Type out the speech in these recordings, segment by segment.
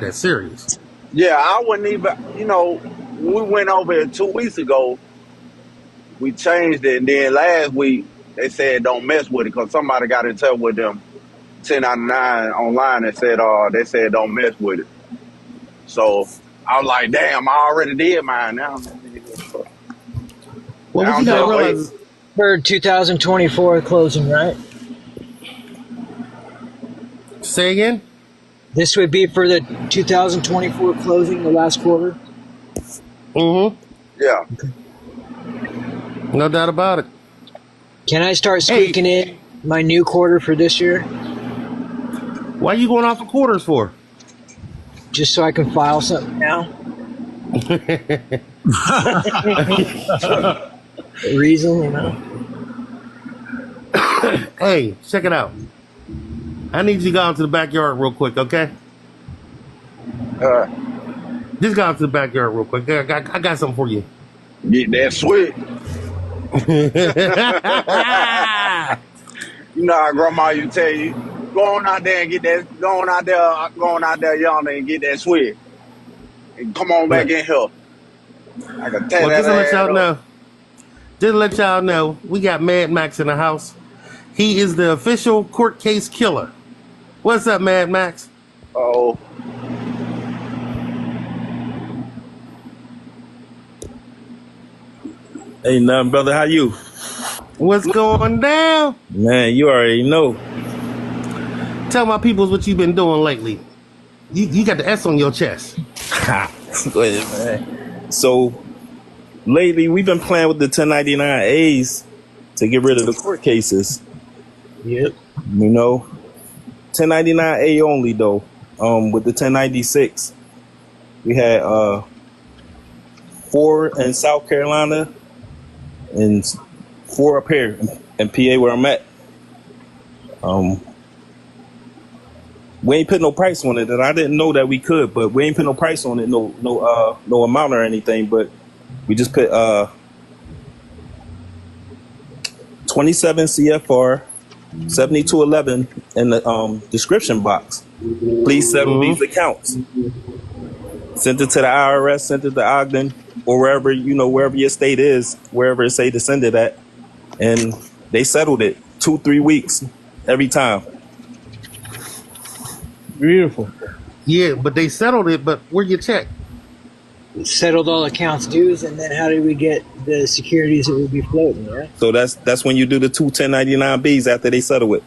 that serious. Yeah, I wouldn't even. We went over it 2 weeks ago. We changed it, and then last week they said don't mess with it because somebody got in touch with them 1099 online and said, they said don't mess with it. So I was like, damn, I already did mine now. Well, Now what I'm you gotta just waiting. realize, For 2024 closing, right? say again? This would be for the 2024 closing, the last quarter. Mm-hmm. Yeah. No doubt about it. Can I start squeaking in my new quarter for this year, Why you going off of quarters for? just so I can file something now? Reason, you know. Hey, check it out. I need you to go out to the backyard real quick, okay? Uh, Just go out to the backyard real quick. I got something for you. Get that sweat. You know how grandma used to tell you, go on out there and get that, go on out there yonder and get that sweat. And come on back in here. I can tell Well, that just to let ass y'all up. know, just to let y'all know, we got Mad Max in the house. He is the official court case killer. What's up, Mad Max? Oh, Ain't nothing, brother. How you? What's going down? Man, you already know. Tell my peoples what you've been doing lately. You got the S on your chest. Go ahead, man. So, lately, we've been playing with the 1099As to get rid of the court cases. Yep. 1099A only, though. With the 1096, we had 4 in South Carolina and 4 up here in PA where I'm at. We ain't put no price on it, and I didn't know that we could, but we ain't put no price on it, no amount or anything, but we just put 27 CFR 7211 in the description box. Please settle these accounts. Sent it to the IRS, sent it to Ogden, or wherever your state is, wherever it say to send it at, and they settled it 2-3 weeks every time. Beautiful. Yeah, but they settled it, but where your check? Settled all accounts dues, and then how did we get the securities that would be floating, right? So that's when you do the 2 1099Bs after they settle it.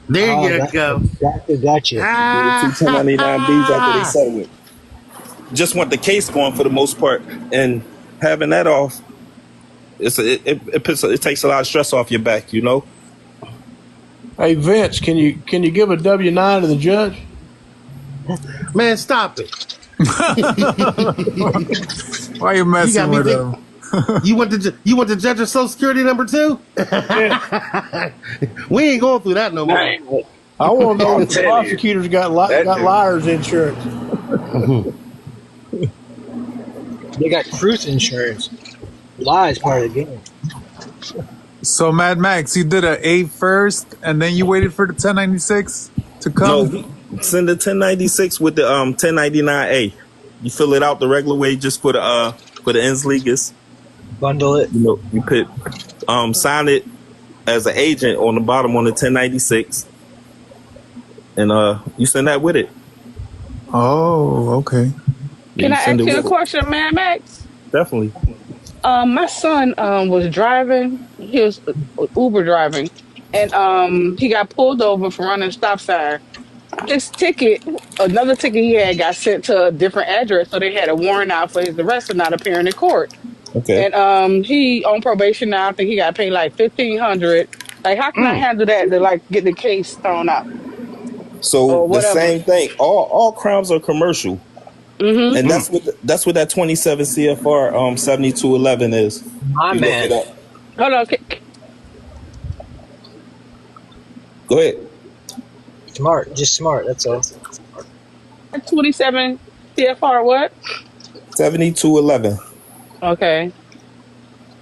There you go. Exactly, gotcha. Do the 2 1099Bs after they settle it. Just want the case going for the most part, and having that off, it takes a lot of stress off your back, Hey Vince, can you give a W-9 to the judge? Man, stop it. Why you messing with him? You want the judge of Social Security number 2? We ain't going through that no more. I want to know if the prosecutors got liars insurance. They got truth insurance. Lies part of the game. So Mad Max, you did an A first, and then you waited for the 1096 to come. No, send the 1096 with the 1099A. You fill it out the regular way, just for the ens legis. Bundle it. You put sign it as an agent on the bottom on the 1096, and you send that with it. Oh, okay. Can I ask you a question, Mad Max? Definitely. My son was driving. He was Uber driving, and he got pulled over for running a stop sign. His ticket, another ticket he had, got sent to a different address, so they had a warrant out for his arrest and not appearing in court. Okay. And he on probation now. I think he got paid like $1,500. Like, how can I handle that to get the case thrown out? So the same thing. All crimes are commercial. Mm-hmm. And that's what that 27 CFR 7211 is. My man. Hold on. Go ahead. Just smart. That's all. 27 CFR what? 7211. Okay.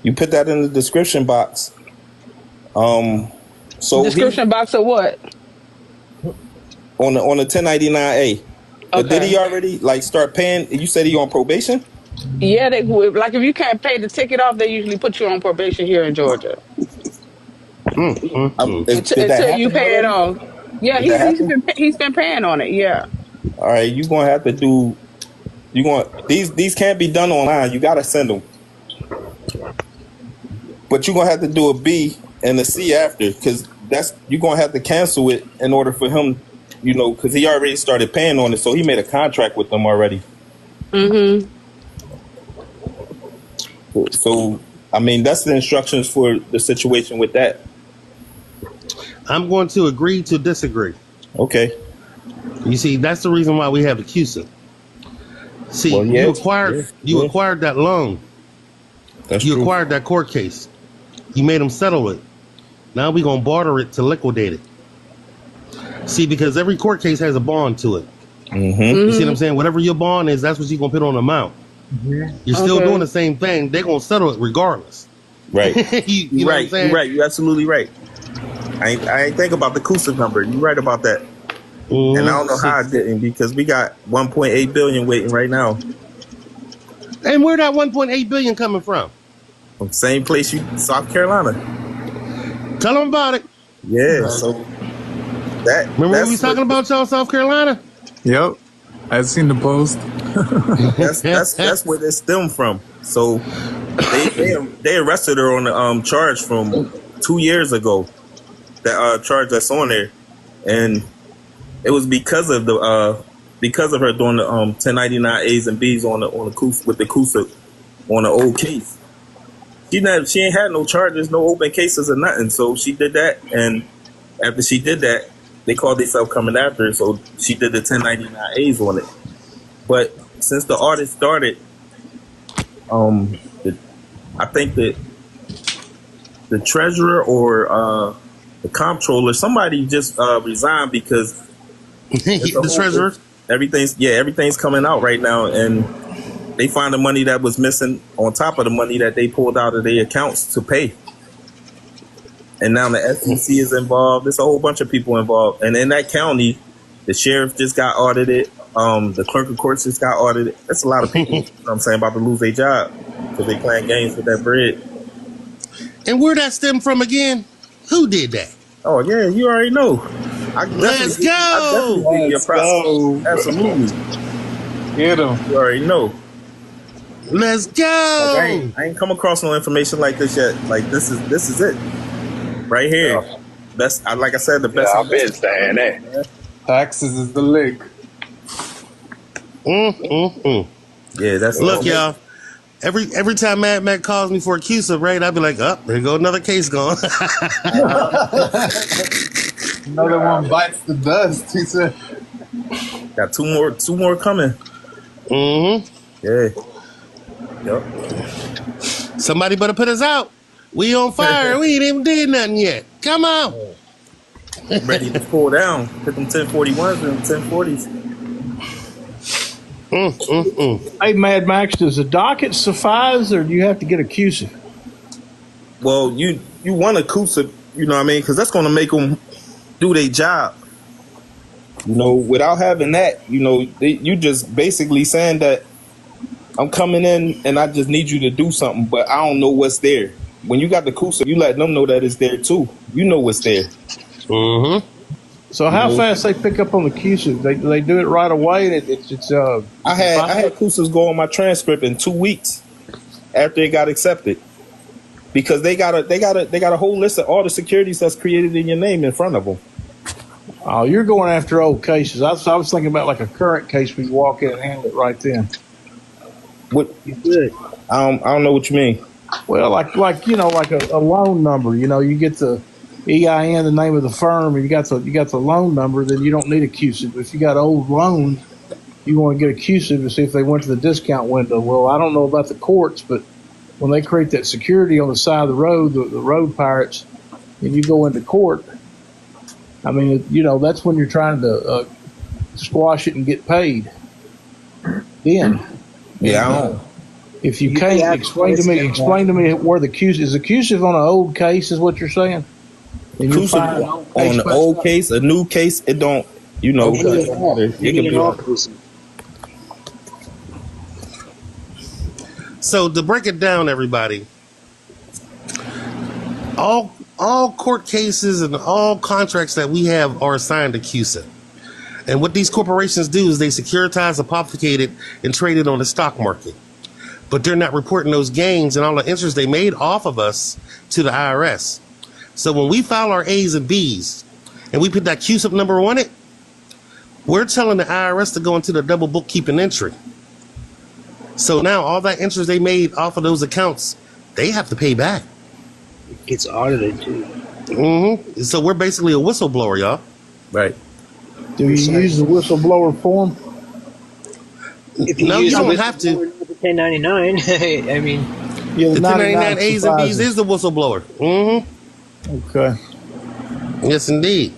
You put that in the description box. Description box of what? On the 1099A. But did he Okay. already like start paying? You said he on probation. Yeah, they would like if you can't pay the ticket off, they usually put you on probation here in Georgia Did that until you happen pay it already? off. Yeah, Did that happen? he's been paying on it. Yeah. All right, you gonna have to do. You going these can't be done online. You gotta send them, but you gonna have to do a B and a C after, because that's you gonna have to cancel it in order for him. You know, because he already started paying on it, so he made a contract with them already. Mm-hmm. So, I mean, that's the instructions for the situation with that. I'm going to agree to disagree. Okay. You see, that's the reason why we have the CUSA. See, Well, yeah, you acquired that loan. That's You true. acquired that court case. You made them settle it. Now we're going to barter it to liquidate it. See, because every court case has a bond to it. Mm-hmm. You see what I'm saying? Whatever your bond is, that's what you're going to put on the amount. You're still Okay. doing the same thing. They're going to settle it regardless. Right. you know what I'm saying? You're right. You're absolutely right. I ain't think about the CUSA number. You're right about that. Mhm. And I don't know how I didn't, because we got 1.8 billion waiting right now. And where that 1.8 billion coming from? From same place South Carolina. Tell them about it. Yeah. So that Remember we was talking about y'all, South Carolina? Yep. I seen the post. that's where they stem from. So they arrested her on the charge from 2 years ago. That charge that's on there, and it was because of her doing the 1099 A's and B's on the CUSA, with the CUSA on the old case. She ain't had no charges, no open cases or nothing. So she did that, and after she did that, they called themselves coming after her. So she did the 1099 A's on it. But since the audit started, I think that the treasurer or the comptroller, somebody just resigned because The treasurer. everything's coming out right now, and they find the money that was missing on top of the money that they pulled out of their accounts to pay. And now the SEC is involved. There's a whole bunch of people involved. And in that county, the sheriff just got audited. The clerk of courts just got audited. That's a lot of people, you know what I'm saying, about to lose their job because they playing games with that bread. And where that stem from again? Who did that? Oh, yeah, you already know. Let's go. I definitely give you a props. Absolutely. Get him. You already know. Let's Like, go. I ain't come across no information like this yet. Like, this is it. Right here. Best, like I said, the best. Yeah, I've been saying that. Taxes is the lick. Yeah, that's Look, y'all. Every time Mad Mac calls me for a CUSA, right, I'll be like, oh, there go another case going. Another one bites the dust. He said. Got two more coming. Yeah. Yep. Somebody better put us out. We on fire. We ain't even did nothing yet. Come on. Ready to pull down. Put them 1041s and 1040s. Hey, Mad Max, does a docket suffice, or do you have to get a CUSA? Well, you want a CUSA, you know what I mean? Because that's going to make them do their job. You know, without having that, you know, you just basically saying that I'm coming in and I just need you to do something, but I don't know what's there. When you got the CUSA, you let them know that it's there too. You know what's there. So how fast they pick up on the CUSA? They do it right away. I had CUSAs go on my transcript in 2 weeks after it got accepted, because they got a whole list of all the securities that's created in your name in front of them. Oh, you're going after old cases. I was thinking about like a current case where you walk in and handle it right then. What? I don't know what you mean. Well, like you know, like a loan number. You know, you get the EIN, the name of the firm, and you got the loan number. Then you don't need a CUSA. But if you got old loans, you want to get a CUSA to see if they went to the discount window. Well, I don't know about the courts, but when they create that security on the side of the road, the road pirates, and you go into court, I mean, you know, that's when you're trying to squash it and get paid. Then, Yeah, I don't. if you can't explain to me where the CUSA is. The CUSA on an old case, is what you're saying? And you find CUSA on an old case, a new case, it don't. You know, it can be. So to break it down, everybody, all court cases and all contracts that we have are assigned to CUSA. And what these corporations do is they securitize, obfuscate it, and trade it on the stock market. But they're not reporting those gains and all the interest they made off of us to the IRS. So when we file our A's and B's and we put that CUSIP number on it, we're telling the IRS to go into the double bookkeeping entry. So now all that interest they made off of those accounts, they have to pay back. It gets audited too. Mm-hmm. So we're basically a whistleblower, y'all. Right. Do you use the whistleblower form? If you No, use you the don't have to. 1099, I mean, Yeah, The 1099 A's and B's surprises. is the whistleblower. Mm-hmm. Okay. Yes, indeed.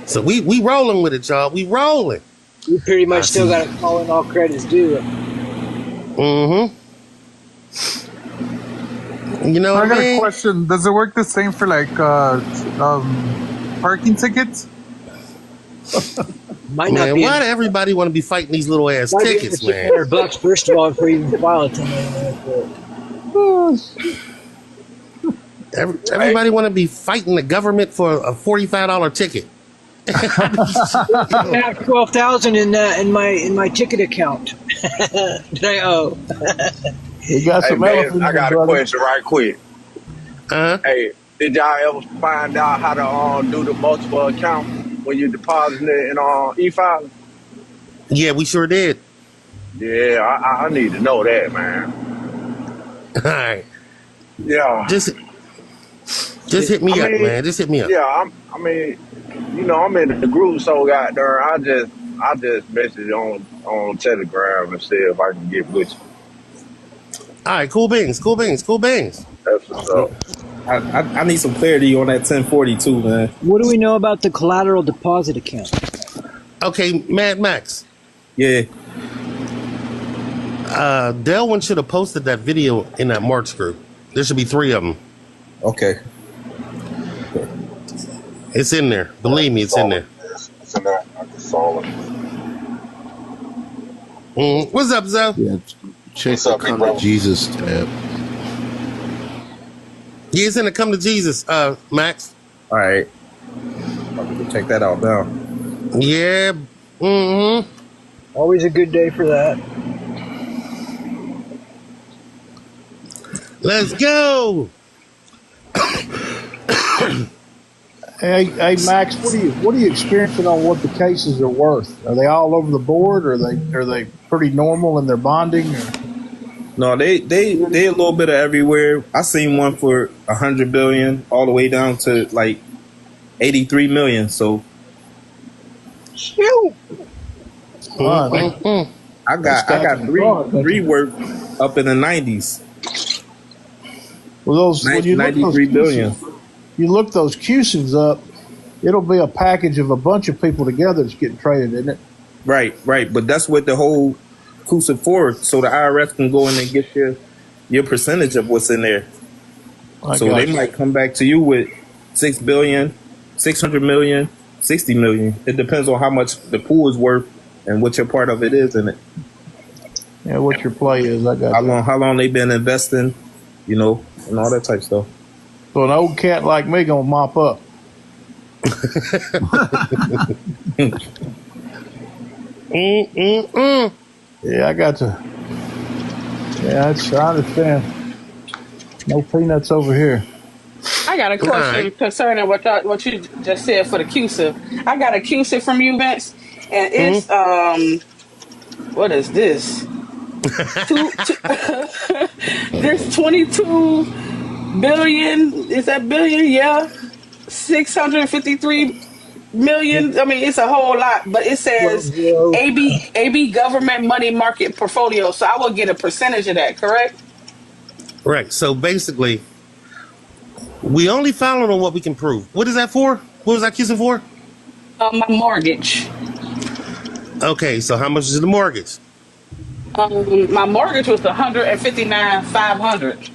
So we rolling with it, y'all. We rolling. you pretty much I still see. got to call in all credits due. Mm-hmm. You know I what got I a mean? question. Does it work the same for like parking tickets? Might not Man, be. why do everybody want to be fighting these little ass Might be tickets, over man? $600 first of all before you even file a 1099. Everybody want to be fighting the government for a $45 ticket. I have 12,000 in my ticket account that I owe. You got Hey some man, elephants, I got a brother. question right quick. Uh-huh. Hey, did y'all ever find out how to do the multiple account when you deposit it in e-filing? Yeah, we sure did. Yeah, I need to know that, man. All right. Yeah. Just hit me I up, mean, man. Just hit me up. Yeah, I mean, I'm in the group, so goddamn, I just message on Telegram and see if I can get with you. All right, cool beans, cool beans, cool beans. That's what's up. I need some clarity on that 1042, man. What do we know about the collateral deposit account? Okay, Mad Max. Yeah. Delwyn should have posted that video in that March group. There should be 3 of them. Okay. It's in there. Believe me, it's in there. It's in there. I just saw it. What's up, Zoe? Yeah, check What's the up, big Come bro? to Jesus tab. Yeah, it's in the Come to Jesus, Max. All right. I'm gonna check that out now. Yeah. Mm-hmm. Always a good day for that. Let's go. Hey, Max, what are you experiencing on what the cases are worth? Are they all over the board? Or are they pretty normal in their bonding? Or? No, they a little bit of everywhere. I seen one for 100 billion all the way down to like 83 million. So Fun. I got three worth up in the 90s. Well, when you look 93 billion. You look those CUSIPs up, it'll be a package of a bunch of people together that's getting traded, isn't it? Right. But that's what the whole CUSIP for, so the IRS can go in and get your percentage of what's in there. So they might come back to you with 6 billion, 600 million, 60 million. It depends on how much the pool is worth and what your part of it is in it. Yeah, what your play is. I got How long they been investing, and all that type of stuff. So an old cat like me gonna mop up. Yeah, I got to. Yeah, I understand. No peanuts over here. I got a question concerning what you just said for the QSIP. I got a QSIP from you, Vince, and it's what is this? There's 22 billion. Is that billion? Yeah, 653 million. I mean, it's a whole lot, but it says AB government money market portfolio. So I will get a percentage of that. Correct? Right. So basically, we only found on what we can prove. What is that for? What was that accusing for? My mortgage. Okay. So how much is the mortgage? My mortgage was 159,500.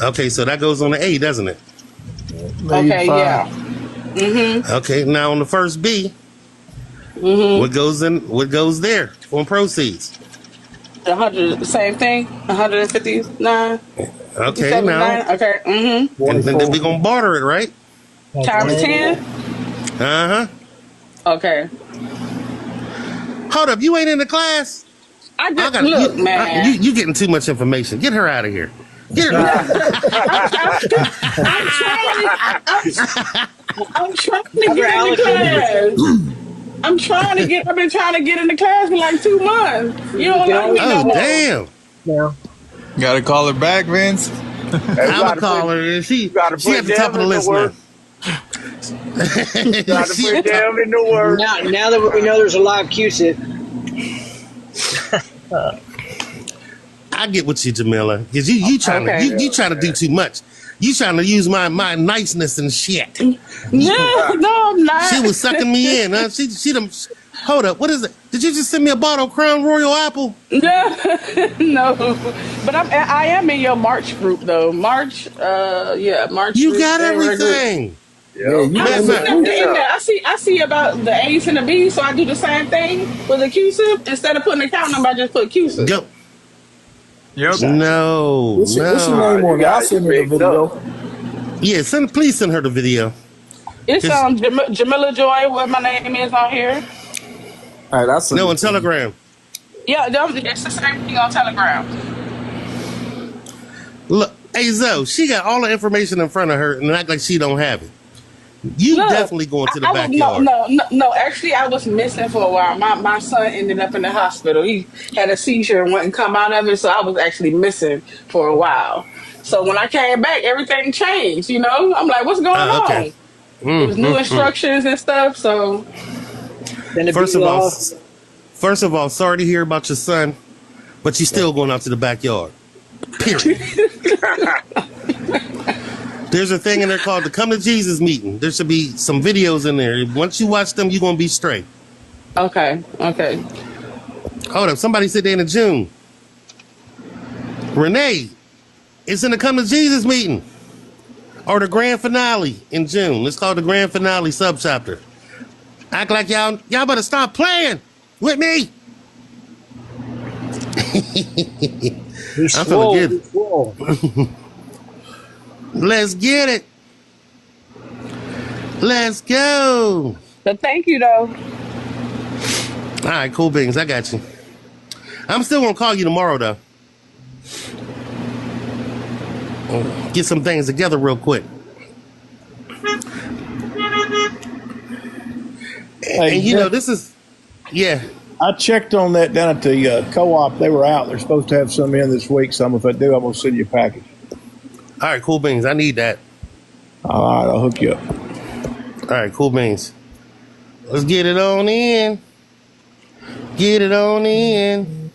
Okay. So that goes on the A, doesn't it? Okay. Yeah. Okay. Now on the first B, what goes there on proceeds? 100, same thing. 159, Okay, 57, now, 9. Okay. Mm-hmm. and then we're gonna barter it, right? Times 10. Uh huh. Okay. Hold up, you ain't in the class. I just got look, you, man. you getting too much information. Get her out of here. Get her. I'm trying to get in the class. I've been trying to get in the class for like 2 months. You don't like me no Oh more. damn! No. Gotta call her back, Vince. I'm a caller, and she at the top of the list now. Got to She put at the top. them in the work. Now that we know there's a live QSIP, I get with you, Jamila, because you trying Okay. you trying to do too much. You trying to use my niceness and shit. No, I'm not. She was sucking me in. Huh? She done. Hold up, what is it? Did you just send me a bottle of Crown Royal Apple? No, but I am in your March group though. March, March. You group, got January group. everything. Yeah. I see them getting there. I see about the A's and the B's, so I do the same thing with the QSIP. Instead of putting the account number, I just put QSIP. Go. Yep. No, What's your no. name on it? I'll send you the video. Yeah, please send her the video. It's Just- Jamila Joy, what my name is on here. All right, I'll send No, it on to you. Telegram. Yeah, it's the same thing on Telegram. Look, hey Zoe, she got all the information in front of her and act like she don't have it. You Look, definitely going to the I was, backyard. no. Actually, I was missing for a while. My son ended up in the hospital. He had a seizure and wouldn't come out of it, so I was actually missing for a while. So when I came back, everything changed. You know, I'm like, what's going on? Okay. It was new instructions and stuff. So then the First beat of all, sorry to hear about your son, but you still going out to the backyard. Period. There's a thing in there called the Come to Jesus meeting. There should be some videos in there. Once you watch them, you're gonna be straight. okay. Hold up, somebody said they in June. Renee, it's in the Come to Jesus meeting. Or the grand finale in June. Let's call it the grand finale subchapter. Act like y'all better stop playing with me. He's I'm swole. feeling good. He's swole. Let's get it. Let's go. But thank you though. All right, cool beans. I got you. I'm still gonna call you tomorrow though. Get some things together real quick. Hey, And you know, this is, yeah. I checked on that down at the co-op. They were out. They're supposed to have some in this week. Some if I do, I'm gonna send you a package. All right, cool beans. I need that. All right, I'll hook you up. All right, cool beans. Let's get it on in. Get it on in.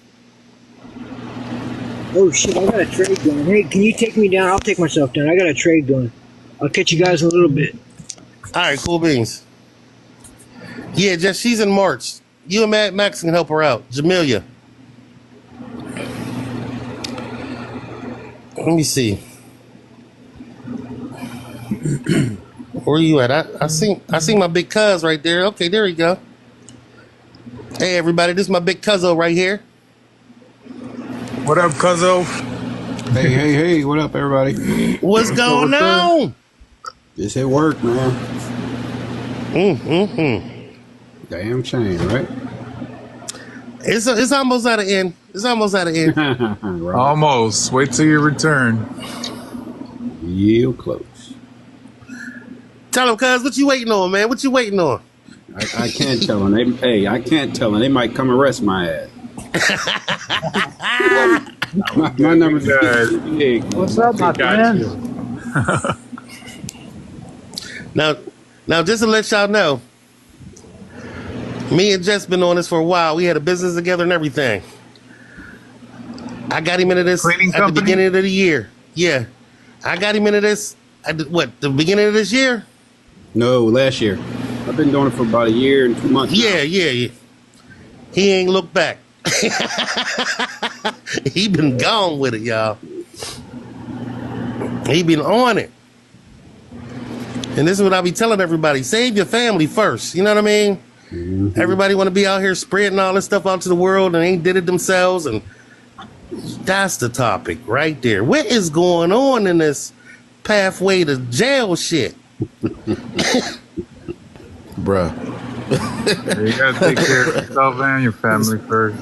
Oh shit! I got a trade going. Hey, can you take me down? I'll take myself down. I got a trade going. I'll catch you guys in a little bit. All right, cool beans. Yeah, Jess, she's in March. You and Max can help her out. Jamelia. Let me see. Where you at? I see my big cuz right there. Okay, there you go. Hey everybody, this is my big cuzzo right here. What up, Cuzzo? Hey, what up, everybody? What's going on? Just at work, man. Mm-hmm. Damn shame, right? It's almost at the end. It's almost at the end. Right. Almost. Wait till you return. Real close. Tell them, cuz, what you waiting on, man? What you waiting on? I can't tell them. I can't tell them. They might come arrest my ass. my number's big. What's up, my friend? Now, just to let y'all know, me and Jess been on this for a while. We had a business together and everything. I got him into this Cleaning at the company? beginning of the year. Yeah, I got him into this at the beginning of this year? No, last year. I've been doing it for about a year and 2 months. Yeah. He ain't looked back. He been gone with it, y'all. He been on it. And this is what I be telling everybody. Save your family first. You know what I mean? Mm-hmm. Everybody want to be out here spreading all this stuff out to the world and ain't did it themselves. And That's the topic right there. What is going on in this pathway to jail shit? Bruh. You gotta take care of yourself and your family first.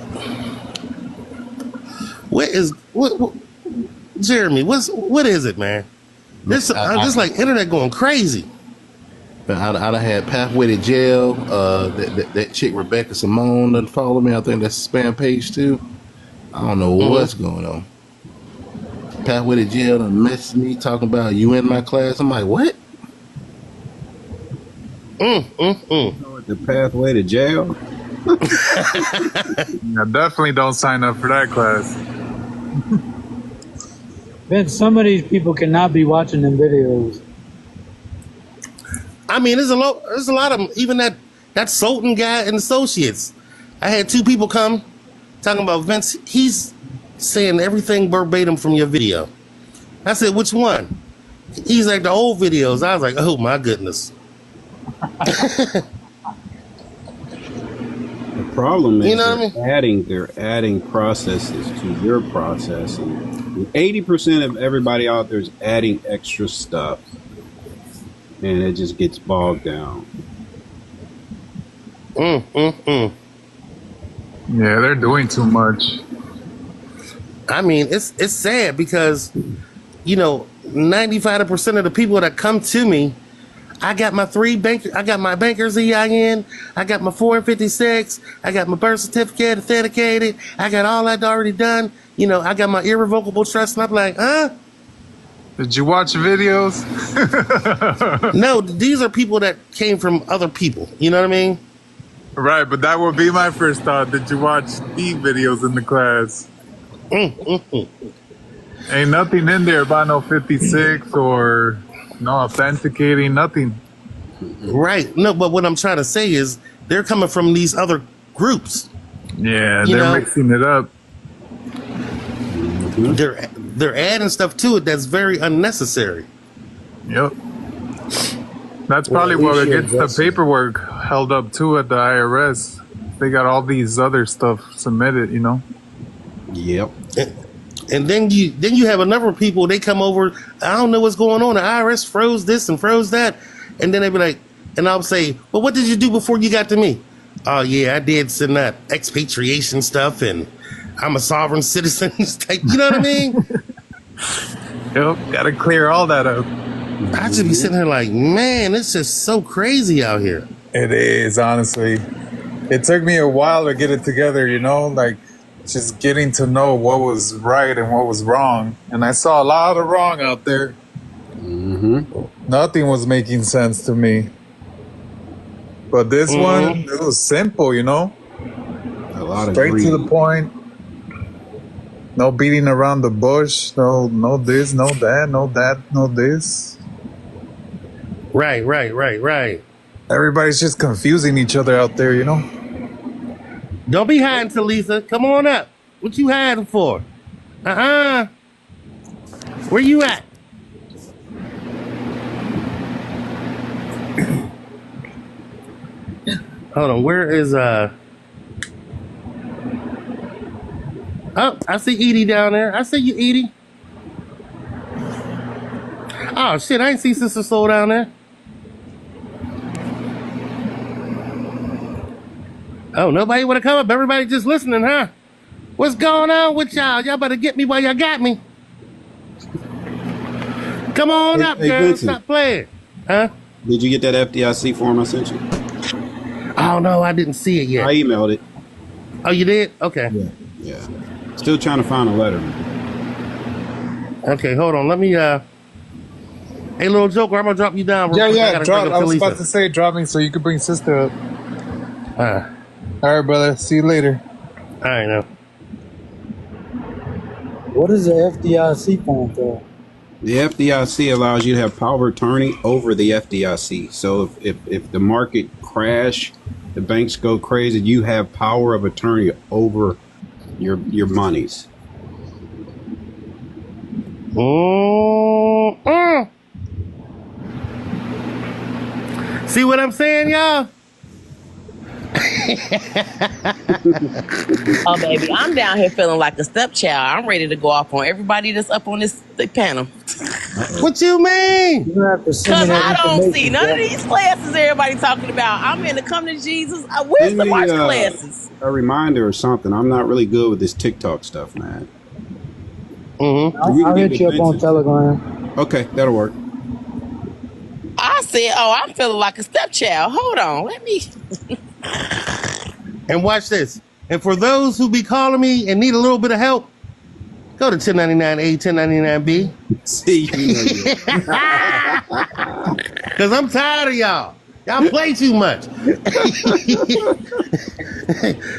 What Jeremy, what is it, man? This just like internet going crazy. But I done had Pathway to Jail. That chick Rebecca Simone done follow me. I think that's a spam page too. I don't know what's going on. Pathway to Jail done messaged me talking about you in my class. I'm like, what? The pathway to jail. Yeah, definitely don't sign up for that class. Vince, some of these people cannot be watching them videos. I mean, there's a lot of them. Even that Sultan guy and associates. I had 2 people come talking about Vince. He's saying everything verbatim from your video. I said, which one? He's like the old videos. I was like, oh my goodness. The problem is, You know what I mean? they're adding processes to your process, and 80% of everybody out there is adding extra stuff, and it just gets bogged down. Yeah, they're doing too much. I mean, it's sad because, 95% of the people that come to me, I got my banker's EIN, I got my 456, I got my birth certificate authenticated, I got all that already done. I got my irrevocable trust, and I'm like, huh? Did you watch videos? No, these are people that came from other people. You know what I mean? Right, but that would be my first thought. Did you watch the videos in the class? Ain't nothing in there about no 56 or no authenticating, nothing. Right. No, but what I'm trying to say is they're coming from these other groups. Yeah, they're mixing it up. They're adding stuff to it that's very unnecessary. Yep. That's probably what gets the paperwork held up too at the IRS. They got all these other stuff submitted, Yep. And then you have a number of people, they come over, I don't know what's going on. The IRS froze this and froze that. And then they be like, and I'll say, well, what did you do before you got to me? Oh, yeah, I did send that expatriation stuff, and I'm a sovereign citizen. You know what I mean? Yep, gotta clear all that up. I just be sitting here like, man, it's just so crazy out here. It is, honestly. It took me a while to get it together, like just getting to know what was right and what was wrong. And I saw a lot of wrong out there. Nothing was making sense to me. But this one, it was simple, A lot of straight greed. to the point. No beating around the bush. No this, no that, no that, no this. Right. Everybody's just confusing each other out there, Don't be hiding, Talisa. Come on up. What you hiding for? Where you at? Hold on. Where is Oh, I see Edie down there. I see you, Edie. Oh shit! I ain't see Sister Soul down there. Oh, nobody want to come up? Everybody just listening, huh? What's going on with y'all? Y'all better get me while y'all got me. Come on up, hey, girl. Vincent. Stop playing. Huh? Did you get that FDIC form I sent you? Oh, no, I didn't see it yet. I emailed it. Oh, you did? Okay. Yeah. Still trying to find a letter. Okay, hold on. Let me, Hey, little Joker, I'm going to drop you down. real quick. I gotta drop. bring up I was Talisa. about to say drop me so you could bring sister up. All right, brother. See you later. All right, now. What is the FDIC form for? The FDIC allows you to have power of attorney over the FDIC. So if the market crash, the banks go crazy, you have power of attorney over your monies. See what I'm saying, y'all? Oh, baby, I'm down here feeling like a stepchild. I'm ready to go off on everybody that's up on this panel. What you mean? You have to send me Because that I don't see information, none of Jack. these classes everybody talking about. I'm in the Come to Jesus. Where's Send the me March classes? a reminder or something. I'm not really good with this TikTok stuff, man. Mm-hmm. You can I'll give hit me you up on Vincent. Telegram. Okay, that'll work. I said, oh, I'm feeling like a stepchild. Hold on. Let me. And watch this. And for those who be calling me and need a little bit of help, go to 1099A, 1099B. See, you know you. Because I'm tired of y'all. Y'all play too much.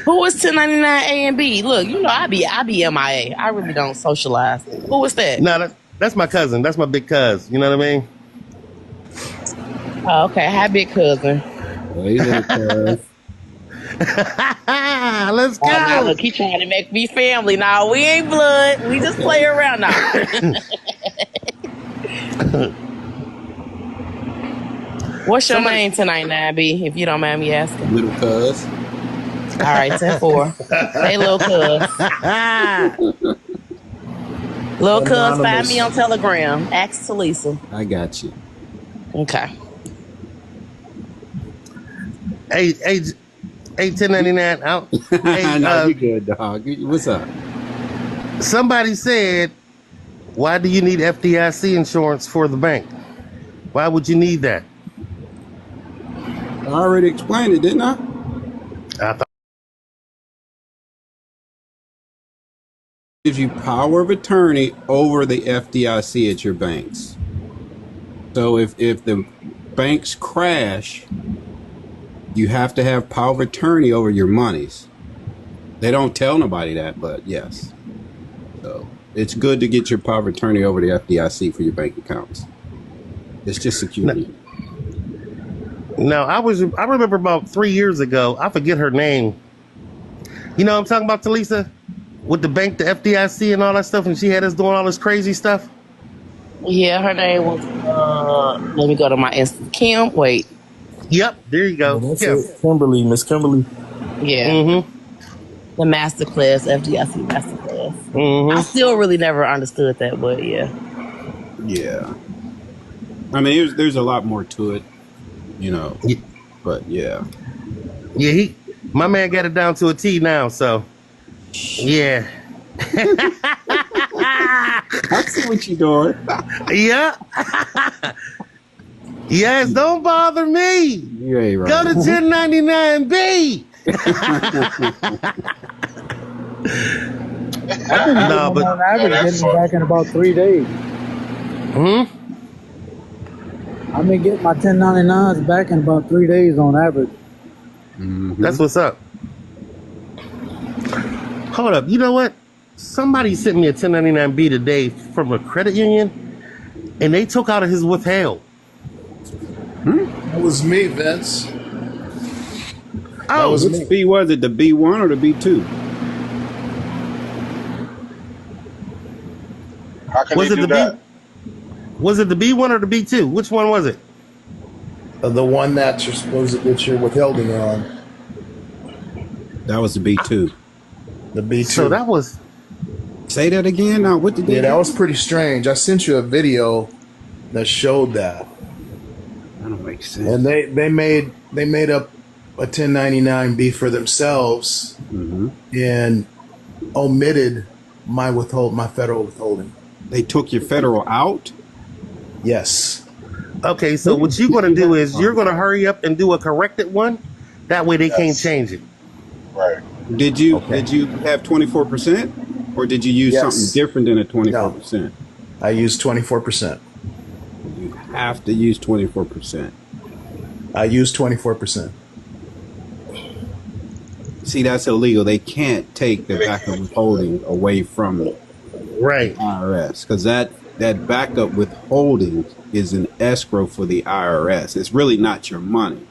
Who is 1099A and B? Look, you know, I be MIA. I really don't socialize. Who is that? No, that's my cousin. That's my big cuz. You know what I mean? Oh, okay. Hi, big cousin. Hey, little cuz. Let's Oh, now go. look, he trying to make me family. Now we ain't blood. We just play around now. What's your name, 1099B, if you don't mind me asking? Little cuz. All right, 10-4. Hey, little cuz. Little cuz, find me on Telegram. Ask Talisa. I got you. Okay. Hey, 1099 out. Hey, No, you good, dog. What's up? somebody said, why do you need FDIC insurance for the bank? Why would you need that? I already explained it, didn't I? I thought. Gives you power of attorney over the FDIC at your banks. So if the banks crash, you have to have power of attorney over your monies. They don't tell nobody that, but yes. So it's good to get your power of attorney over the FDIC for your bank accounts. It's just security. No, I remember about 3 years ago, I forget her name. You know what I'm talking about, Talisa? With the bank, the FDIC and all that stuff, and she had us doing all this crazy stuff. Yeah, her name was, let me go to my Insta. Kim, wait. Yep, there you go. That's Yeah. it. Kimberly, Miss Kimberly. Yeah. Mm-hmm. The masterclass, FDIC masterclass. I Mm-hmm. still really never understood that, but yeah. Yeah. I mean, there's a lot more to it, you know. Yeah. But yeah. Yeah, my man got it down to a T now, so yeah. I see what you're doing. Yeah. Yes, don't bother me. You ain't right. Go to 1099B. No, but On average, getting them back in about 3 days. I've been getting my 1099s back in about 3 days on average. That's what's up. Hold up. You know what? Somebody sent me a 1099B today from a credit union, and they took out of his withheld. That was me, Vince. Oh, was Which B was it? The B1 or the B2? How can was they it do the that? B? Was it the B1 or the B2? Which one was it? The one that you're supposed to get your withholding on, That was the B2. the B2. So that was. Say that again. Now, what did they Yeah, that do? was pretty strange. I sent you a video that showed that, That don't make sense. and they made up a 1099B for themselves and omitted my federal withholding. They took your federal out? Yes. Okay, so what you're going to do is you're going to hurry up and do a corrected one. That way they can't Yes. change it. Right. Did you have 24%? Or did you use Yes. something different than a 24%? I used 24%. You have to use 24%. I used 24%. See, that's illegal. They can't take the backup withholding away from the Right. IRS because that backup withholding is an escrow for the IRS. It's really not your money.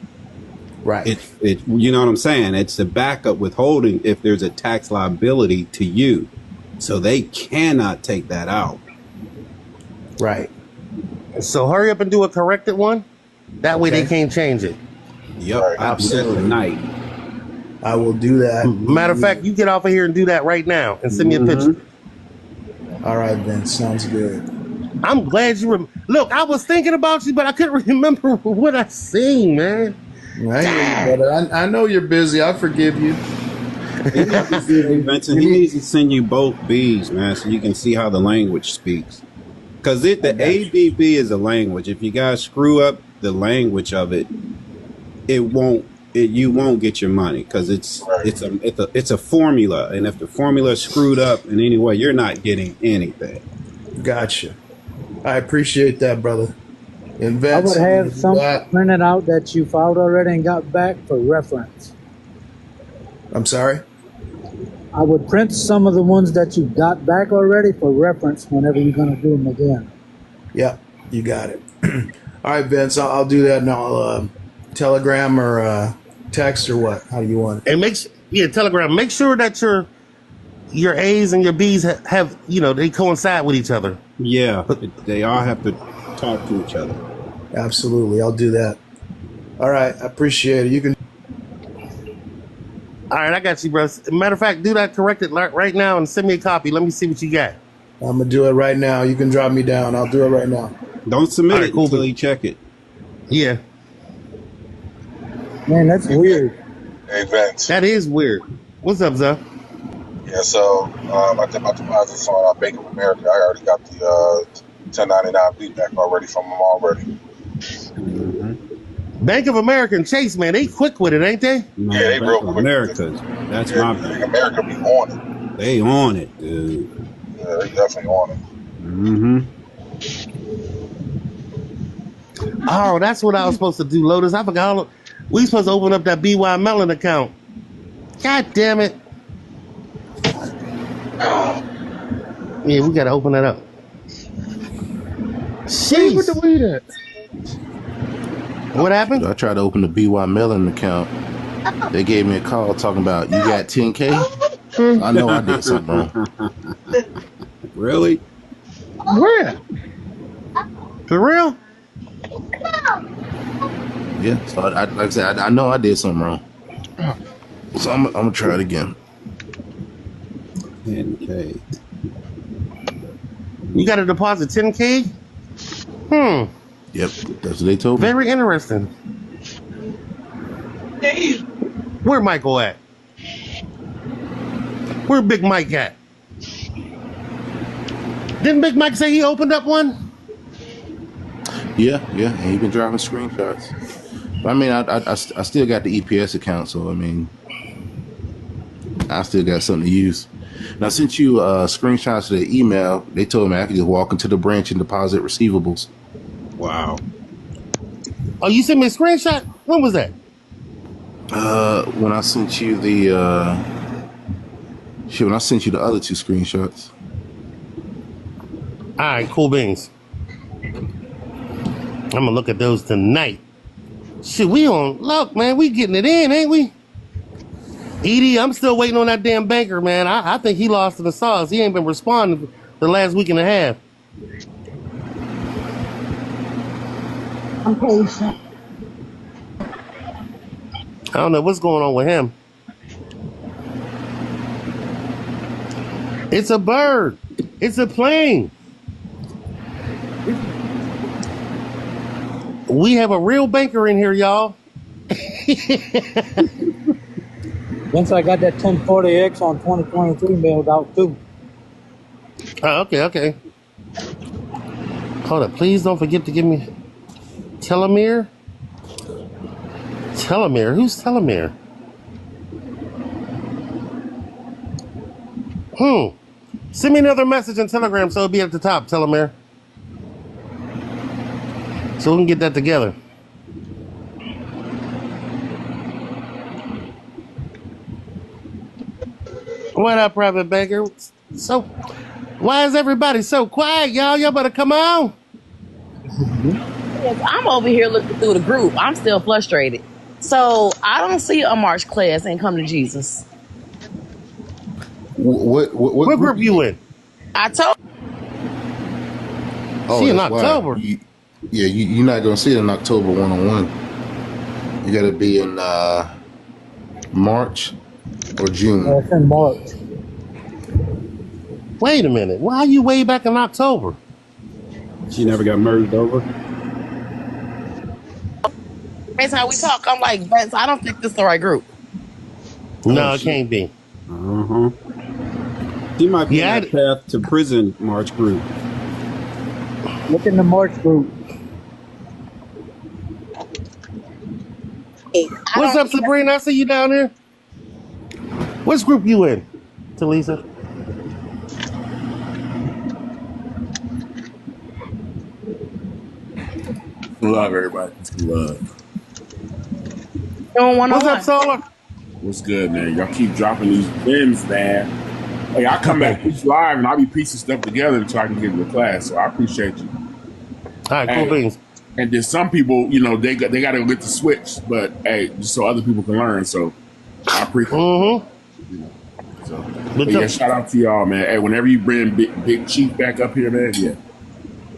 Right. It you know what I'm saying? It's the backup withholding if there's a tax liability to you. So they cannot take that out. Right. So hurry up and do a corrected one. That way they Okay. can't change it. Yep. Right. I do that Absolutely. tonight. I will do that. Matter of fact, you get off of here and do that right now and send me a picture. All right, Vince. Sounds good. I'm glad you look, I was thinking about you, but I couldn't remember what I seen, man. I hear you, brother. I know you're busy. I forgive you. Vincent, he needs to send you both B's, man, so you can see how the language speaks. Because the ABB is a language. If you guys screw up the language of it, you won't get your money because it's a formula, and if the formula is screwed up in any way, you're not getting anything. Gotcha. I appreciate that, brother. And I Vince, would have some printed out that you filed already and got back for reference. I'm sorry? I would print some of the ones that you got back already for reference whenever you're going to do them again. Yeah, you got it. All right, Vince, I'll do that, and I'll telegram or text or what? How do you want it? And telegram. Make sure that your A's and your B's have they coincide with each other. Yeah, they all have to talk to each other. Absolutely, I'll do that. All right, I appreciate it. You can. All right, I got you, bro. Matter of fact, do that, correct it right now, and send me a copy. Let me see what you got. I'm gonna do it right now. You can drop me down. I'll do it right now. Don't submit it until you check it. Yeah. Man, that's weird. Hey, Vince. That is weird. What's up, Zah? Yeah, so I did my deposits on Bank of America. I already got the 1099B back already from them already. Bank of America and Chase, man, they quick with it, ain't they? No, Yeah, they real quick. America's. That's my Bank bank. of America be on it. They on it, dude. Yeah, they definitely on it. Oh, that's what I was supposed to do, Lotus. I forgot. We supposed to open up that BY Mellon account. God damn it. Yeah, we got to open that up. Where you put the weed at? What happened? I tried to open the BY Mellon account. They gave me a call talking about, you got 10K? I know I did something wrong. Really? Where? For real? Yeah, so like I said, I know I did something wrong. So I'm going to try it again. 10K. You got to deposit 10K? Yep, that's what they told me. Very interesting. Where Michael at? Where Big Mike at? Didn't Big Mike say he opened up one? Yeah, and he been driving screenshots. But I mean, I still got the EPS account, so I mean, I still got something to use. And I sent you screenshots of the email. They told me I could just walk into the branch and deposit receivables. Wow. Oh, you sent me a screenshot? When was that? When I sent you the when I sent you the other two screenshots. All right, cool beans. I'm gonna look at those tonight. Shit, look, man, we getting it in, ain't we? Edie, I'm still waiting on that damn banker, man. I think he lost in the sauce. He ain't been responding the last week and a half. I'm patient. I don't know what's going on with him. It's a bird. It's a plane. We have a real banker in here, y'all. Once I got that 1040X on 2023 mailed out too. Oh, okay. Hold up, please don't forget to give me Telomere. Telomere? Who's Telomere? Send me another message on Telegram so it'll be at the top, Telomere. So we can get that together. What up, Private Banker? So, why is everybody so quiet, y'all? Y'all better come on. Yes, I'm over here looking through the group. I'm still frustrated. So I don't see a March class and come to Jesus. What group you in? I told. See in that's why. October. You're not gonna see it in October 1-on-1. You gotta be in March or June? It's in March. Wait a minute. Why are you way back in October? She never got merged over. Every time we talk, I'm like, Vince, I don't think this is the right group. No, it can't be. Uh-huh. She might be on the path to prison March group. Look in the March group. What's up, Sabrina? I see you down there. Which group you in, Talisa? Love everybody. Love. What's up, Solar? What's good, man? Y'all keep dropping these gems, man. Hey, I come back each live and I'll be piecing stuff together until I can get into class. So I appreciate you. All right, cool beans. And then some people, you know, they got to get the switch, but hey, just so other people can learn. So I appreciate it. You know, so, but yeah, shout out to y'all, man. Hey, whenever you bring Big Chief back up here, man,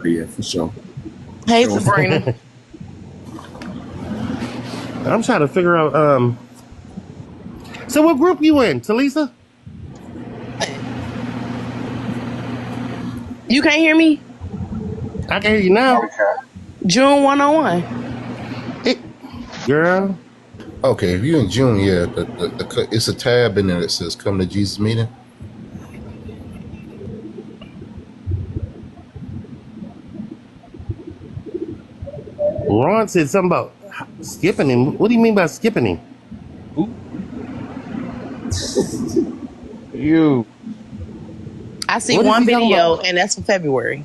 yeah, for sure. Hey, Sabrina. I'm trying to figure out. So what group you in, Talisa? You can't hear me? I can hear you now. June 101. Girl. Okay, if you're in June, yeah, it's a tab in there that says "Come to Jesus Meeting." Ron said something about skipping him. What do you mean by skipping him? You. I see What is one he talking video, about? and that's for February.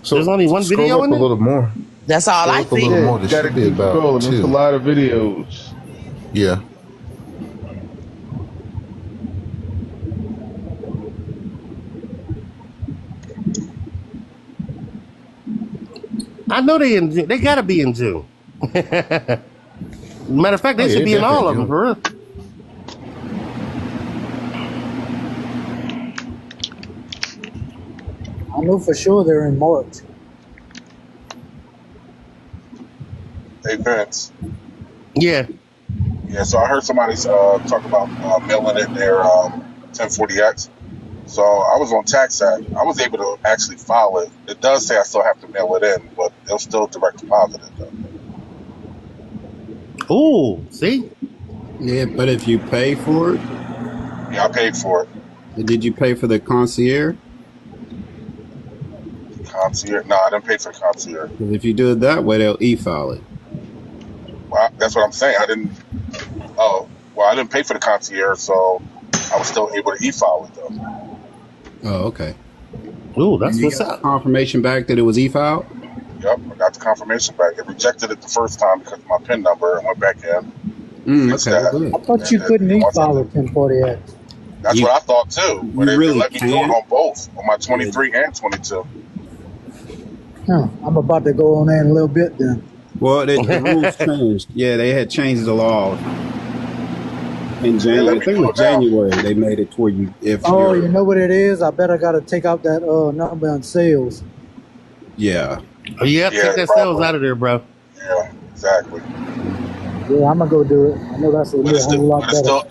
So there's only one scroll video up in a it? little more. That's all Scroll I up a see. little more. There Gotta should be keep about scrolling. There's a 2. lot of videos. Yeah. I know they in June. They gotta be in June. Matter of fact, they Oh, yeah, should be in all of definitely them, for real. I know for sure they're in March. Hey, Vince. Yeah. Yeah, so I heard somebody talk about mailing in their 1040X. So I was on TaxAct. I was able to actually file it. It does say I still have to mail it in, but they'll still direct deposit it, though. Ooh, see? Yeah, but if you pay for it, Yeah, I paid for it. did you pay for the concierge? Concierge? No, I didn't pay for the concierge. 'Cause if you do it that way, they'll e-file it. Well, that's what I'm saying. I didn't. Oh, well, I didn't pay for the concierge, so I was still able to e-file it, though. Oh, okay. Ooh, that's And you what's got up. confirmation back that it was e-filed? Yep, I got the confirmation back. It rejected it the first time because of my PIN number and went back in. Fixed Okay, that. good. I thought you couldn't e-file a 1040X. That's You- what I thought too. But you they really let me do it can't. on both, on my 23 and 22. I'm about to go on there in a little bit then. Well, the rules changed. Yeah, they had changed the law in January. I think it was January. They made it to where you, if Oh, you're, you know what it is? I bet I got to take out that number on sales. yeah. Oh, yeah, take that sales out of there, bro. Yeah, exactly. Yeah, I'm gonna go do it. I know that's a But it's whole lot but it's better.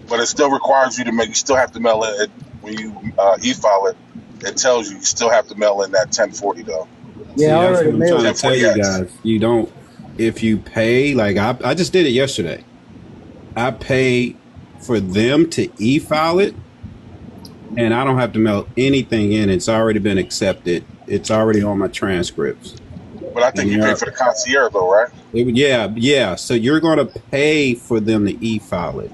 but it still requires you to make. You still have to mail it when you e-file it. It tells you still have to mail in that 1040 though. Yeah, I See, that's already what I'm mailed trying it. to tell you guys. You don't, if you pay, like I just did it yesterday. I paid for them to e-file it, and I don't have to mail anything in. It's already been accepted. It's already on my transcripts. But I think you pay for the concierge though, right? Yeah. So you're going to pay for them to e-file it.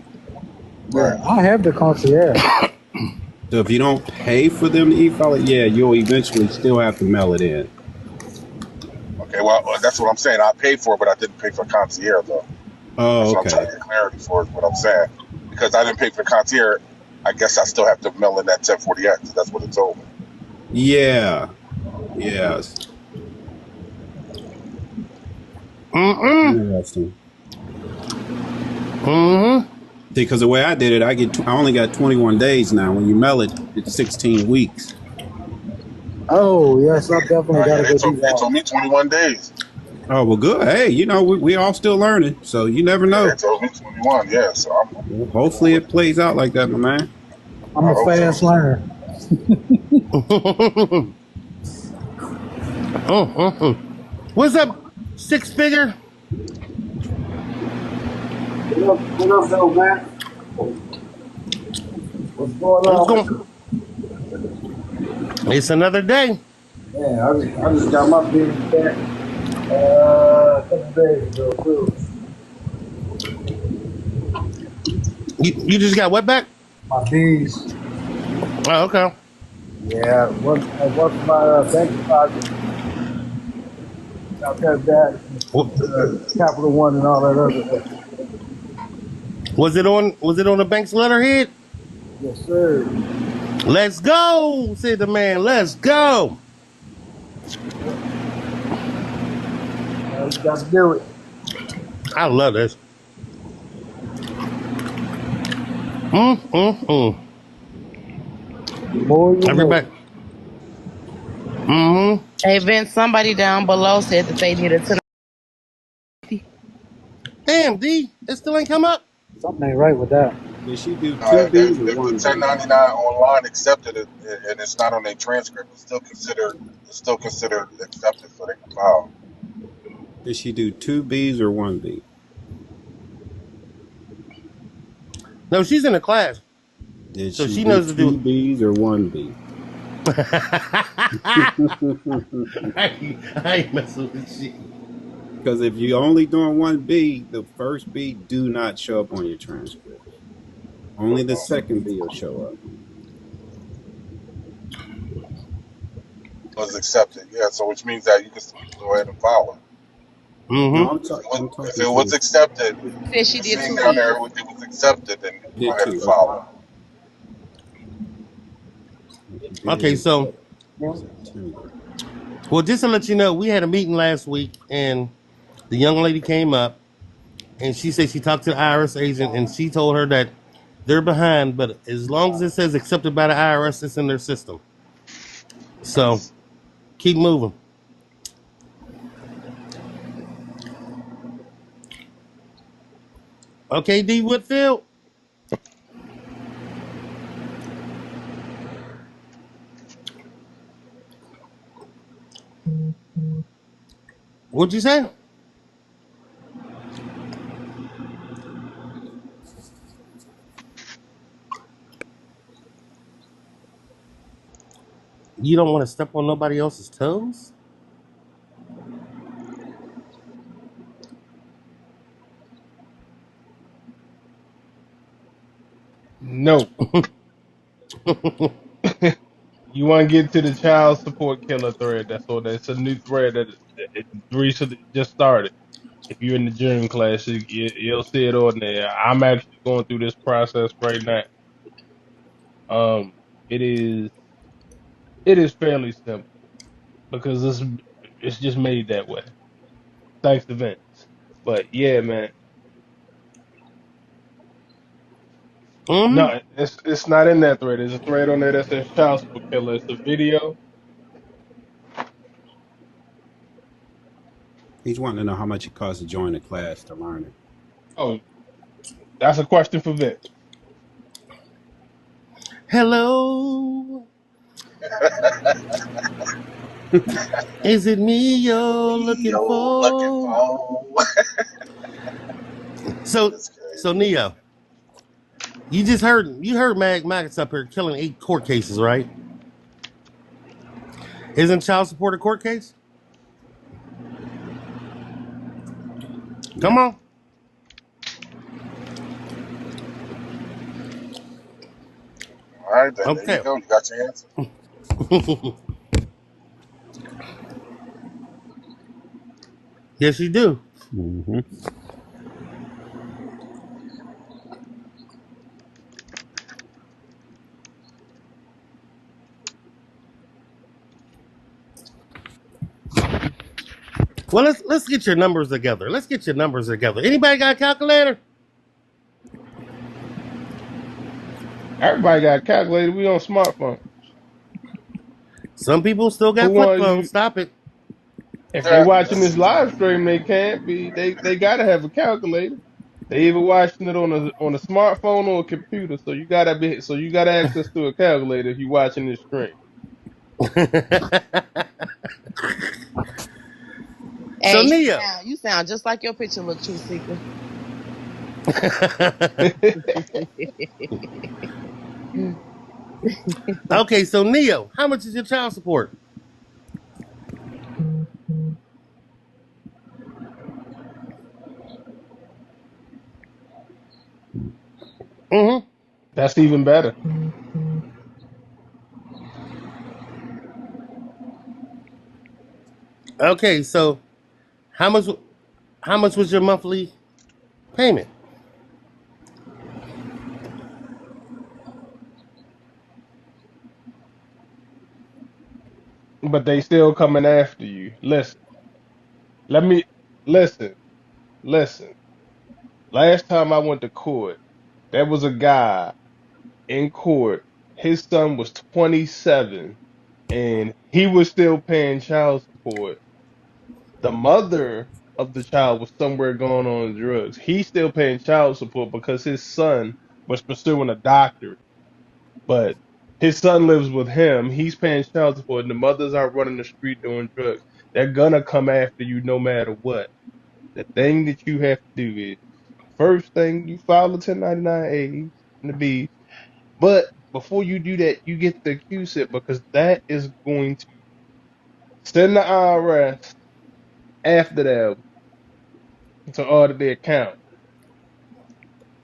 Right. I have the concierge. So if you don't pay for them to e-file it, yeah, you'll eventually still have to mail it in. Okay, well that's what I'm saying. I paid for it, but I didn't pay for concierge though. Oh, That's what I'm okay. trying to get clarity for. Is what I'm saying. Because I didn't pay for the concierge, I guess I still have to mail in that 1040X. That's what it told me. Yeah. Yes. Interesting. Because the way I did it, I only got 21 days now. When you mail it, it's 16 weeks. Oh yes, I definitely got to They go told, do they that. told me 21 days. Oh well, good. Hey, we all still learning, so you never Yeah, know. they told me 21. Yeah, so Well, hopefully it plays out like that, my man. I'm I a hope so. fast learner. What's up, Six Figure? What up, though, man? What's going What's on? going? It's another day. Yeah, I just got my beans back a couple days ago, too. You just got what back? My bees. Oh, okay. Yeah, once my bank deposit got that back, Capital One and all that other stuff. Was it on the bank's letterhead? Yes, sir. Let's go, said the man. Let's go. You got to do it. I love this. Everybody. Hey, Vince, somebody down below said that they needed to. Damn, D, it still ain't come up. Something ain't right with that. Did she do If the 1099 online accepted it and it's not on their transcript, it's still considered accepted, so they can file. Did she do 2 Bs or 1 B? No, she's in the class. Did so she she do knows to 2 do. Bs or 1 B? I ain't messing with shit. Because if you're only doing 1 B, the first B do not show up on your transcript. Only the second B will show up. Was accepted, yeah. So which means that you can go ahead and file it. No, If it was accepted, Said she did seeing 2 down there Bs. it was accepted, then Did go ahead 2, and file Okay, so well, just to let you know, we had a meeting last week, and the young lady came up, and she said she talked to the IRS agent, and she told her that they're behind, but as long as it says accepted by the IRS, it's in their system. So keep moving. Okay, D. Whitfield. What'd you say? You don't want to step on nobody else's toes? No. You want to get to the child support killer thread. That's a new thread that it recently just started. If you're in the June class, you'll see it on there. I'm actually going through this process right now. It is fairly simple because it's just made that way. Thanks to Vince. But yeah, man. No, it's not in that thread. There's a thread on there that says child support killer. It's a video. He's wanting to know how much it costs to join the class to learn it. Oh, that's a question for Vince. Hello. Is it me you're looking for? So Neo, you heard Maggot's up here killing 8 court cases, right? Isn't child support a court case? Come on. All right, then there you go. You got your answer. Yes, you do. Well, let's get your numbers together. Anybody got a calculator? Everybody got a calculator. We on smartphone. Some people still got flip phones. Stop it. If they watching this live stream, they can't be. They gotta have a calculator. They either watching it on a smartphone or a computer. So you gotta access to a calculator if you watching this stream. Hey, So Neo. you sound just like your picture look, True Seeker. Okay, so Neo, how much is your child support? Mm-hmm. That's even better. Okay, so how much was your monthly payment? But they still coming after you. Listen. Listen. Last time I went to court, there was a guy in court. His son was 27 and he was still paying child support. The mother of the child was somewhere going on drugs. He's still paying child support because his son was pursuing a doctorate. But his son lives with him. He's paying child support, and the mother's out running the street doing drugs. They're gonna come after you no matter what. The thing that you have to do is first thing you file a 1099A and the B. But before you do that, you get the QSIP because that is going to send the IRS after them to audit their account.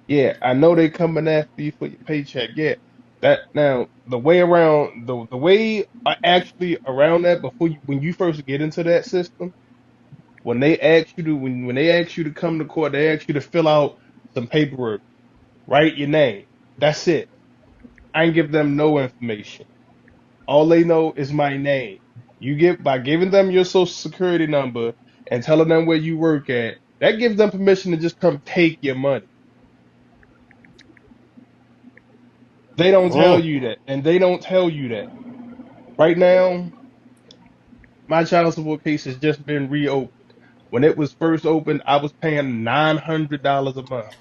Yeah, I know they coming after you for your paycheck. Yeah, that now the way around the way actually around that before when you first get into that system, when they ask you to when they ask you to come to court, they ask you to fill out some paperwork, write your name. That's it. I ain't give them no information. All they know is my name. You get by giving them your social security number and telling them where you work at, that gives them permission to just come take your money. They don't tell you that, and they don't tell you that. Right now, my child support case has just been reopened. When it was first opened, I was paying $900 a month.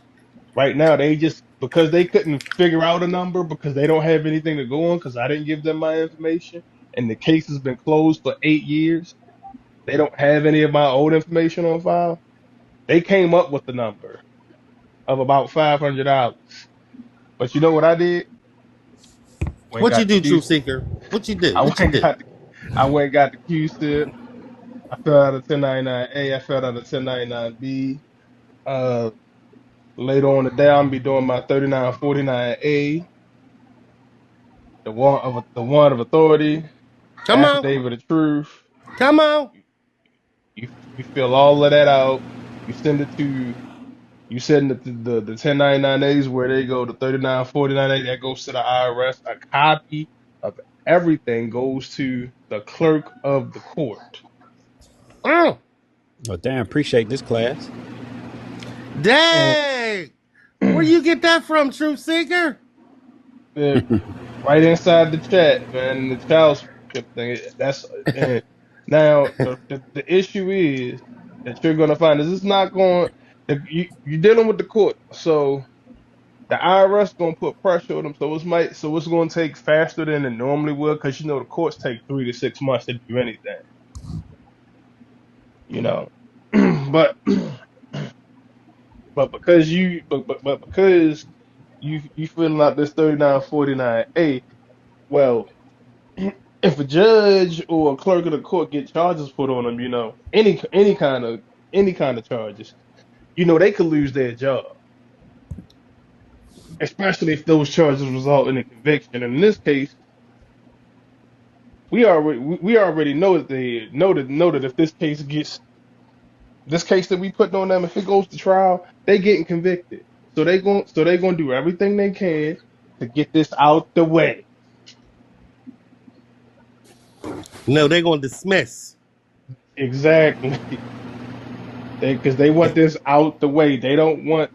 Right now, they just because they couldn't figure out a number because they don't have anything to go on because I didn't give them my information, and the case has been closed for 8 years. They don't have any of my old information on file. They came up with the number of about $500. But you know what I did? What you do, Truth Seeker? What you do? I What you do? went and got the QSIP. I filled out a 1099A. I filled out a 1099B. Later on today, I'm gonna be doing my 3949A, the warrant of authority, Come on. affidavit of truth. Come on. You fill all of that out. You send it to the 1099As where they go to 3949A. That goes to the IRS. A copy of everything goes to the clerk of the court. Oh, damn! Appreciate this class. Dang! Where you get that from, Truth Seeker? Right inside the chat, man. The child support thing. That's now the issue is that you're gonna find is it's not going. You're dealing with the court, so the IRS gonna put pressure on them. So it's gonna take faster than it normally would because the courts take 3 to 6 months to do anything. But because because you filling out this 3949A, well, if a judge or a clerk of the court get charges put on them, any kind of charges, they could lose their job, especially if those charges result in a conviction. And in this case, we already know that they know that if this case that we putting on them, if it goes to trial, they getting convicted. So they gonna do everything they can to get this out the way. No, they're gonna dismiss. Exactly. Because they want this out the way. They don't want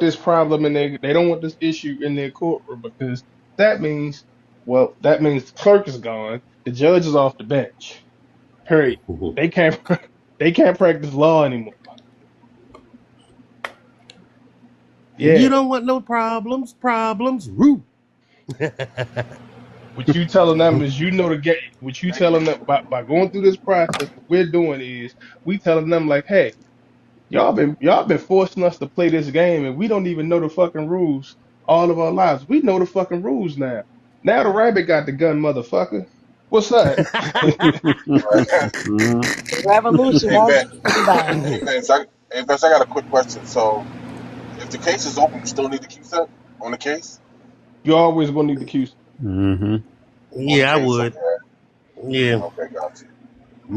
this problem they don't want this issue in their courtroom because that means the clerk is gone, the judge is off the bench. Hurry, they can't practice law anymore. You Yeah. don't want no problems. Roo. What you telling them is you know the game. What you telling them by going through this process, what we're doing is we telling them like, hey, y'all been forcing us to play this game and we don't even know the fucking rules all of our lives. We know the fucking rules now. Now the rabbit got the gun, motherfucker. What's that? Revolution Hey, won't Ben. be back. Hey, Vince, I got a quick question. So, if the case is open, you still need the QSET on the case? You always gonna need the QC. Mm-hmm. Yeah, I Okay, so would. Yeah. okay, got you.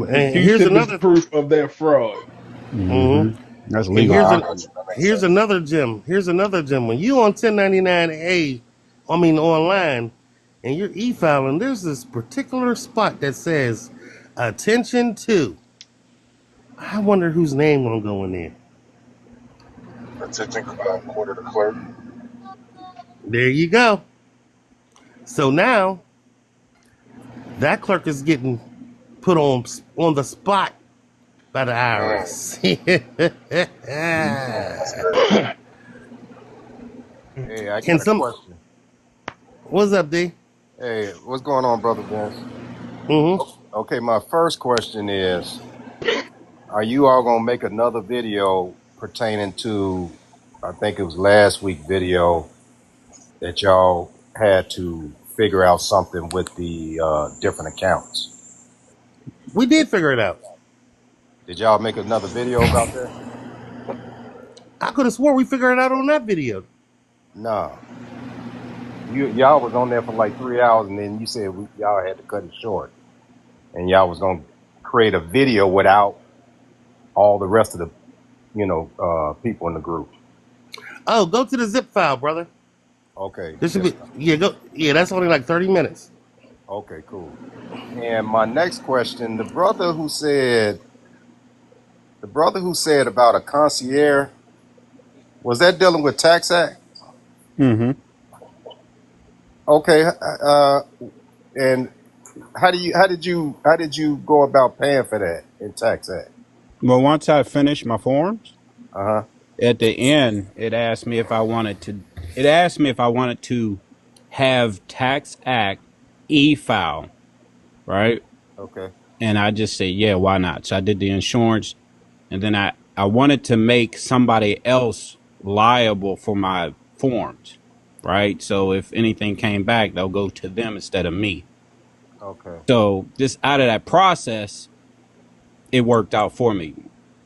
The And here's QSIP is another. proof of their fraud. Mm-hmm. That's And legal. Nah, I got you. That makes here's sense. another gem. When you on 1099A, online, and you're e-filing, there's this particular spot that says "Attention to." I wonder whose name gonna go in there. Attention, quarter to clerk. There you go. So now that clerk is getting put on the spot by the IRS. That's good. Hey, I Can got a some? question. What's up, D? Hey, what's going on, Brother Vince? Mm-hmm. Okay, my first question is, are you all going to make another video pertaining to, I think it was last week video, that y'all had to figure out something with the different accounts? We did figure it out. Did y'all make another video about that? I could have swore we figured it out on that video. No. Y'all was on there for like 3 hours, and then you said y'all had to cut it short. And y'all was going to create a video without all the rest of the, people in the group. Oh, go to the zip file, brother. Okay. This should be that's only like 30 minutes. Okay, cool. And my next question, the brother who said about a concierge, was that dealing with Tax Act? Mm-hmm. Okay. And how did you go about paying for that in Tax Act? Well, once I finished my forms, Uh-huh. at the end, it asked me if I wanted to have Tax Act e-file, right? Okay. And I just said, yeah, why not? So I did the insurance, and then I wanted to make somebody else liable for my forms, right? So if anything came back, they'll go to them instead of me. Okay. So just out of that process, it worked out for me.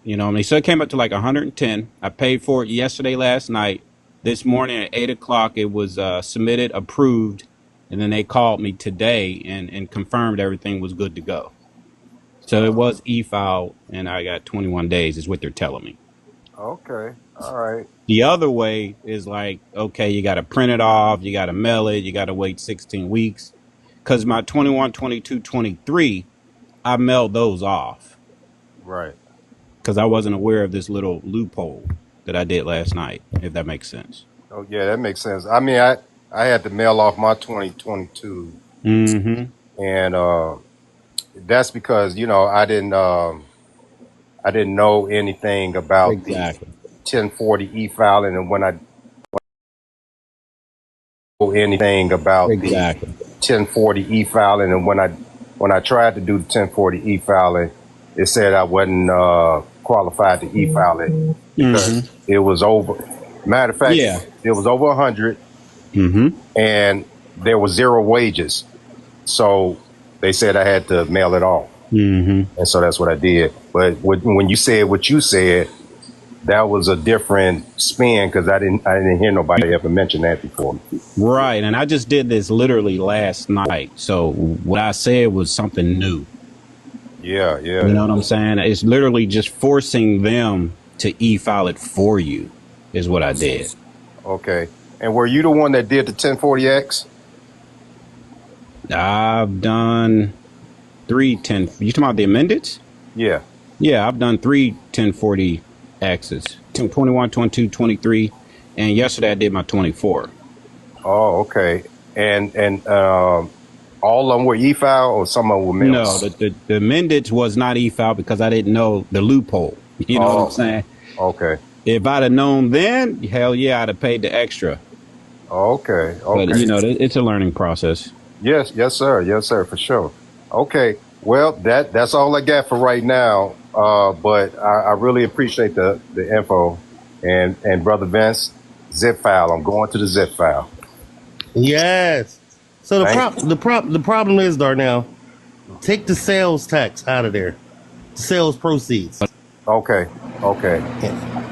You know what I mean? So it came up to like 110. I paid for it yesterday, last night. This morning at 8 o'clock, it was submitted, approved, and then they called me today and confirmed everything was good to go. So it was e-file, and I got 21 days is what they're telling me. Okay. All right. The other way is like, okay, you got to print it off, you got to mail it, you got to wait 16 weeks. Because my 21, 22, 23, I mailed those off. Right. Because I wasn't aware of this little loophole that I did last night, if that makes sense. Oh, yeah, that makes sense. I mean, I had to mail off my 2022. Mm-hmm. And that's because, I didn't know anything about exactly. the 1040 e-filing, and when I know anything about exactly. the 1040 e-filing, and when I tried to do the 1040 e-filing, it said I wasn't qualified to e-file it because it was over. Matter of fact, it was over 100, and there was 0 wages. So they said I had to mail it off, and so that's what I did. But when you said what you said, that was a different spin because I didn't hear nobody ever mention that before. Right, and I just did this literally last night. So what I said was something new. Yeah. You know what I'm saying? It's literally just forcing them to e-file it for you is what I did. Okay. And were you the one that did the 1040X? I've done 3 10. You talking about the amendeds? Yeah. Yeah, I've done 3 1040Xs. 21, 22, 23. And yesterday I did my 24. Oh, okay. And All of them were e-file, or some of them were mail? No, the amended was not e-file because I didn't know the loophole. You know what I'm saying? Okay. If I'd have known then, hell yeah, I'd have paid the extra. Okay. But you know, it's a learning process. Yes, sir, for sure. Okay, well, that's all I got for right now. But I really appreciate the info, and Brother Vince, zip file. I'm going to the zip file. Yes. So the problem is, Darnell, take the sales tax out of there, sales proceeds. Okay.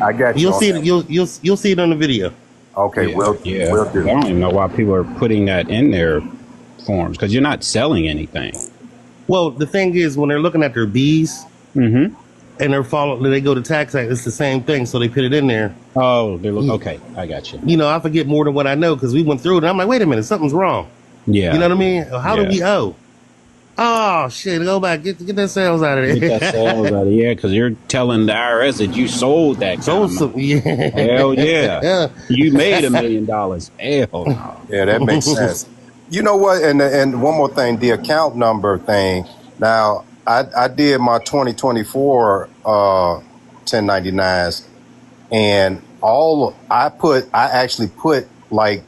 I got you. You'll see it. You'll see it on the video. Okay, we'll do. I don't even know why people are putting that in their forms because you're not selling anything. Well, the thing is, when they're looking at their B's and they go to tax act, it's the same thing. So they put it in there. Oh, okay. I got you. You know, I forget more than what I know because we went through it. And I'm like, wait a minute, something's wrong. Yeah. You know what I mean? How do we owe? Oh shit! Go back, get that sales out of there. Get that sales out of there, yeah, because you're telling the IRS that you sold that. Yeah. Hell yeah. You made $1 million. Hell no. Yeah, that makes sense. You know what? And one more thing, the account number thing. Now, I did my 2024 1099s, and I actually put like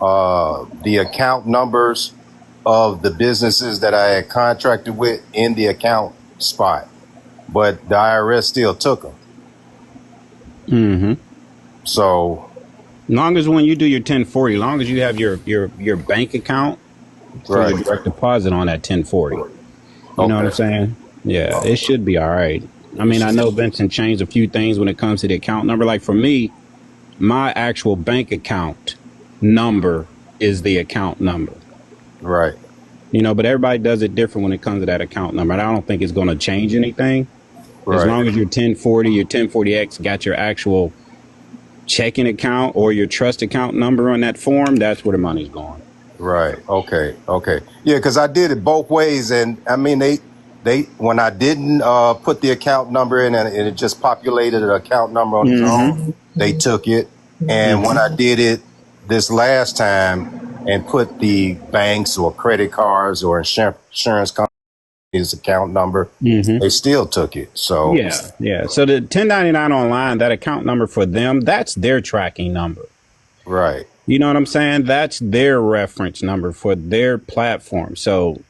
the account numbers of the businesses that I had contracted with in the account spot, but the IRS still took them. Mm-hmm. So, long as when you do your 1040, long as you have your bank account for your direct deposit on that 1040, you know what I'm saying? Yeah, it should be all right. I mean, I know Vincent changed a few things when it comes to the account number. Like for me, my actual bank account number is the account number. Right. You know, but everybody does it different when it comes to that account number. And I don't think it's going to change anything. As long as your 1040, your 1040X got your actual checking account or your trust account number on that form, that's where the money's going. Right. Okay. Yeah, because I did it both ways. And I mean, they when I didn't put the account number in and it just populated an account number on its own, they took it. And when I did it this last time, and put the banks or credit cards or insurance companies account number, they still took it. So yeah. So the 1099 online, that account number for them, that's their tracking number. Right. You know what I'm saying? That's their reference number for their platform. So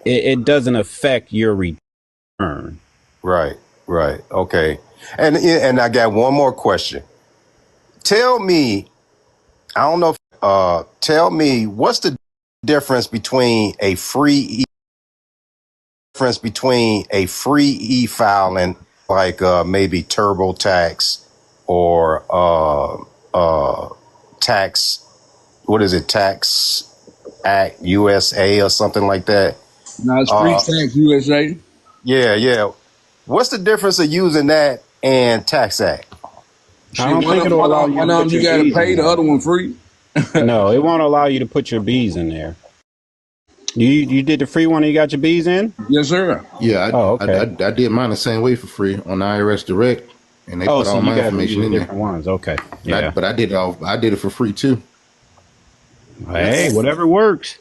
it doesn't affect your return. Right. Okay. And I got one more question. Tell me, I don't know if tell me what's the difference between a free e-filing like maybe TurboTax or tax, what is it, Tax Act USA or something like that? No, it's Free Tax USA. Yeah. What's the difference of using that and Tax Act? I don't think it'll allow you to put your gotta B's pay, in the there. other one free. No, it won't allow you to put your B's in there. You did the free one and you got your B's in? Yes, sir. Yeah, I did mine the same way for free on IRS Direct, and they put all my information in there. Different ones, okay. Yeah, but I did it for free too. Hey, whatever works.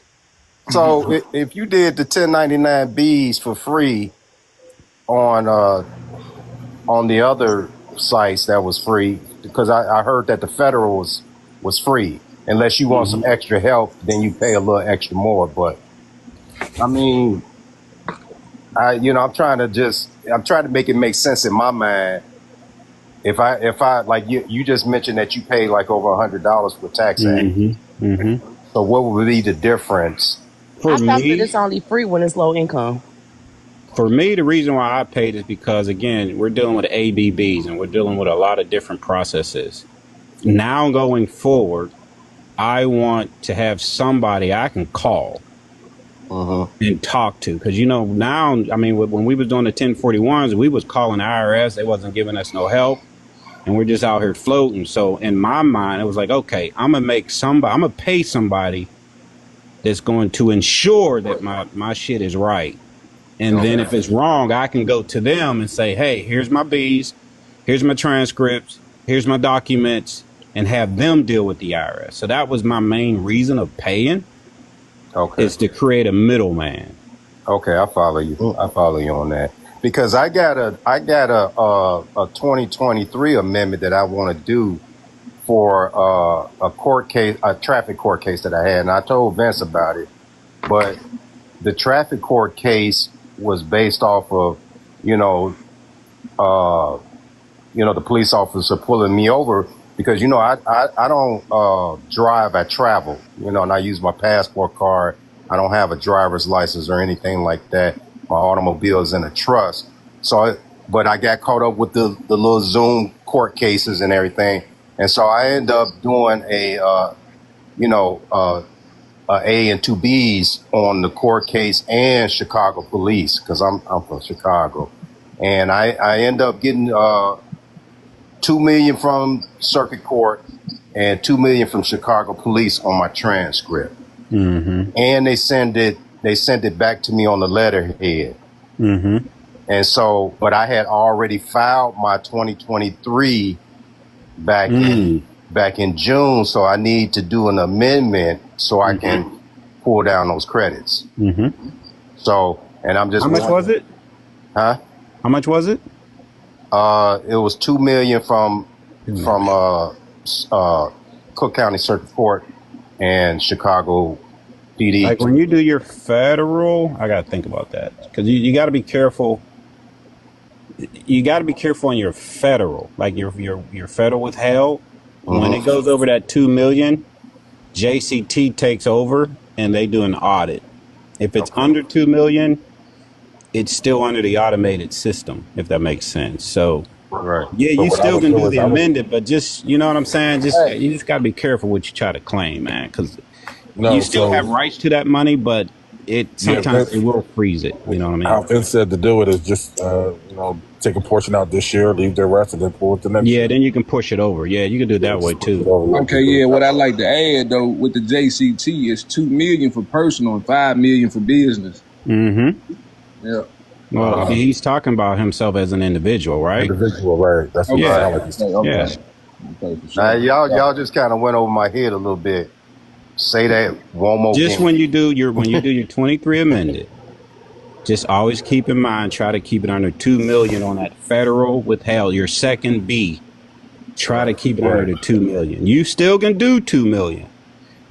So if you did the 1099Bs for free on the other sites that was free, because I heard that the federal was free. Unless you want some extra help, then you pay a little extra more. But I mean, I'm trying to make it make sense in my mind. If I like you just mentioned that you pay like over $100 for tax act. So what would be the difference? I thought that it's only free when it's low income. For me, the reason why I paid is because, again, we're dealing with ABBs and we're dealing with a lot of different processes. Now going forward, I want to have somebody I can call and talk to. Because, now, I mean, when we was doing the 1041s, we was calling the IRS. They wasn't giving us no help. And we're just out here floating. So in my mind, it was like, okay, I'm going to pay somebody that's going to ensure that my shit is right. And then if it's wrong, I can go to them and say, hey, here's my B's, here's my transcripts, here's my documents, and have them deal with the IRS. So that was my main reason of paying. Okay. It's to create a middleman. Okay, I follow you. I follow you on that because I got a 2023 amendment that I want to do for a court case, a traffic court case that I had, and I told Vince about it. But the traffic court case was based off of, the police officer pulling me over because I don't drive, I travel, and I use my passport card. I don't have a driver's license or anything like that. My automobile is in a trust. But I got caught up with the little Zoom court cases and everything. And so I end up doing a A and two Bs on the court case and Chicago police because I'm from Chicago. And I end up getting $2 million from circuit court and $2 million from Chicago police on my transcript. Mm-hmm. And they send it back to me on the letterhead. Mm-hmm. And so, but I had already filed my 2023 back in June, so I need to do an amendment so I can pull down those credits. Mm-hmm. So, and I'm just how much was it? Huh? How much was it? It was $2 million from Cook County Circuit Court and Chicago PD. Like when you do your federal, I got to think about that because you got to be careful. You got to be careful on your federal, like your federal withheld. When it goes over that 2 million, JCT takes over and they do an audit. If it's under 2 million, it's still under the automated system, if that makes sense. So, right. Yeah, you still can do the amended, but just, you know what I'm saying? You just got to be careful what you try to claim, man, because you still have rights to that money, but sometimes it will freeze it. You know what I mean? How Vince said to do it is just, take a portion out this year, leave the rest, and then pull it the next year. Yeah, then you can push it over. Yeah, you can do it that way too. Okay, yeah. What I like to add though with the JCT is $2 million for personal and $5 million for business. Mm-hmm. Yeah. Well, he's talking about himself as an individual, right? Individual, right? That's what yeah. Yeah. Now, y'all just kind of went over my head a little bit. Say that one more. Just when you do your 23 amended, just always keep in mind, try to keep it under 2 million on that federal withheld. Your second B, try to keep it under the 2 million. You still can do 2 million,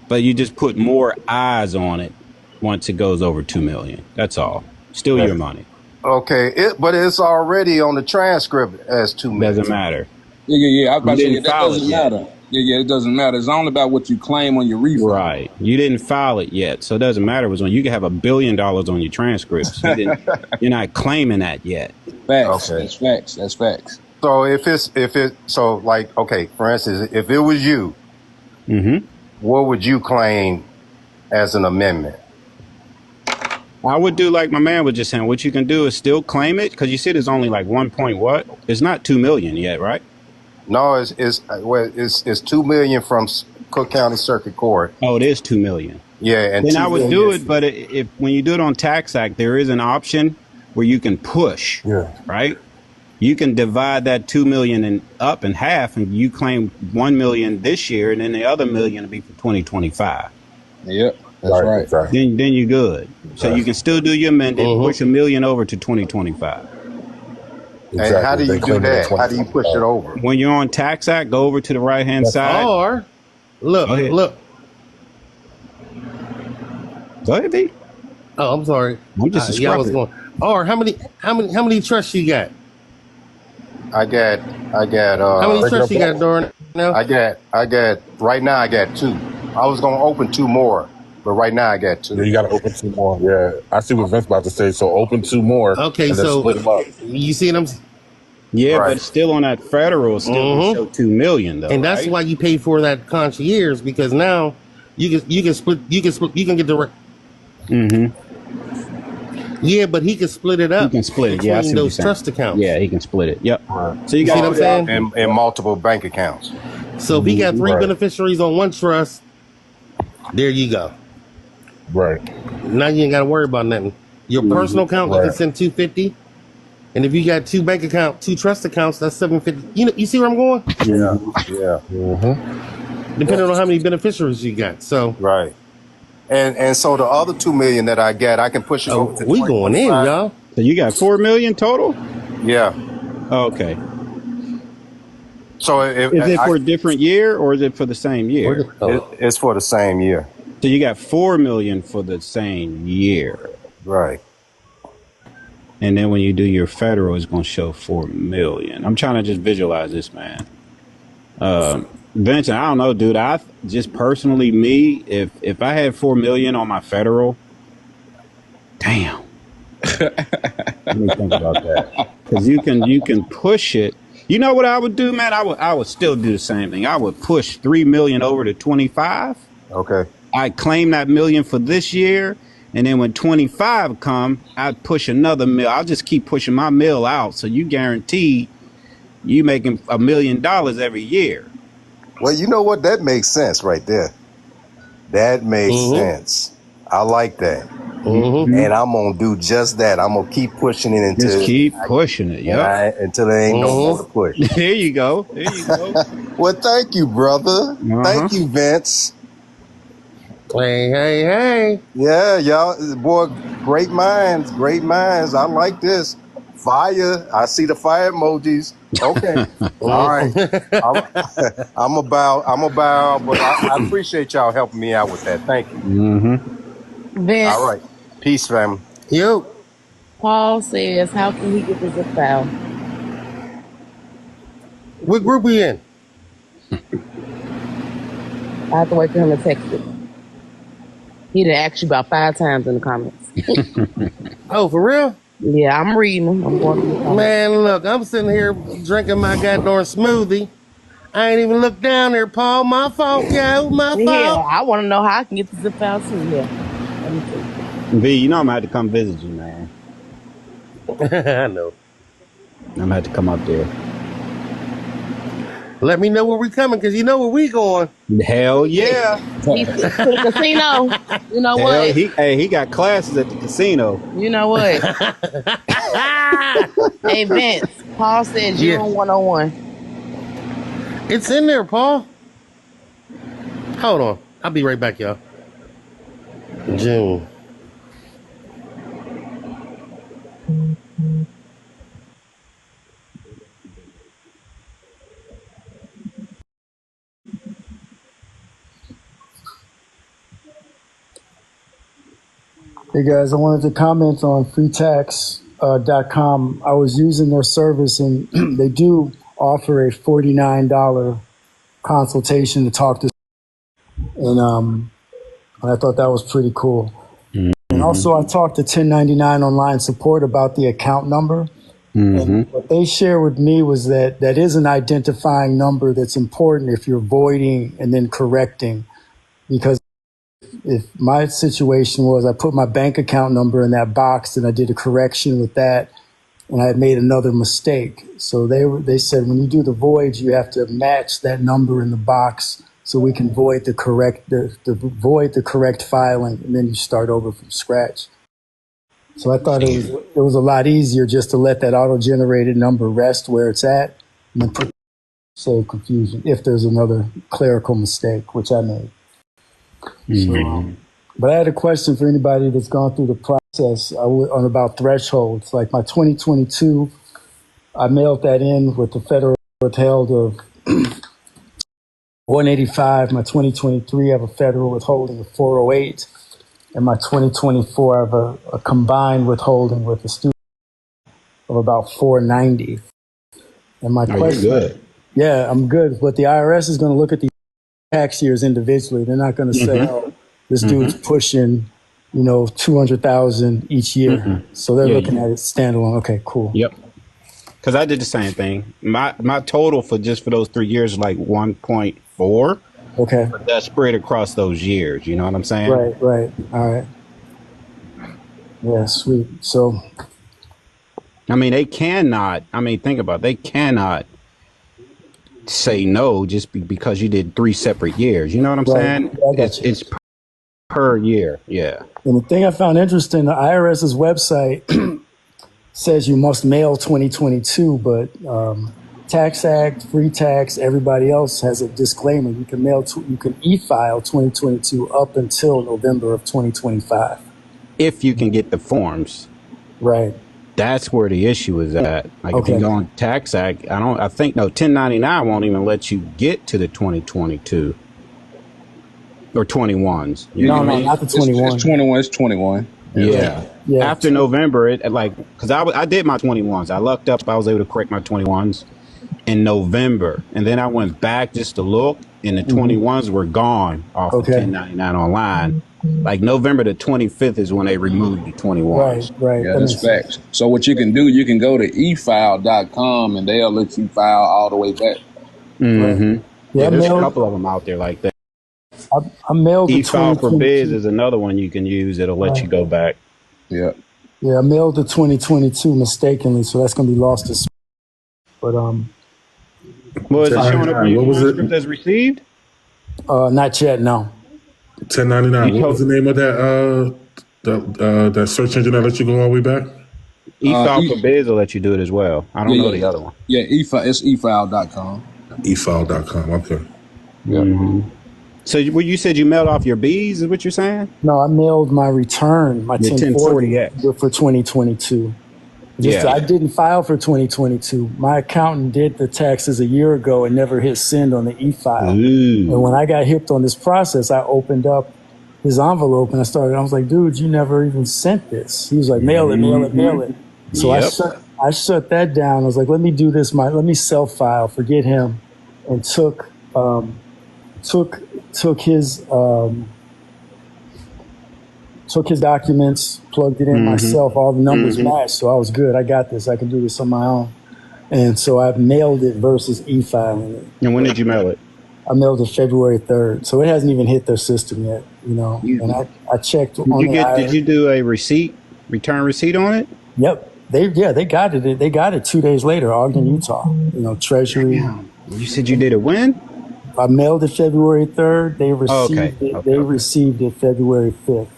but you just put more eyes on it once it goes over 2 million. That's all. Still your money. Okay, but it's already on the transcript as 2 million. Doesn't matter. Yeah. I was about to say, that file doesn't it yet. matter. Yeah, it doesn't matter. It's only about what you claim on your refund. Right. You didn't file it yet, so it doesn't matter. When you can have $1 billion on your transcripts. You're not claiming that yet. Facts. Okay. That's facts. So for instance, if it was you, what would you claim as an amendment? I would do like my man was just saying. What you can do is still claim it because you said it's only like 1 point what? It's not 2 million yet, right? No, it's 2 million from Cook County Circuit Court. Oh, it is 2 million. Yeah, and then I would do it, but if when you do it on Tax Act, there is an option where you can push. Yeah. Right. You can divide that 2 million up in half, and you claim 1 million this year, and then the other million will be for 2025. Yep, that's right. Exactly. Then you're good. So you can still do your amended, push $1 million over to 2025. Exactly. And how do you do that? How do you push it over? When you're on Tax Act, go over to the right-hand side. Or, look. Go ahead, B. Oh, I'm sorry. I'm just I was going. Or how many trusts you got? I got. How many trusts you got, Doran? No. I got. Right now, I got 2. I was gonna open 2 more, but right now I got 2. Yeah, you got to open 2 more. Yeah, I see what Vince about to say. So open 2 more. Okay, and then so split them up. you see them. Yeah, Right. but still on that federal, still show 2 million though, And that's right? why you pay for that concierge, because now you can get the. Mm-hmm. Yeah, but he can split it up. He can split it. Yeah, I see between what you're those saying. trust accounts. Yeah, he can split it. Yep. So See you got what I'm saying? And multiple bank accounts. So if he got 3 beneficiaries on one trust, there you go. Right. Now you ain't got to worry about nothing. Your personal account, you can send $250, and if you got 2 bank account, 2 trust accounts, that's $750. You see where I'm going? Yeah. Depending on how many beneficiaries you got. So Right. And so the other 2 million that I got, I can push it over to We going in, 2025. y'all. So you got 4 million total? Yeah. Okay. So if Is it for a different year or is it for the same year? it's for the same year. So you got 4 million for the same year. Right. And then when you do your federal, it's going to show 4 million. I'm trying to just visualize this, man. Vincent, I don't know, dude. I just personally, me, if I had 4 million on my federal, damn. Let me think about that. Because you can push it. You know what I would do, man? I would still do the same thing. I would push 3 million over to 25. Okay. I'd claim that million for this year. And then when 25 come, I'd push another mill. I'll just keep pushing my mill out. So you guarantee you making $1 million every year. Well, you know what? That makes sense right there. That makes sense. I like that. And I'm going to do just that. I'm going to keep pushing it until... Just keep pushing it, yeah. Until there ain't no more to push. There you go. There you go. Well, thank you, brother. Thank you, Vince. Hey. Yeah, y'all. Boy, great minds. Great minds. I like this. Fire. I see the fire emojis. Okay. All right. I'm about, but I appreciate y'all helping me out with that. Thank you. Vince, All right. Peace, family. Yo. Paul says, how can he get the zip file? What group we in? I have to wait for him to text it. He done asked you about 5 times in the comments. Oh, for real? Yeah, I'm reading them. I'm going through the comments. Man, look, I'm sitting here drinking my goddamn smoothie. I ain't even looked down there, Paul. My fault, yo. My fault. Yeah, I want to know how I can get the zip file too. Yeah. Let me see. V, you know I'm going to have to come visit you, man. I know. I'm going to have to come up there. Let me know where we coming, because you know where we going. Hell yeah. To the casino. You know Hell, what? he got classes at the casino. You know what? Hey, Vince, Paul said June 101. It's in there, Paul. Hold on. I'll be right back, y'all. June. Hey guys, I wanted to comment on freetax.com. I was using their service and they do offer a $49 consultation to talk to, and I thought that was pretty cool. And also I talked to 1099 online support about the account number. And what they shared with me was that is an identifying number that's important if you're voiding and then correcting, because if my situation was I put my bank account number in that box and I did a correction with that and I had made another mistake. So they said when you do the voids, you have to match that number in the box so we can void the correct filing, and then you start over from scratch. So I thought it was a lot easier just to let that auto-generated number rest where it's at and then save confusion if there's another clerical mistake, which I made. So, but I had a question for anybody that's gone through the process on about thresholds. Like my 2022, I mailed that in with the federal withheld of 185. My 2023, I have a federal withholding of 408. And my 2024, I have a combined withholding with a student of about 490. And my question, good. Yeah, I'm good. But the IRS is going to look at these tax years individually. They're not going to say, oh, this dude's pushing, 200,000 each year. So they're looking at it standalone. Okay, cool. Yep. Because I did the same thing. My total for those 3 years is like 1.4. Okay. But that's spread across those years. You know what I'm saying? Right. All right. Yeah, sweet. So, I mean, think about it. They cannot say no just because you did 3 separate years. You know what I'm saying? Yeah, it's per year. Yeah. And the thing I found interesting, the IRS's website says you must mail 2022, but Tax Act, free tax, everybody else has a disclaimer. You can you can e-file 2022 up until November of 2025. If you can get the forms. Right. That's where the issue is at. Like if Okay. you go on Tax Act, I think 1099 won't even let you get to the 2022 or 21s. You No, know what I no, mean? not the 21. It's 21. It's 21. Yeah. Yeah. After November, because I did my 21s. I lucked up. I was able to correct my 21s in November. And then I went back just to look, and the 21s were gone off the 1099 online. Like November the 25th is when they removed the 21s. Right. Yeah, that's facts. So what you can do, you can go to efile.com and they'll let you file all the way back. Mm-hmm. Yeah, Yeah, there's a mailed- couple of them out there like that. I mailed the E-file for 2022. Biz is another one you can use. It'll let you go back. Yeah. Yeah, I mailed the 2022 mistakenly, so that's going to be lost to. But Well, is it showing up on your What was it? transcript as received? not yet. No. 1099. What was the name of that search engine that let you go all the way back? E-file for Biz will let you do it as well. I don't know the other one. Yeah, it's efile.com. efile.com. Okay. Mm-hmm. So you said you mailed off your B's, is what you're saying? No, I mailed my return, my Your 1040 for 2022. Yeah. I didn't file for 2022. My accountant did the taxes a year ago and never hit send on the e-file. And when I got hipped on this process, I opened up his envelope and I was like, dude, you never even sent this. He was like, mail it, mail it, mail it. So Yep. I shut that down. I was like, let me do this. Let me self-file, forget him, and took his documents, plugged it in myself, all the numbers matched, so I was good. I got this. I can do this on my own. And so I mailed it versus e-filing it. And when did you mail it? I mailed it February 3rd, so it hasn't even hit their system yet, And I checked on Did you do a return receipt on it? Yep. They got it. They got it 2 days later, Ogden, Utah. Treasury. You said you did it when? I mailed it February 3rd. They received it. They received it February 5th.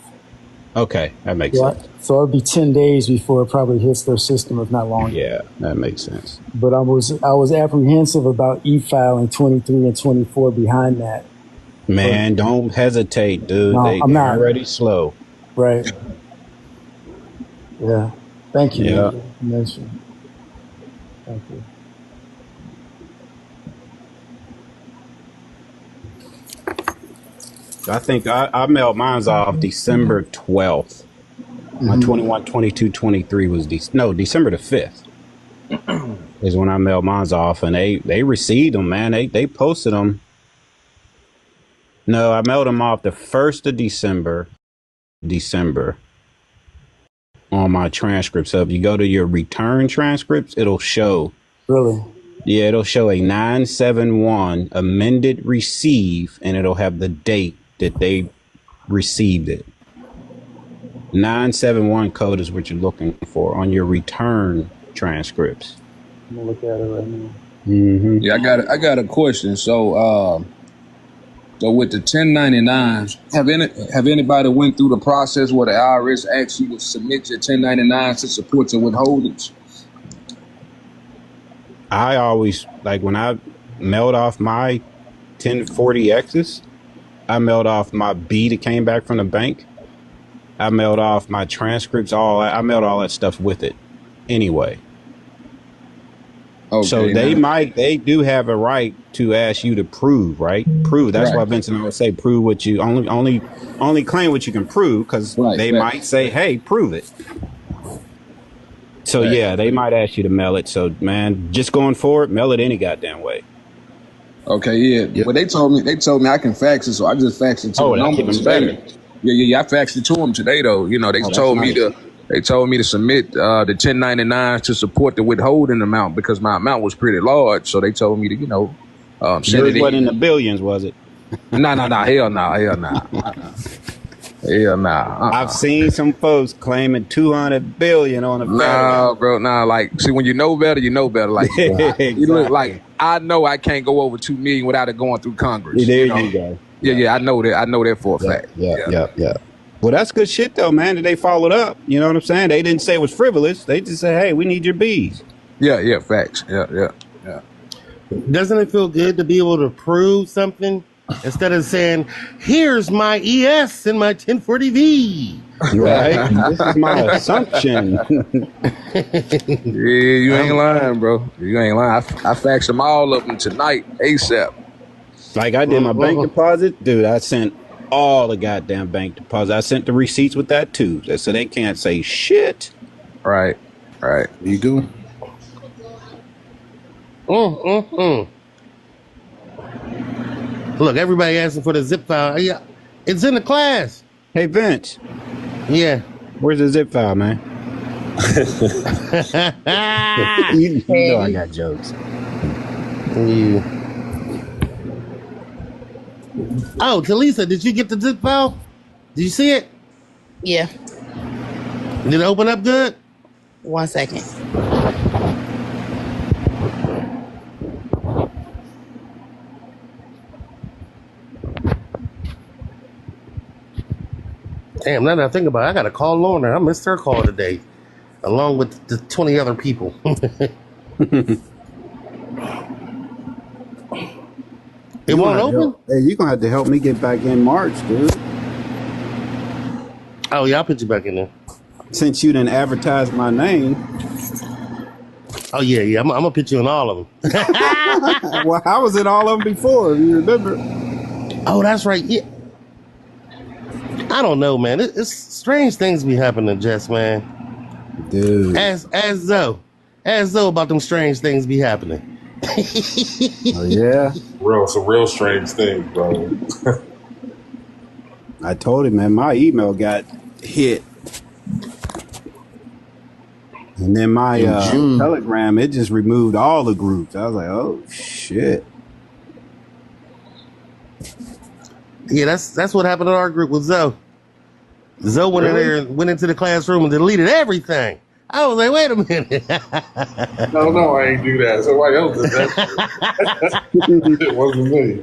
Okay, that makes sense. So it'll be 10 days before it probably hits their system, if not longer. Yeah, that makes sense. But I was apprehensive about e-filing 23 and 24 behind that. Man, don't hesitate, dude. No, I'm they're not. already slow. Right. Yeah. Thank you. Yeah. Thank you. I think I mailed mine off December 12th. My 21, 22, 23 was December the 5th is when I mailed mine off, and they received them, man. They posted them. No, I mailed them off the 1st of December on my transcripts. So if you go to your return transcripts, it'll show. Really? Yeah, it'll show a 971 amended receive, and it'll have the date that they received it. 971 code is what you're looking for on your return transcripts. I'm gonna look at it right now. Mm-hmm. Yeah, I got a question. So with the 1099s, have anybody went through the process where the IRS asks you to submit your 1099s to support your withholdings? I always, like when I mailed off my 1040Xs, I mailed off my B that came back from the bank. I mailed off my transcripts, I mailed all that stuff with it anyway. Okay, So they do have a right to ask you to prove, right? Prove. That's why Vincent always say prove what you only claim what you can prove, because they might say, hey, prove it. So yeah, they might ask you to mail it. So man, just going forward, mail it any goddamn way. Okay, yeah. Well, they told me I can fax it, so I just faxed it to them that's even today. better. Yeah. I faxed it to them today, though. They told me nice. They told me to submit the 1099s to support the withholding amount because my amount was pretty large. So they told me to, send Yours it wasn't in in. the billions, was it? No, hell no. Hell nah. I've seen some folks claiming 200 billion on a Nah, bro. Nah, like, see, when you know better, you know better. Like, you look like I know I can't go over 2 million without it going through Congress. There you go. Yeah, I know that. I know that for a fact. Yeah. Well, that's good shit though, man. That they followed up. You know what I'm saying? They didn't say it was frivolous. They just say, hey, we need your B's. Yeah, facts. Yeah. Doesn't it feel good to be able to prove something instead of saying, "Here's my ES and my 1040V"? Right. This is my assumption. Yeah, you ain't lying, bro. You ain't lying. I faxed them all of them tonight, ASAP. Like I did my bank deposit, dude. I sent all the goddamn bank deposits. I sent the receipts with that too, so they can't say shit. Right. You go. Look, everybody asking for the zip file. Yeah, it's in the class. Hey, Vince. Yeah. Where's the zip file, man? you know I got jokes. Yeah. Oh, Talisa, did you get the zip file? Did you see it? Yeah. Did it open up good? 1 second. Damn, now that I think about it, I got to call Lorna. I missed her call today, along with the 20 other people. It won't open? Hey, you're going to have to help me get back in March, dude. Oh, yeah, I'll put you back in there. Since you didn't advertise my name. Oh, yeah. I'm going to put you in all of them. Well, I was in all of them before, if you remember. Oh, that's right. Yeah. I don't know, man. It's strange things be happening, Jess, man. Dude. As though about them strange things be happening. Oh, yeah. Some real strange things, bro. I told him, man, my email got hit. And then my Telegram, it just removed all the groups. I was like, oh, shit. Yeah, that's what happened in our group with Zoe. Zoe went in there and went into the classroom and deleted everything. I was like, wait a minute. No, I ain't do that. Somebody else did that. It wasn't me.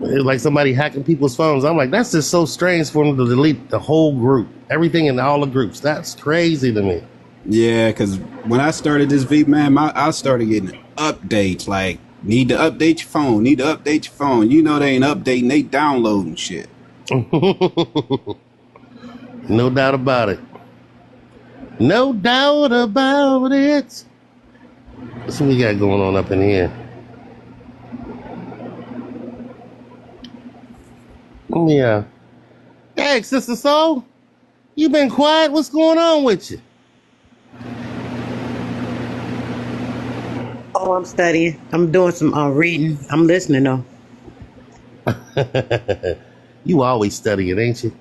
It was like somebody hacking people's phones. I'm like, that's just so strange for them to delete the whole group, everything in all the groups. That's crazy to me. Yeah, because when I started this V, man, I started getting updates like, need to update your phone, You know they ain't updating, they downloading shit. No doubt about it. No doubt about it. What's we got going on up in here? Yeah. Hey, Sister Soul, you been quiet? What's going on with you? Oh, I'm studying. I'm doing some reading. I'm listening though. You always studying, ain't you?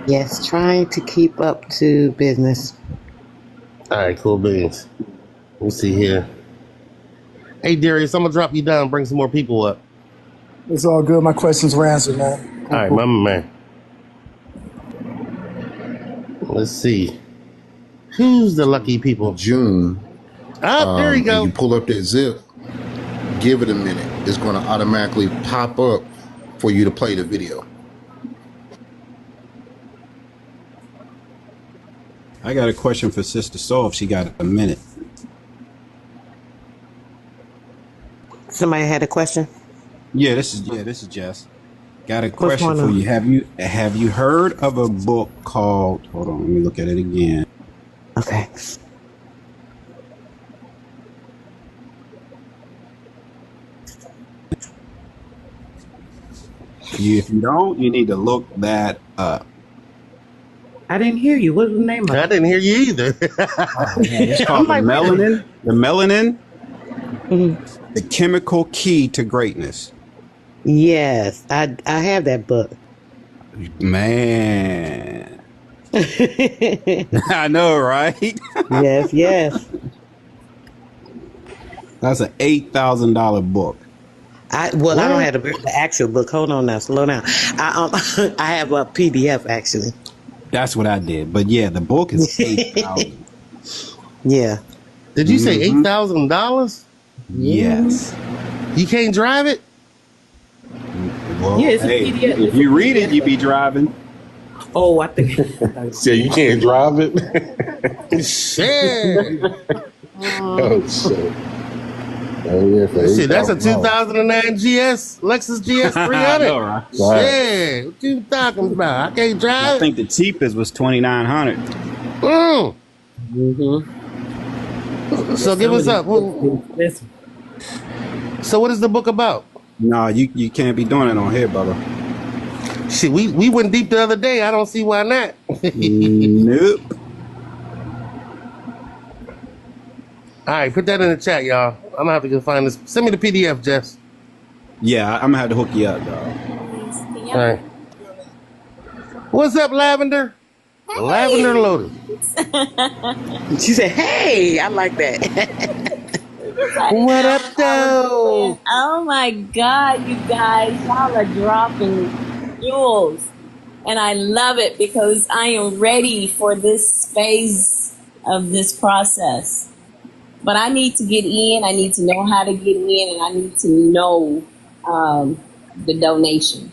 Yes, trying to keep up to business. All right, cool beans. We'll see here. Hey, Darius, I'm going to drop you down and bring some more people up. It's all good. My questions were answered, man. All right, my man. Let's see. Who's the lucky people? June. There you go. You pull up that zip, give it a minute. It's going to automatically pop up for you to play the video. I got a question for Sister Soul if she got a minute. Somebody had a question? Yeah, this is Jess. Got a question for you. Have you heard of a book called, hold on, let me look at it again. Okay. If you don't, you need to look that up. I didn't hear you. What was the name of it? I didn't hear you either. It's called The Melanin. The Chemical Key to Greatness. Yes, I have that book. Man. I know, right? Yes. That's an $8,000 book. I don't have the actual book. Hold on now, slow down. I have a PDF actually. That's what I did. But yeah, the book is $8,000. Yeah. Did you say $8,000? Yes. You can't drive it? Well, Yeah, it's a hey, PDF. if you read it, you be driving. Oh, I think. So you can't drive it? Shit. Oh shit! Oh yeah, for Shit, that's a $8,000. 2009 GS Lexus GS 300. know, right? Shit, what you talking about? I can't I drive it. think the cheapest was 2,900. So give us up. So what is the book about? No, you can't be doing it on here, brother. Shit, we went deep the other day. I don't see why not. Nope. All right, put that in the chat, y'all. I'm gonna have to go find this. Send me the PDF, Jess. Yeah, I'm gonna have to hook you up, dog. All right. What's up, Lavender? Lavender Loaded. She said, "Hey, I like that." What up, though? Oh my God, you guys, y'all are dropping jewels. And I love it because I am ready for this phase of this process. But I need to get in, I need to know how to get in, and I need to know the donation.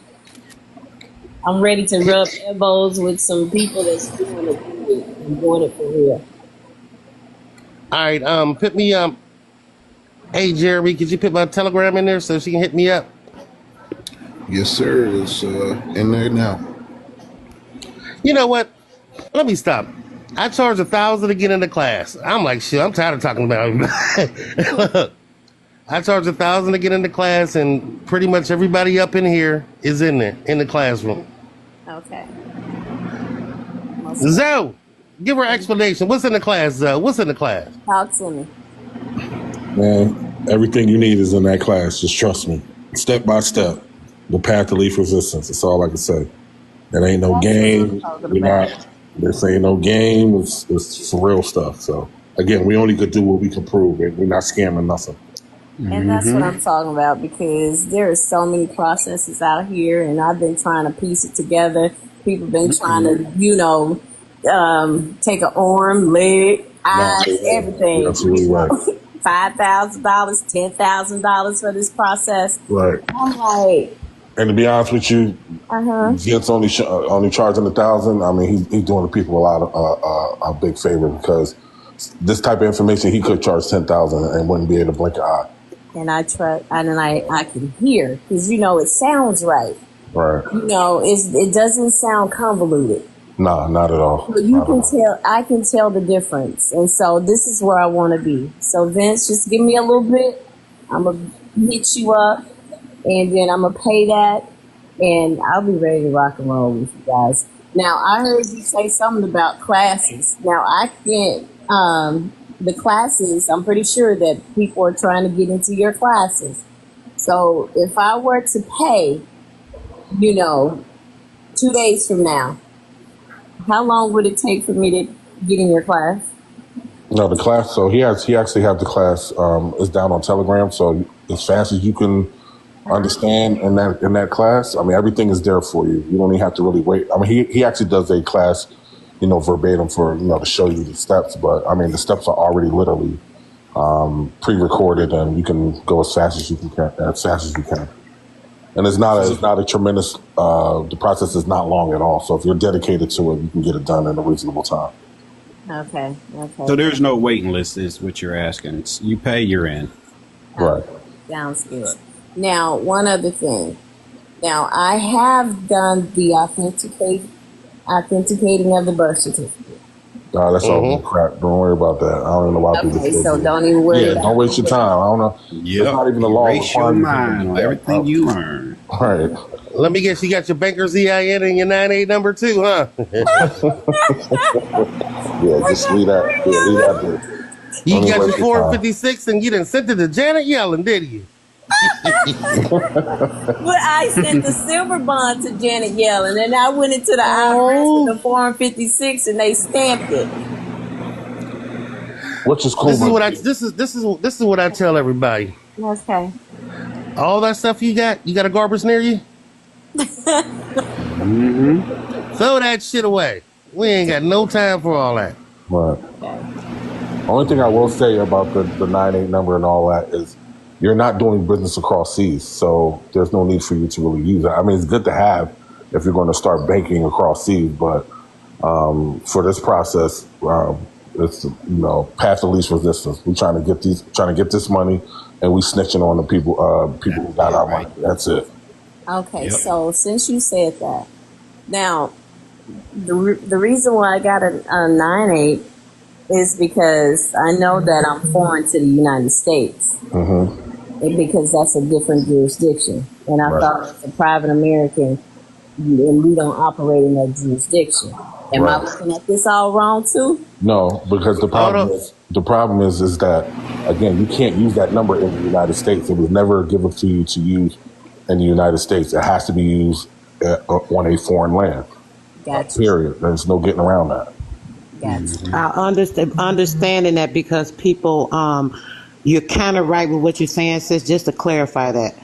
I'm ready to rub elbows with some people that's doing it good and doing it for real. All right, put me Hey Jeremy, could you put my Telegram in there so she can hit me up? Yes, sir. It's in there now. You know what? Let me stop. I charge $1,000 to get into class. I'm like, shit, I'm tired of talking about it. Look, I charge $1,000 to get into class, and pretty much everybody up in here is in there, in the classroom. Okay. Zoe, give her an explanation. What's in the class, Zoe? What's in the class? Talk to me. Man, everything you need is in that class. Just trust me. Step by step. The path to least resistance. That's all I can say. It ain't no game. This ain't no game. It's for real stuff. So, again, we only could do what we can prove. We're not scamming nothing. And that's what I'm talking about, because there are so many processes out here, and I've been trying to piece it together. People been trying to, take an arm, leg, eyes, everything. Absolutely right. $5,000, $10,000 for this process. Right. I'm like, And to be honest with you, Vince only charging $1,000. I mean, he's doing the people a big favor, because this type of information he could charge $10,000 and wouldn't be able to blink an eye. and I trust, and then I can hear, because it sounds right. Right. It doesn't sound convoluted. Nah, not at all. So you can tell, I can tell the difference, and so this is where I want to be. So Vince, just give me a little bit. I'm gonna hit you up, and then I'm gonna pay that, and I'll be ready to rock and roll with you guys. Now I heard you say something about classes. Now I can't. The classes, I'm pretty sure that people are trying to get into your classes. So if I were to pay, 2 days from now, how long would it take for me to get in your class? No, the class. So he actually have the class. It's down on Telegram. So as fast as you can understand in that class, I mean, everything is there for you. You don't even have to really wait. I mean, he actually does a class, verbatim for to show you the steps. But I mean, the steps are already literally pre-recorded, and you can go as fast as you can. And it's not a tremendous. The process is not long at all. So if you're dedicated to it, you can get it done in a reasonable time. Okay. So there's no waiting list, is what you're asking. You pay, you're in. Right. Sounds good. Now, one other thing. Now, I have done the authenticating of the birth certificate. Nah, that's all crap. Don't worry about that. I don't know why people Okay, still so do don't that. even worry Yeah, about don't waste your time. I don't know. Yeah. It's not even a law. Erase your requiring you to mind do on that. everything you learn. Right. Let me guess, you got your banker's EIN and your 9A number too, huh? Yeah, just leave that. Yeah, leave that there. You Don't got waste your your Form time. 56 and you done sent it to Janet Yellen, did you? But I sent the silver bond to Janet Yellen, and I went into the IRS with the Form 56, and they stamped it. Which is cool. This is what I tell everybody. Okay. All that stuff you got a garbage near you? Throw that shit away. We ain't got no time for all that. Right. Only thing I will say about the 9-8 number and all that is you're not doing business across seas, so there's no need for you to really use it. I mean, it's good to have if you're going to start banking across seas, but for this process, It's path of least resistance. We trying to get this money, and we snitching on the people who got our money. That's it. Okay, so since you said that, now the reason why I got a 9-8 is because I know that I'm foreign to the United States, because that's a different jurisdiction, and I thought as a private American, and we don't operate in that jurisdiction. Am I looking at this all wrong too? No, because the problem is that, again, you can't use that number in the United States. It was never given to you to use in the United States. It has to be used on a foreign land. Gotcha. Period. There's no getting around that. Gotcha. I understanding that because people, you're kind of right with what you're saying, sis. Just to clarify that.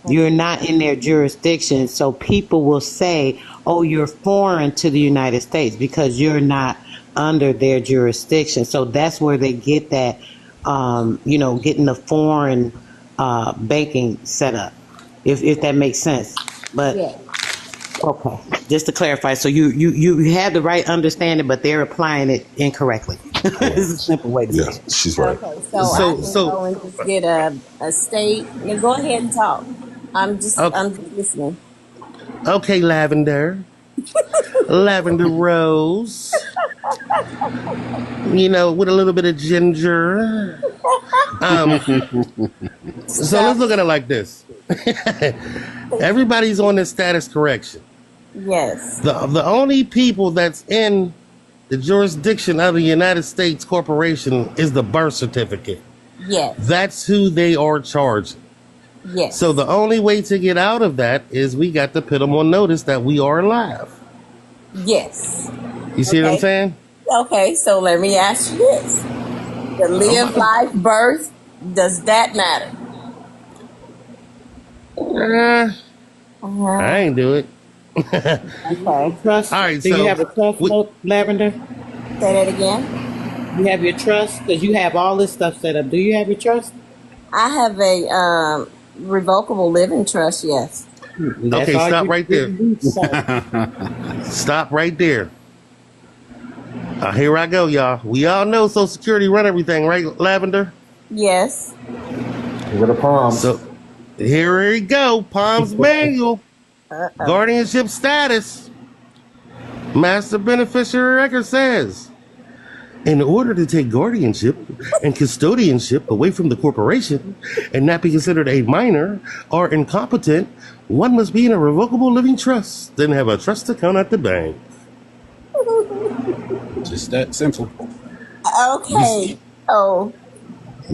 You're not in their jurisdiction, so people will say, oh, you're foreign to the United States because you're not under their jurisdiction. So that's where they get that, getting the foreign banking set up, if that makes sense. But, okay, just to clarify, so you have the right understanding, but they're applying it incorrectly. This is a simple way to say it. She's right. Okay, so I can go and just get a state. Now go ahead and talk. I'm just listening. Okay, Lavender. Lavender Rose. With a little bit of ginger. So let's look at it like this. Everybody's on this status correction. Yes. The only people that's in the jurisdiction of the United States corporation is the birth certificate. Yes. That's who they are charging. Yes. So the only way to get out of that is we got to put them on notice that we are alive. Yes. You see what I'm saying? Okay, so let me ask you this. The live, life, birth, does that matter? I ain't do it. Okay. Trust. All right, Do you have a trust, Lavender? Say that again. You have your trust? Because you have all this stuff set up. Do you have your trust? I have a revocable living trust, yes. Okay, stop right there. Stop right there. Here I go, y'all. We all know Social Security run everything, right, Lavender? Yes. With a palm. So here we go. Palms manual. Guardianship status. Master beneficiary record says, in order to take guardianship and custodianship away from the corporation and not be considered a minor or incompetent, one must be in a revocable living trust, then have a trust account at the bank. Just that simple. Okay. Oh.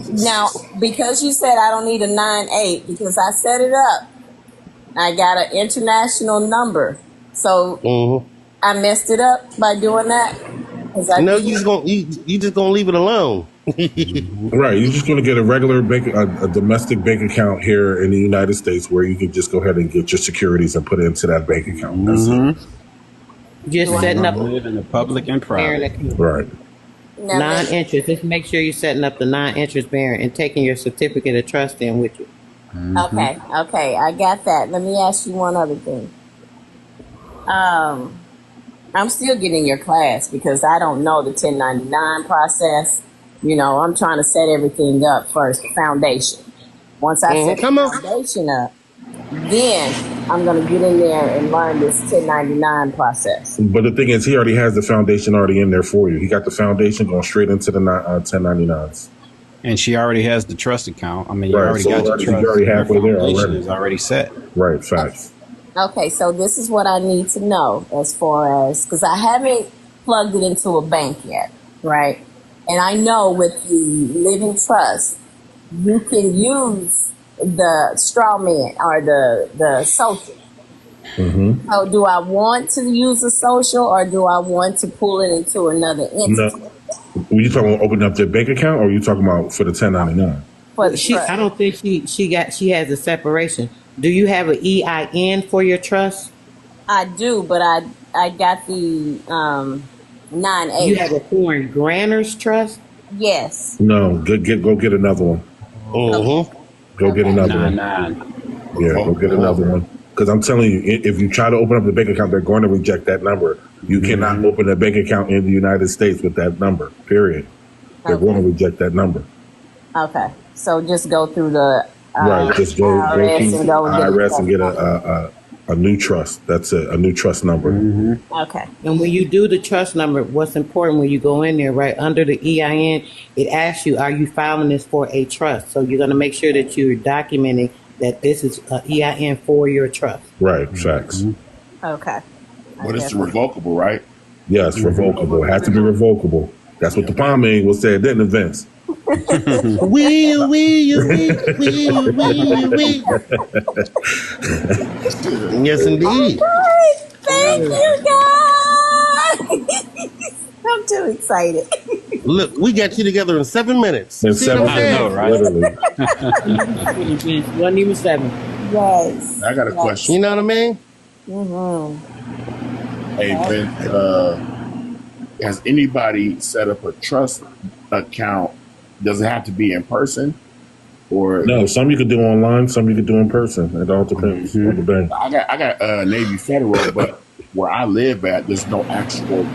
Now, because you said I don't need a 9-8, because I set it up, I got an international number. So I messed it up by doing that. No, you just gonna leave it alone. Right, you're just gonna get a regular a domestic bank account here in the United States where you can just go ahead and get your securities and put it into that bank account. That's it. Just setting up live in the public and private. Right. Non-interest. Just make sure you're setting up the non-interest bearing and taking your certificate of trust in with you. Okay, I got that. Let me ask you one other thing. I'm still getting your class because I don't know the 1099 process. I'm trying to set everything up first, the foundation. Once I set the foundation up, then I'm going to get in there and learn this 1099 process. But the thing is, he already has the foundation already in there for you. He got the foundation going straight into the 1099s. And she already has the trust account. I mean, you Right, already so got your already- trust. you're already halfway Your there foundation already. is already set. Right, facts. Okay, so this is what I need to know as far as, because I haven't plugged it into a bank yet, right? And I know with the living trust, you can use the straw man or the social. So do I want to use a social or do I want to pull it into another entity? No. Were you talking about opening up their bank account or are you talking about for the 1099? For the I don't think she has a separation. Do you have an EIN for your trust? I do, but I got the 9-8. You have a foreign grantors trust? Yes. No, go get another one. Go get another one. Yeah, go get another one. Because I'm telling you, if you try to open up the bank account, they're going to reject that number. You cannot open a bank account in the United States with that number, period. They're going to reject that number. Okay. So just go through the Right. Just go to IRS and go IRS and get a new trust. That's it, a new trust number. Okay. And when you do the trust number, what's important when you go in there, right, under the EIN, it asks you, are you filing this for a trust? So you're going to make sure that you're documenting that this is an EIN for your trust. Right. Facts. Okay. But it's revocable, right? Yes, revocable. It has to be revocable. That's what the pomade was said, didn't it, Vince? We. Yes, indeed. Thank you, guys. I'm too excited. Look, we got you together in 7 minutes. In 7 minutes, literally. Wasn't even 7. Yes. I got a question. You know what I mean? Hey, Ben, has anybody set up a trust account? Does it have to be in person? Or No, some you could do online, some you could do in person. It all depends on the bank. I got Navy Federal, but where I live at, there's no actual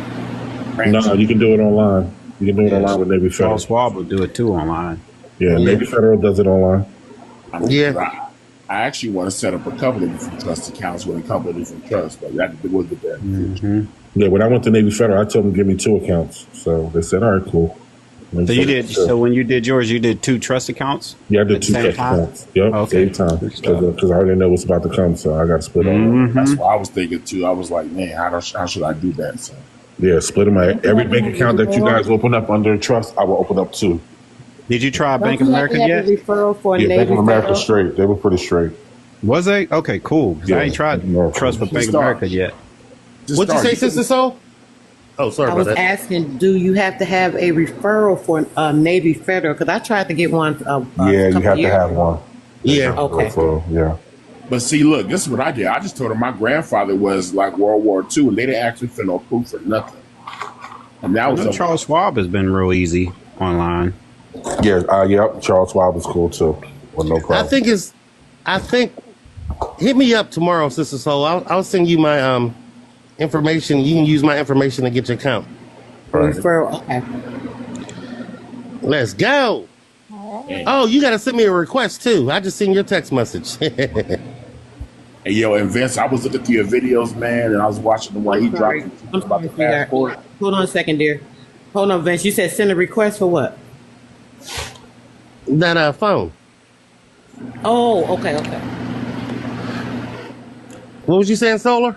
branch. No, you can do it online. You can do it online with Navy Federal. Charles Schwab will do it too online. Yeah, Navy Federal does it online. I actually want to set up a couple of different trust accounts with a couple of different trusts, but that was the best. Yeah, when I went to Navy Federal, I told them to give me 2 accounts. So they said, all right, cool. So you did. So when you did yours, you did 2 trust accounts. Yeah, I did 2 trust accounts. Yep, same time because I already know what's about to come, so I got to split them. That's what I was thinking too. I was like, man, how should I do that? So yeah, split them. Every bank account that you guys open up under trust, I will open up 2. Did you try Don't Bank you of have to America have yet? a referral for Yeah, Navy Bank of America Federal? straight. They were pretty straight. Was they? Okay, cool. 'Cause I ain't tried trust with Bank of America yet. What'd you say, Sister Soul? Oh, sorry I about was that. asking, do you have to have a referral for Navy Federal? Because I tried to get one. Yeah, you have to have one. Yeah. Okay. Yeah. But see, look, this is what I did. I just told her my grandfather was like World War II, and they didn't actually fill no proof for nothing. And that was Charles Schwab has been real easy online. Yeah, yep. Charles Schwab was cool too. Well, no problem. I think, hit me up tomorrow, Sister Soul. I'll send you my information. You can use my information to get your account. Referral. Okay. Let's go. Oh, you got to send me a request too. I just seen your text message. Hey, yo, and Vince, I was looking through your videos, man, and I was watching the one he dropped about the passport. Hold on a second, dear. Hold on, Vince. You said send a request for what? That phone. Oh, okay. What was you saying, Solar?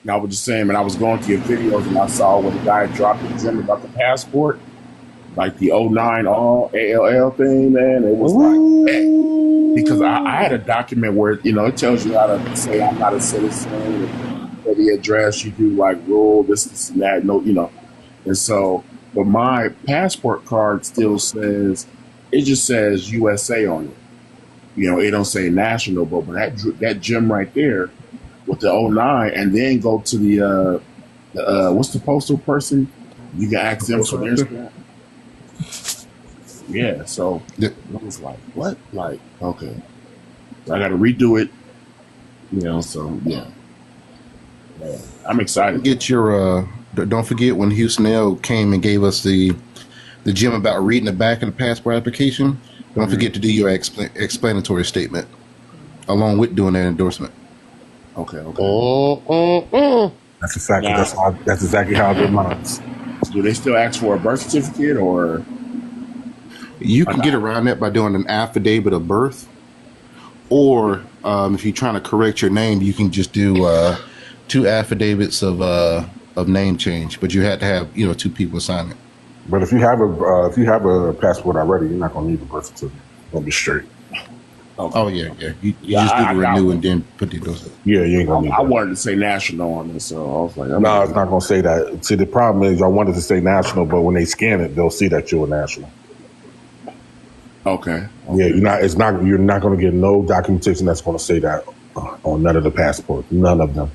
And I was just saying, man, I was going through your videos and I saw when the guy dropped the gem about the passport, like the 09 all ALL thing, man. It was like, man. Because I had a document where, it tells you how to say I'm not a citizen, or the address, you do like rule, this and that, And so, but my passport card still says, it just says USA on it. It don't say national, but that gem right there with the 09, and then go to the what's the postal person? You can ask them for their stamp. Yeah, so I was like, what? Like, okay. I got to redo it, so yeah. Man, I'm excited. Get your, don't forget when Houston L came and gave us the gem about reading the back of the passport application. Don't forget to do your explanatory statement along with doing that endorsement. Okay. That's exactly that's exactly how I did mine. Do they still ask for a birth certificate or? You can get around that by doing an affidavit of birth, or if you're trying to correct your name, you can just do 2 affidavits of name change. But you had to have 2 people sign it. But if you have a passport already, you're not gonna need a birth certificate. Gonna be straight. Okay. Oh yeah. You just do the renew and then put the endorsement. Yeah, you ain't gonna need I that. wanted to say national on this, so I was like, No, it's not gonna say that. See, the problem is I wanted to say national, but when they scan it, they'll see that you're a national. Okay. Yeah, you're not gonna get no documentation that's gonna say that on none of the passports. None of them.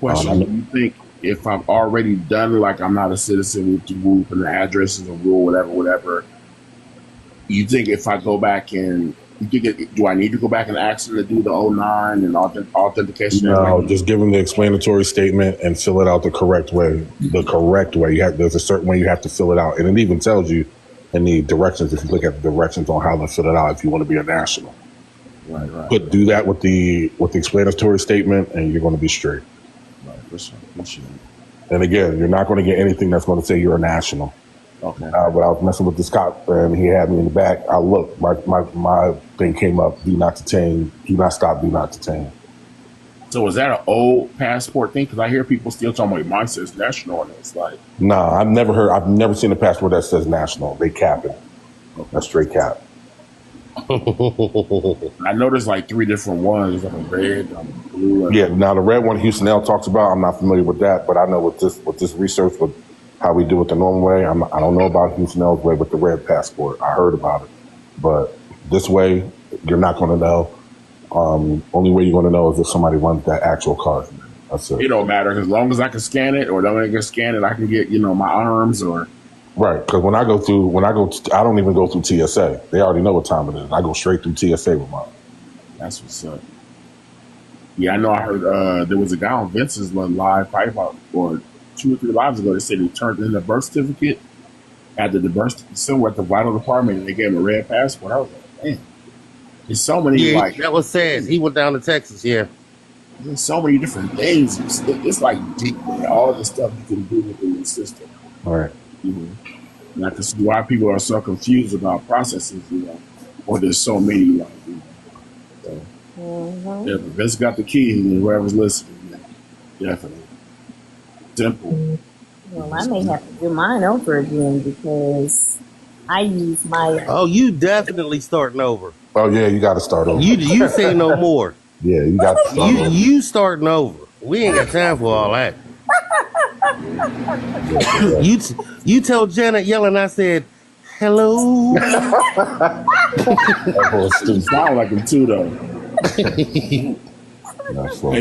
Question: do you think if I've already done like I'm not a citizen with the rule and the addresses and rule whatever, you think if I go back and Do I need to go back and ask them to do the 09 and authentication? No, just give them the explanatory statement and fill it out the correct way. The correct way. There's a certain way you have to fill it out, and it even tells you in the directions. If you look at the directions on how to fill it out, if you want to be a national, Right. but do that with the explanatory statement, and you're going to be straight. Right. For sure. And again, you're not going to get anything that's going to say you're a national. Okay. But I was messing with this cop, and he had me in the back. I looked, my thing came up: do not detain, do not stop, do not detain. So is that an old passport thing? Because I hear people still talking about mine says national, and it's like, Nah, I've never seen a passport that says national. They cap it. That's straight cap. I know there's like 3 different ones, like a red, blue. Yeah. Now the red one Houston L talks about, I'm not familiar with that, but I know with this research with how we do it the normal way. I don't know about Houston L's way with the red passport. I heard about it, but this way you're not going to know. Only way you're going to know is if somebody runs that actual card. That's it. It don't matter as long as I can scan it, or don't I can scan it, I can get my arms or. Right, because I don't even go through TSA. They already know what time it is. I go straight through TSA with mine. That's what's up. Yeah, I know. I heard there was a guy on Vince's live probably about 2 or 3 lives ago. They said he turned in a birth certificate after the birth somewhere at the vital department, and they gave him a red passport. I was like, man, there's so many that was sad. He went down to Texas. Yeah, there's so many different things. It's like deep, man, all the stuff you can do within the system. All right. And I can see why people are so confused about processes, or there's so many. So, yeah, but Vince got the key, and whoever's listening, definitely. Simple. Well, I may have to do mine over again because I use my. Oh, you definitely starting over. Oh yeah, you got to start over. You say no more. Yeah, you got to start over. You starting over. We ain't got time for all that. You told Janet Yellen I said hello. Sound like him too, though. Hey,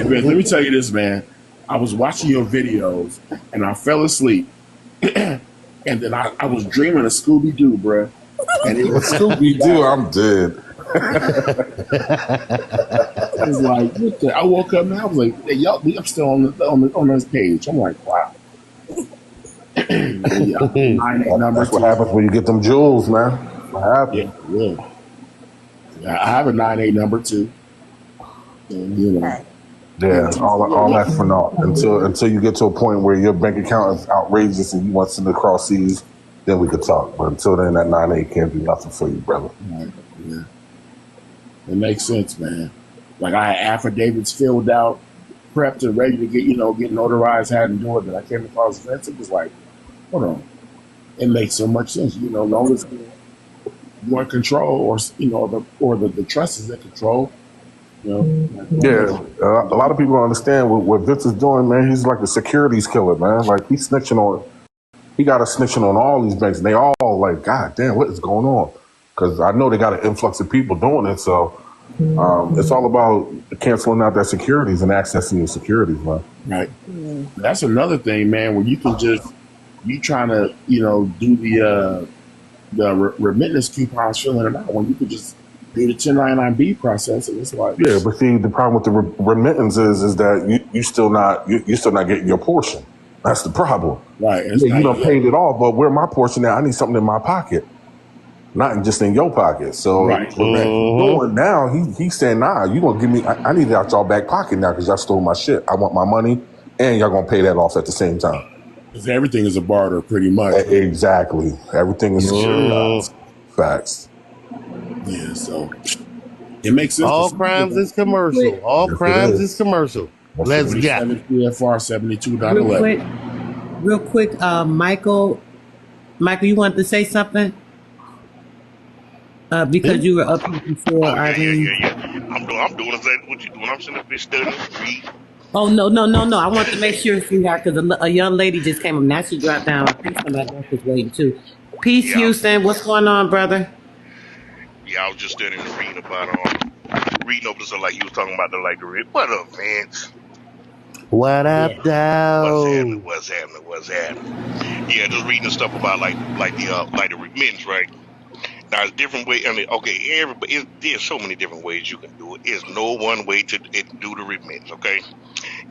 Ben, let me tell you this, man. I was watching your videos and I fell asleep, and then I was dreaming of Scooby Doo, bruh. And it was Scooby Doo. I'm dead. I was like, what the? I woke up and I was like, hey, y'all, I'm still on this page. I'm like, wow. That's what happens when you get them jewels, man. What happens? Yeah, I have a 9-8 number too. And, Yeah, all that's for naught until you get to a point where your bank account is outrageous and you want to send across seas, then we could talk. But until then, that 9-8 can't do nothing for you, brother. Yeah. It makes sense, man. Like I had affidavits filled out, prepped and ready to get notarized, hadn't do it, but I came across Vince. It was like, hold on. It makes so much sense, long as you're in control, or the trust is in control. Yeah, a lot of people don't understand what Vince is doing, man. He's like a securities killer, man. Like he got us snitching on all these banks, and they all like, God damn, what is going on? Because I know they got an influx of people doing it, so it's all about canceling out their securities and accessing your securities, man. Right. That's another thing, man. Where you can you trying to do the remittance coupons, filling them out, when you could just do the 1099B process, and it's like, yeah. But see, the problem with the remittance is that you're still not getting your portion. That's the problem. Right. You done paid it all, but where my portion now? I need something in my pocket, not just in your pocket. So right. Going now, he's saying, nah, you gonna give me? I need it out y'all back pocket now because y'all stole my shit. I want my money, and y'all gonna pay that off at the same time. Because everything is a barter, pretty much. Exactly. Everything is securitized. Facts. Yeah, so it makes sense. All crimes is commercial. All crimes is commercial. Let's go. PFR 72.11. Real quick, Michael, you wanted to say something? Because you were up here before. Yeah. I'm doing exactly what you're doing. I'm sitting up here studying, read. Oh, no. I want to make sure, sweetheart, because a young lady just came up. Now she dropped down. I think somebody else is waiting, too. Peace, Houston. What's going on, brother? Yeah, I was just studying to read about reading over stuff like you was talking about the red. What up, man? What up, dog? What's happening? Yeah, just reading the stuff about like the remittance, right? Now, it's different way. I mean, okay, everybody. There's so many different ways you can do it. There's no one way to do the remittance. Okay,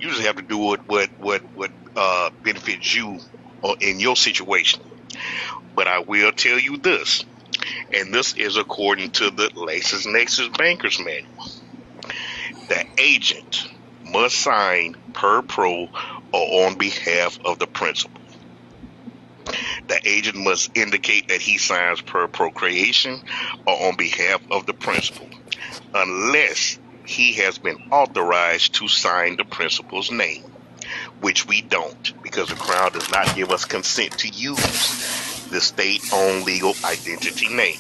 you just have to do it what benefits you or in your situation. But I will tell you this, and this is according to the LexisNexis Banker's Manual. The agent must sign per pro or on behalf of the principal. The agent must indicate that he signs per procreation or on behalf of the principal, unless he has been authorized to sign the principal's name, which we don't, because the Crown does not give us consent to use the state-owned legal identity name.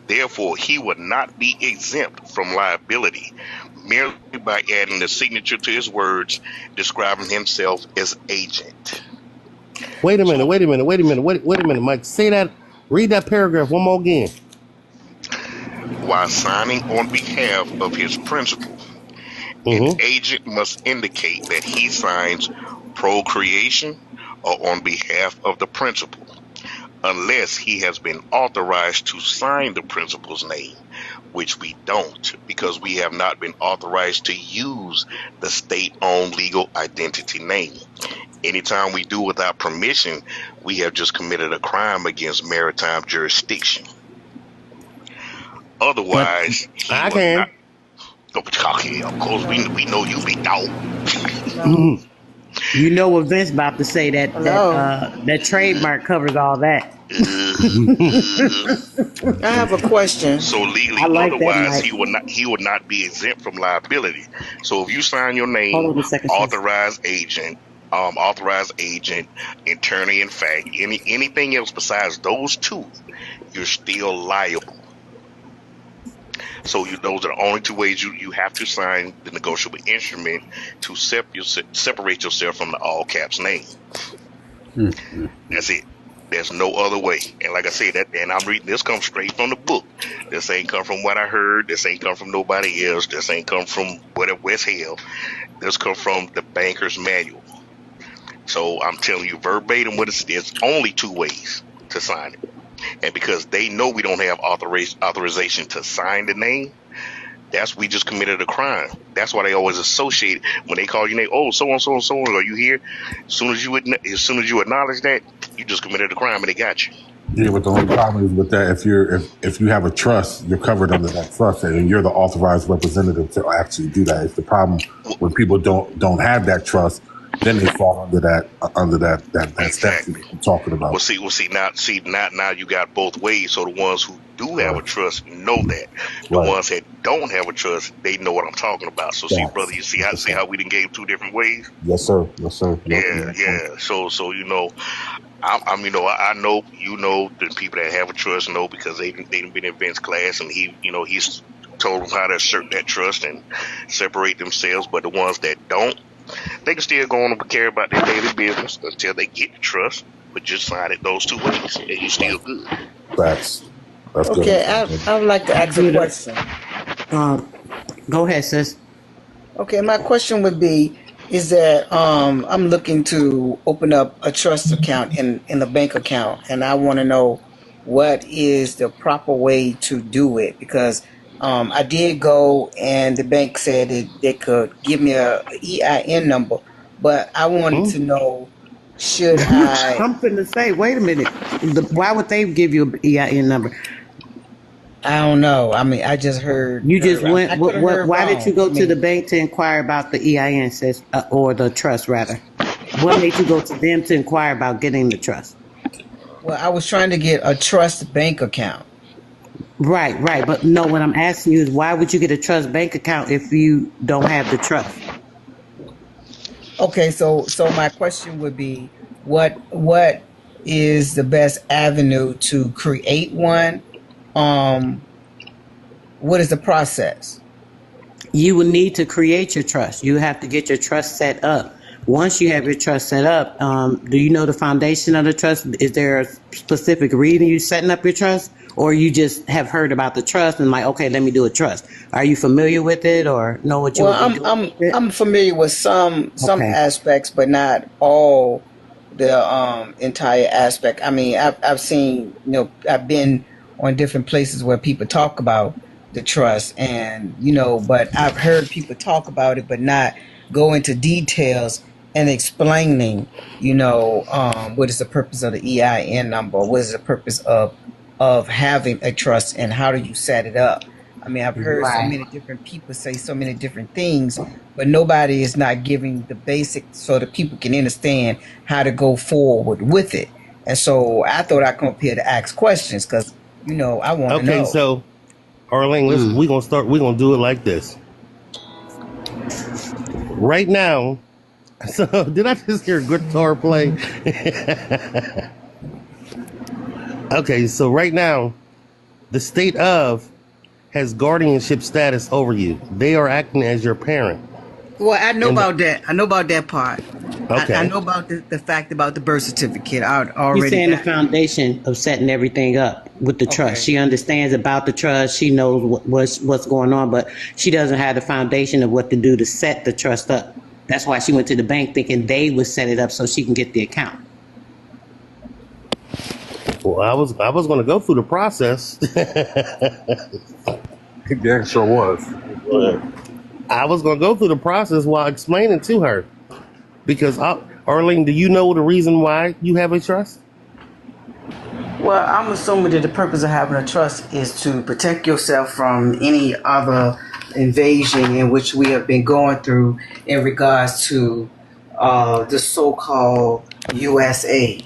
Therefore, he would not be exempt from liability merely by adding the signature to his words describing himself as agent. Wait a minute, Mike. Say that. Read that paragraph one more again. While signing on behalf of his principal, an agent must indicate that he signs procreation or on behalf of the principal, unless he has been authorized to sign the principal's name, which we don't, because we have not been authorized to use the state-owned legal identity name. Anytime we do without permission, we have just committed a crime against maritime jurisdiction. Otherwise, I can. Okay, of course, we know you big dog. You know what Vince about to say, that trademark covers all that. I have a question. So legally, like otherwise that, he would not be exempt from liability. So if you sign your name, authorized agent, attorney in fact, anything else besides those two, you're still liable. So those are the only two ways you have to sign the negotiable instrument to separate yourself from the all caps name. That's it. There's no other way. And like I said, and I'm reading this comes straight from the book. This ain't come from what I heard. This ain't come from nobody else. This ain't come from West Hill. This come from the Banker's Manual. So I'm telling you verbatim what it's. There's only two ways to sign it. And because they know we don't have authorization to sign the name, we just committed a crime. That's why they always associate when they call your name. Oh, so and so and so. Are you here? As soon as you acknowledge that, you just committed a crime and they got you. Yeah, but the only problem is with that, if you have a trust, you're covered under that trust, and you're the authorized representative to actually do that. It's the problem when people don't have that trust. Then they fall under that statute you're talking about. Now you got both ways. So the ones who do have a trust know that. The ones that don't have a trust, they know what I'm talking about. So see, brother, you see how we done gave two different ways? Yes, sir. Yeah. So I know the people that have a trust know because they've been in Vince's class and he's told them how to assert that trust and separate themselves. But the ones that don't, they can still go on and care about their daily business until they get the trust, but just sign it those two ways, and you're still good. That's okay, I would like to ask a question. Go ahead, sis. Okay, my question would be, is that I'm looking to open up a trust account in a bank account, and I want to know what is the proper way to do it, because I did go and the bank said that they could give me a EIN number, but I wanted to know, should I... I'm finna say, wait a minute. Why would they give you an EIN number? I don't know. I mean, I just heard... You just went... Why did you go to the bank to inquire about the EIN, or the trust, rather? What made you go to them to inquire about getting the trust? Well, I was trying to get a trust bank account. Right. But no, what I'm asking you is, why would you get a trust bank account if you don't have the trust? Okay, so my question would be, what is the best avenue to create one? What is the process? You will need to create your trust. You have to get your trust set up. Once you have your trust set up, do you know the foundation of the trust? Is there a specific reason you setting up your trust? Or you just have heard about the trust and like, okay, let me do a trust. Are you familiar with it or know what you would be doing? I'm familiar with some aspects, but not all the entire aspect. I mean, I've seen, I've been on different places where people talk about the trust, and but I've heard people talk about it, but not go into details and explaining, what is the purpose of the EIN number, what is the purpose of having a trust, and how do you set it up. I mean, I've heard so many different people say so many different things, but nobody is not giving the basics so that people can understand how to go forward with it. And so I thought I'd come up here to ask questions because, I want to know. Okay, so Arlene, listen, we're going to do it like this. Right now, so did I just hear guitar play? Okay, so right now, the state of has guardianship status over you. They are acting as your parent. Well, I know about that. I know about that part. Okay. I know about the fact about the birth certificate. I already. You're saying the foundation of setting everything up with the trust. She understands about the trust. She knows what's going on, but she doesn't have the foundation of what to do to set the trust up. That's why she went to the bank thinking they would set it up so she can get the account. Well, I was going to go through the process. Yeah, sure was. I was going to go through the process while explaining to her. Because, Arlene, do you know the reason why you have a trust? Well, I'm assuming that the purpose of having a trust is to protect yourself from any other invasion in which we have been going through in regards to the so-called USA.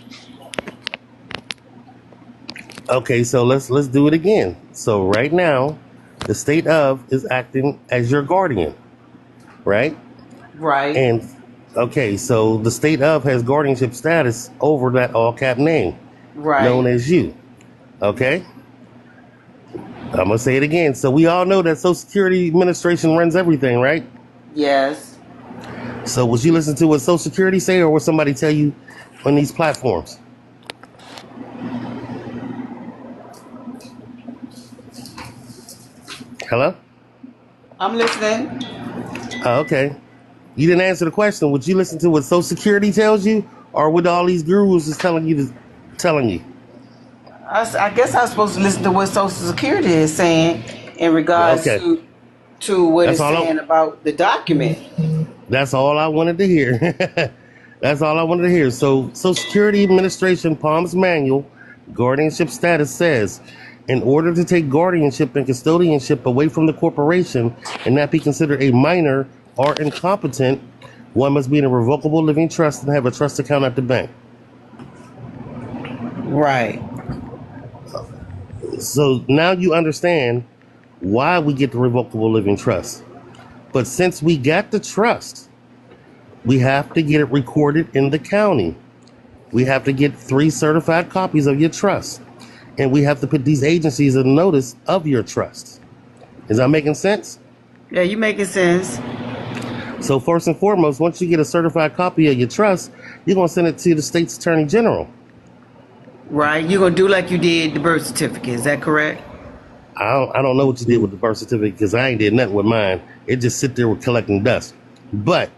Okay, so let's do it again. So right now, the state of is acting as your guardian, right? Right. And okay, so the state of has guardianship status over that all cap name, right, known as you. Okay, I'm gonna say it again. So we all know that Social Security Administration runs everything, right? Yes. So would you listen to what Social Security say, or would somebody tell you on these platforms? Hello? I'm listening. Oh, okay. You didn't answer the question. Would you listen to what Social Security tells you, or what all these gurus is telling you? I guess I'm supposed to listen to what Social Security is saying in regards to what it's saying about the document. That's all I wanted to hear. That's all I wanted to hear. So Social Security Administration Palms Manual, guardianship status says, in order to take guardianship and custodianship away from the corporation and not be considered a minor or incompetent, one must be in a revocable living trust and have a trust account at the bank. Right. So now you understand why we get the revocable living trust. But since we got the trust, we have to get it recorded in the county. We have to get 3 certified copies of your trust. And we have to put these agencies a notice of your trust. Is that making sense? Yeah, you're making sense. So first and foremost, once you get a certified copy of your trust, you're going to send it to the state's attorney general. Right. You're going to do like you did the birth certificate. Is that correct? I don't know what you did with the birth certificate because I ain't did nothing with mine. It just sit there with collecting dust. But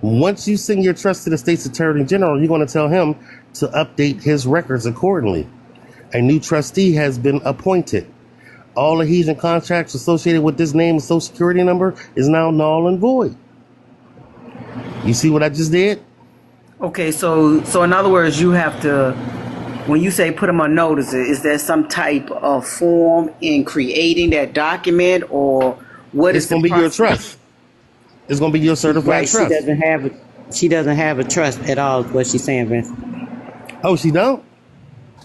once you send your trust to the state's attorney general, you're going to tell him to update his records accordingly. A new trustee has been appointed. All adhesion contracts associated with this name and social security number is now null and void. You see what I just did? Okay, so in other words, you have to, when you say put them on notice, is there some type of form in creating that document, or what it's is going to be your trust? It's going to be your certified trust. She doesn't have a trust at all, is what she's saying, Vince. Oh, she don't?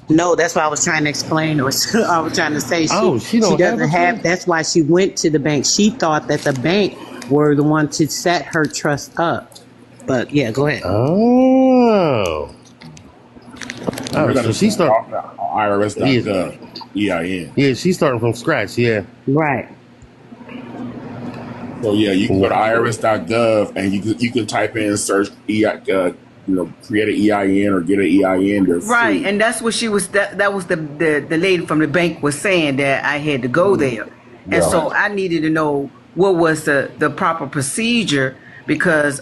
No, that's what I was trying to explain. I was trying to say she doesn't have. That's why she went to the bank. She thought that the bank were the one to set her trust up. But yeah, go ahead. Oh, so she started IRS.gov EIN. Yeah, she's starting from scratch. Yeah, right. So yeah, you can go to IRS.gov and you can type in search create an EIN or get an EIN. Right, and that's what she was. That was the lady from the bank was saying that I had to go there, and so I needed to know what was the proper procedure because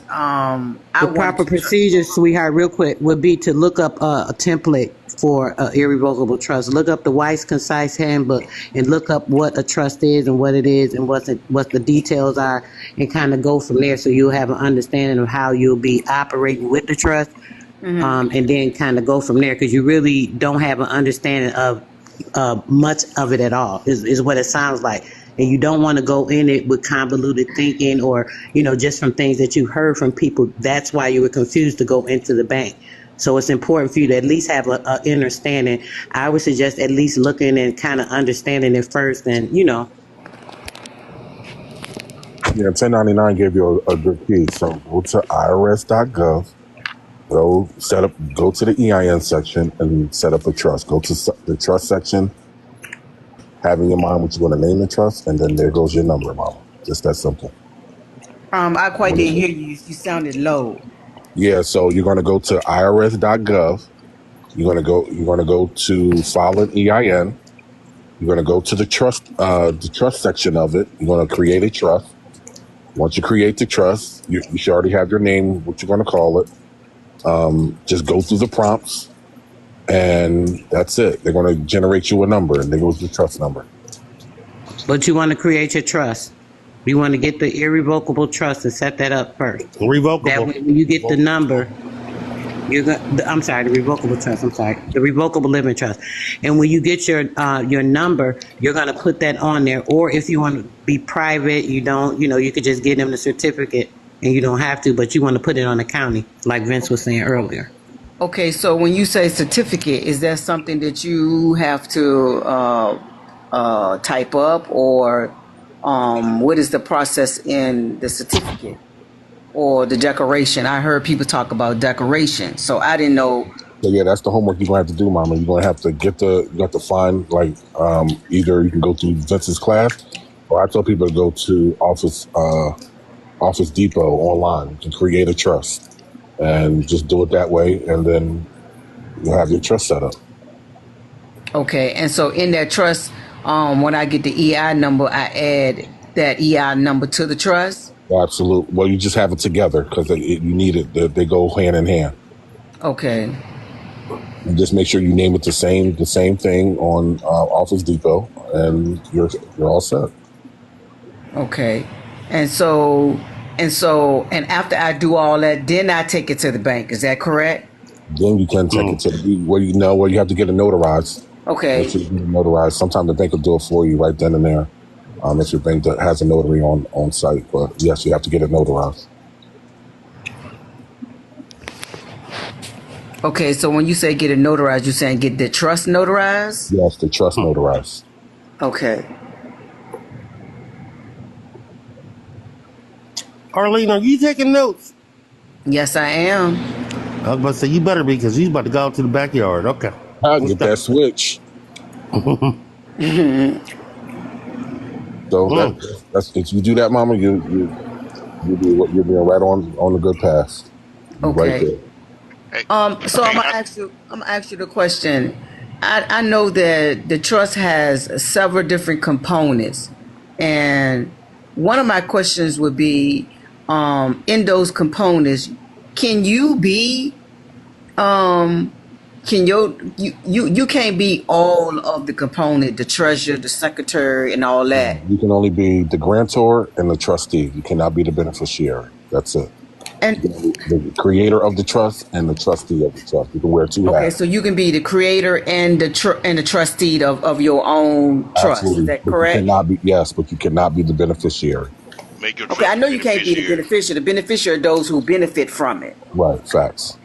The proper procedure, sweetheart, real quick, would be to look up a template for irrevocable trust. Look up the Weiss Concise Handbook and look up what a trust is and what it is and what the details are, and kind of go from there so you'll have an understanding of how you'll be operating with the trust. And then kind of go from there, because you really don't have an understanding of much of it at all, is what it sounds like. And you don't want to go in it with convoluted thinking or, just from things that you heard from people. That's why you were confused to go into the bank. So it's important for you to at least have a understanding. I would suggest at least looking and kind of understanding it first, and Yeah, 1099 gave you a good key. So go to irs.gov, go to the EIN section and set up a trust. Go to the trust section, have in your mind what you're going to name the trust, and then there goes your number, Mama. Just that simple. I quite didn't hear you. You sounded low. Yeah, so you're going to go to irs.gov. You're going to go to file an EIN. You're going to go to the trust section of it. You're going to create a trust. Once you create the trust, you should already have your name, what you're going to call it. Just go through the prompts, and that's it. They're going to generate you a number, and there goes the trust number. But you want to create your trust. You want to get the irrevocable trust and set that up first. Revocable. That way, when you get the number, the revocable living trust. And when you get your number, you're going to put that on there. Or if you want to be private, you could just give them the certificate, and you don't have to, but you want to put it on the county, like Vince was saying earlier. Okay, so when you say certificate, is that something that you have to type up, or what is the process in the certificate or the declaration? I heard people talk about declaration, so I didn't know. So yeah, that's the homework you're going to have to do, Mama. You're going to have to find, either you can go through Vince's class, or I tell people to go to Office Depot online. You can create a trust and just do it that way, and then you'll have your trust set up. Okay, and so in that trust, when I get the EI number, I add that EI number to the trust? Absolutely. Well, you just have it together because you need it. They go hand in hand. Okay. And just make sure you name it the same thing on Office Depot, and you're all set. Okay. And after I do all that, then I take it to the bank. Is that correct? Then you can take it to where you have to get it notarized. Okay. Notarized. Sometimes the bank will do it for you right then and there. If your bank has a notary on site, but yes, you have to get it notarized. Okay, so when you say get it notarized, you're saying get the trust notarized? Yes, the trust notarized. Okay. Arlene, are you taking notes? Yes, I am. I was about to say, you better be, because he's about to go out to the backyard. Okay. I'll get that switch. So that's if you do that, Mama, you'll be right on the good path. Okay. Right there. So I'm gonna ask you the question. I know that the trust has several different components, and one of my questions would be, in those components, can you be, you can't be all of the component, the treasurer, the secretary, and all that. You can only be the grantor and the trustee. You cannot be the beneficiary. That's it. And the creator of the trust and the trustee of the trust. You can wear two hats. Okay, so you can be the creator and the trustee of your own trust. Absolutely. Is that But correct? but you cannot be the beneficiary. Okay, I know you can't be the beneficiary. The beneficiary are those who benefit from it. Right, facts.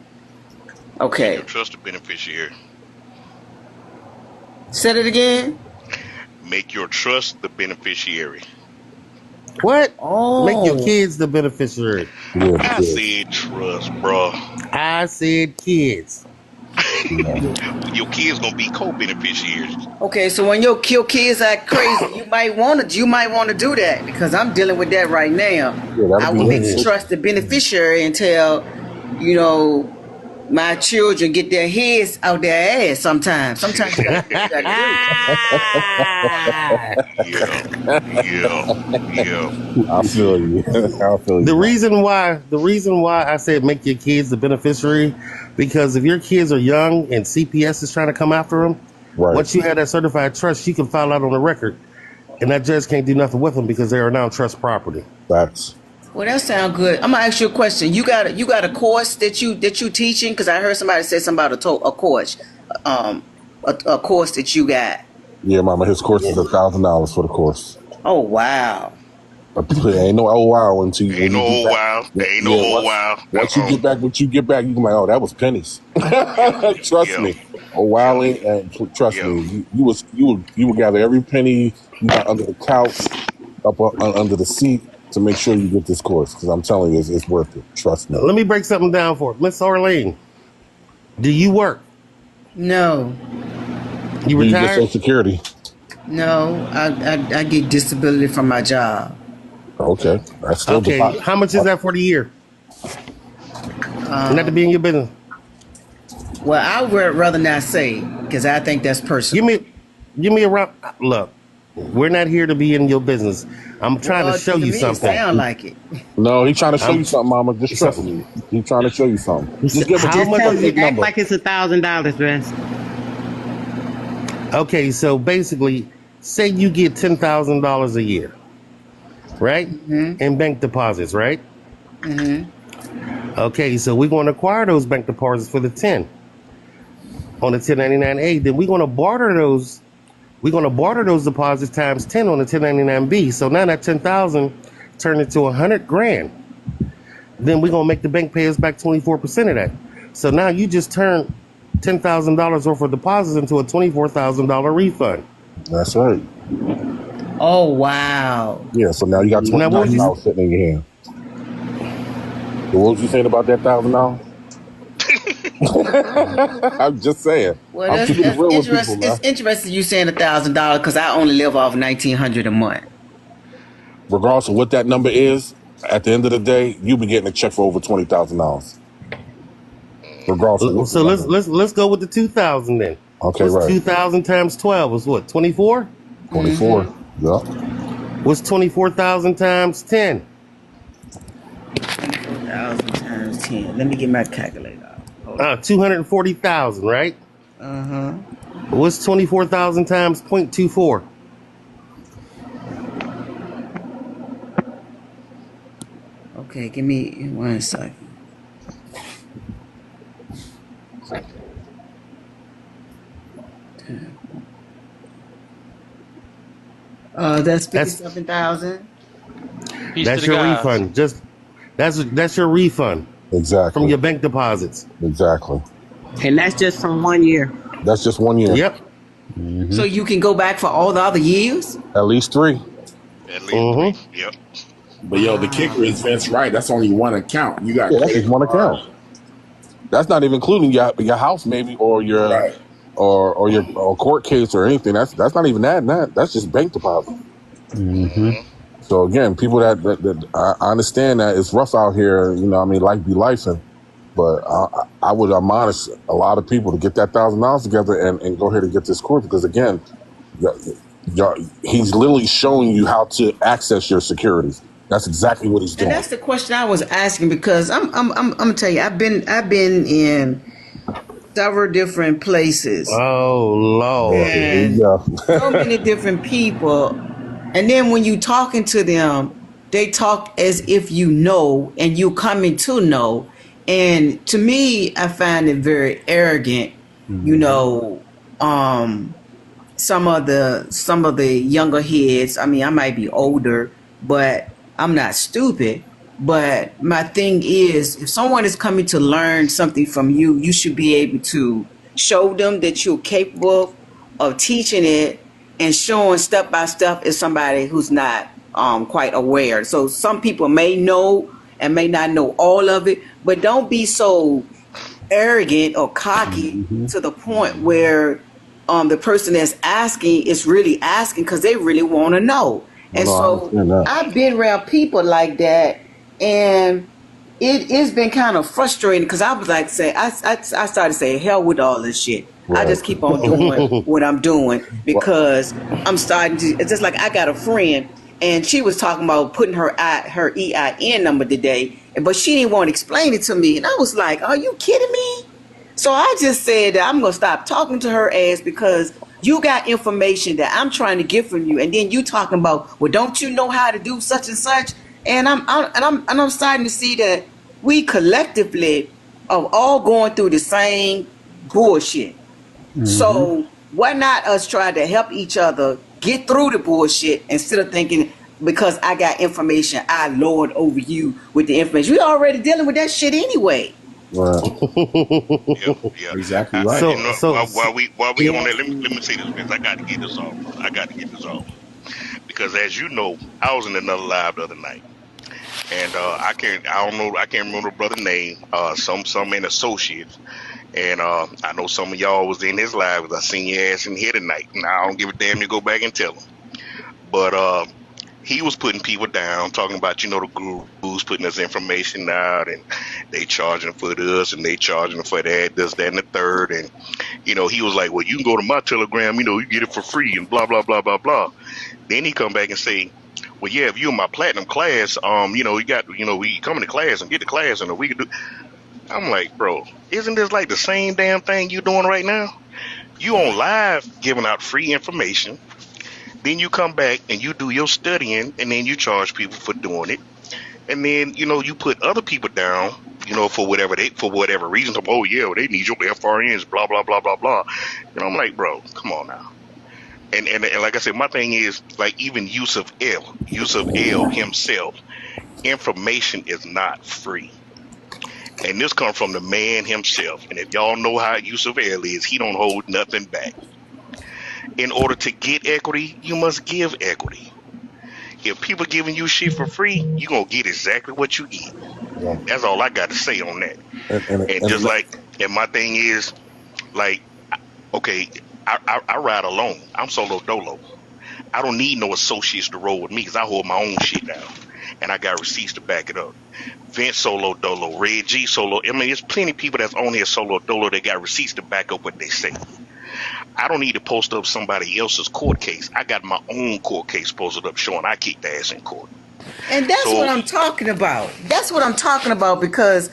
Okay. Trust the beneficiary. Said it again. Make your trust the beneficiary. What? Oh. Make your kids the beneficiary. I said trust, bro. I said kids. Your kids gonna be co-beneficiaries. Okay, so when your kids act crazy, you might want to do that, because I'm dealing with that right now. I will make the trust the beneficiary until, my children get their heads out their ass sometimes. Sometimes you gotta I feel you. I feel you. The reason why I said make your kids the beneficiary, because if your kids are young and CPS is trying to come after them, once you have that certified trust, you can file out on the record, and that judge can't do nothing with them because they are now trust property. That's. Well, that sounds good. I'm gonna ask you a question. You got a course that you teaching? Because I heard somebody say something about a course, a course that you got. Yeah, mama. His course is $1,000 for the course. Oh wow. Ain't no old wow until you. Ain't no old wow. Ain't no old wow. Once you get back, what you get back, you can be like, oh, that was pennies. Trust me. Oh wow, and trust me, you would gather every penny you got under the couch, up under the seat, to make sure you get this course, because I'm telling you, it's worth it. Trust me. Let me break something down for Miss Arlene. Do you work? No. You Do you get retired? Social Security? No, I get disability from my job. Okay, that's still Okay, how much is that for the year? Not to be in your business. Well, I would rather not say, because I think that's personal. Give me a round. Look, we're not here to be in your business. I'm trying to show you something. It sound like it. No, he's trying to show you something, mama. Just trust me. He's trying to show you something. Just give How him much a act number. like it's $1,000, Vince. Okay, so basically, say you get $10,000 a year, right? In bank deposits, right? Okay, so we're going to acquire those bank deposits for the 10 on the 1099A. Then we're going to barter those. We're going to barter those deposits times 10 on the 1099B. So now that 10,000 turned into 100 grand. Then we're going to make the bank pay us back 24% of that. So now you just turned $10,000 worth of deposits into a $24,000 refund. That's right. Oh wow. Yeah, so now you got $20,000 sitting in your hand. So what was you saying about that $1,000? I'm just saying. Well, I'm that's keeping it real with interesting. people, man. It's interesting you saying $1,000 because I only live off $1,900 a month. Regardless of what that number is, at the end of the day, you'll be getting a check for over $20,000. Regardless. So let's go with the 2,000 then. Okay, What's right. 2,000 times 12 is what? 24. 24. Yeah. What's 24,000 times 10? 24,000 times 10. Let me get my calculator out. 240,000, right? What's 24,000 times 0.24? Okay, give me 1 second. That's 57,000. That's your refund. That's your refund. Exactly. From your bank deposits. Exactly. And that's just from 1 year. That's just 1 year. Yep. So you can go back for all the other years? At least 3. At least 3. Yep. But yo, the kicker is Vince right. That's only one account. You got that's just one account. That's not even including your house maybe or your or your court case or anything. That's not even that. That's just bank deposit. So again, people that I understand that it's rough out here. You know, I mean, life be lifing, but I would admonish a lot of people to get that $1,000 together and go ahead and get this course, because again, he's literally showing you how to access your securities. That's exactly what he's doing. And that's the question I was asking, because I'm gonna tell you, I've been in several different places. Oh Lord. And so many different people. And then when you talking to them, they talk as if you know and you coming to know. And to me, I find it very arrogant. You know, some of the younger heads, I mean, I might be older, but I'm not stupid. But my thing is, if someone is coming to learn something from you, you should be able to show them that you're capable of teaching it and showing step by step as somebody who's not quite aware. So some people may know and may not know all of it, but don't be so arrogant or cocky to the point where the person that's asking is really asking because they really want to know. And so I've been around people like that, and it's been kind of frustrating because I was like, I started saying, hell with all this shit. I just keep on doing what I'm doing because I'm starting to. It's just like I got a friend and she was talking about putting her EIN number today, but she didn't want to explain it to me, and I was like, are you kidding me? So I just said that I'm gonna stop talking to her ass because you got information that I'm trying to get from you, and then you talking about, well, don't you know how to do such and such? And I'm starting to see that we collectively are all going through the same bullshit. So why not us try to help each other get through the bullshit instead of thinking because I got information, I lord over you with the information. We already dealing with that shit anyway. Right. Exactly I- right. you know, while we on that, let me say this, because I got to get this off. I got to get this off because, as you know, I was in another live the other night, and I can't remember the brother's name. Some an associate, and I know some of y'all was in his live because I seen your ass in here tonight. Now I don't give a damn to go back and tell him, but he was putting people down, talking about, you know, the gurus putting this information out, and they charging for this, and they charging for that, this, that, and the third. And, you know, he was like, well, you can go to my Telegram, you know, you get it for free, and blah, blah, blah, blah, blah. Then he come back and say, well, yeah, if you're in my platinum class, you know, we come into class and get the class, and we can do. I'm like, bro, isn't this like the same damn thing you doing right now? You on live giving out free information. Then you come back and you do your studying, and then you charge people for doing it. And then, you know, you put other people down, you know, for whatever reason. Oh yeah, well, they need your FRNs, blah blah blah blah blah. And I'm like, bro, come on now. And like I said, my thing is, like, even Yusuf El himself, information is not free. And this comes from the man himself. And if y'all know how Yusuf El is, he don't hold nothing back. In order to get equity, you must give equity. If people giving you shit for free, you gonna get exactly what you get. Yeah. That's all I got to say on that. And my thing is, like, okay, I ride alone. I'm solo dolo. I don't need no associates to roll with me because I hold my own shit down, and I got receipts to back it up. Vince solo dolo, Red G solo. I mean, there's plenty of people that's on here solo dolo that got receipts to back up what they say. I don't need to post up somebody else's court case. I got my own court case posted up showing I kicked ass in court. And that's what I'm talking about. That's what I'm talking about because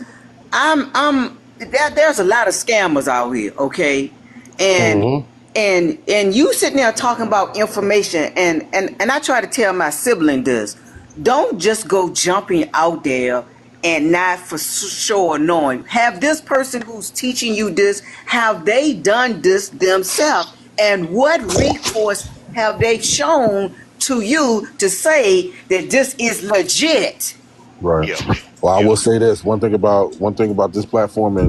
there's a lot of scammers out here, okay? And and you sitting there talking about information, and I try to tell my sibling this. Don't just go jumping out there and not for sure knowing. Have this person who's teaching you this, have they done this themselves? And what recourse have they shown to you to say that this is legit? Right. Yeah. Well, I will say this. One thing about this platform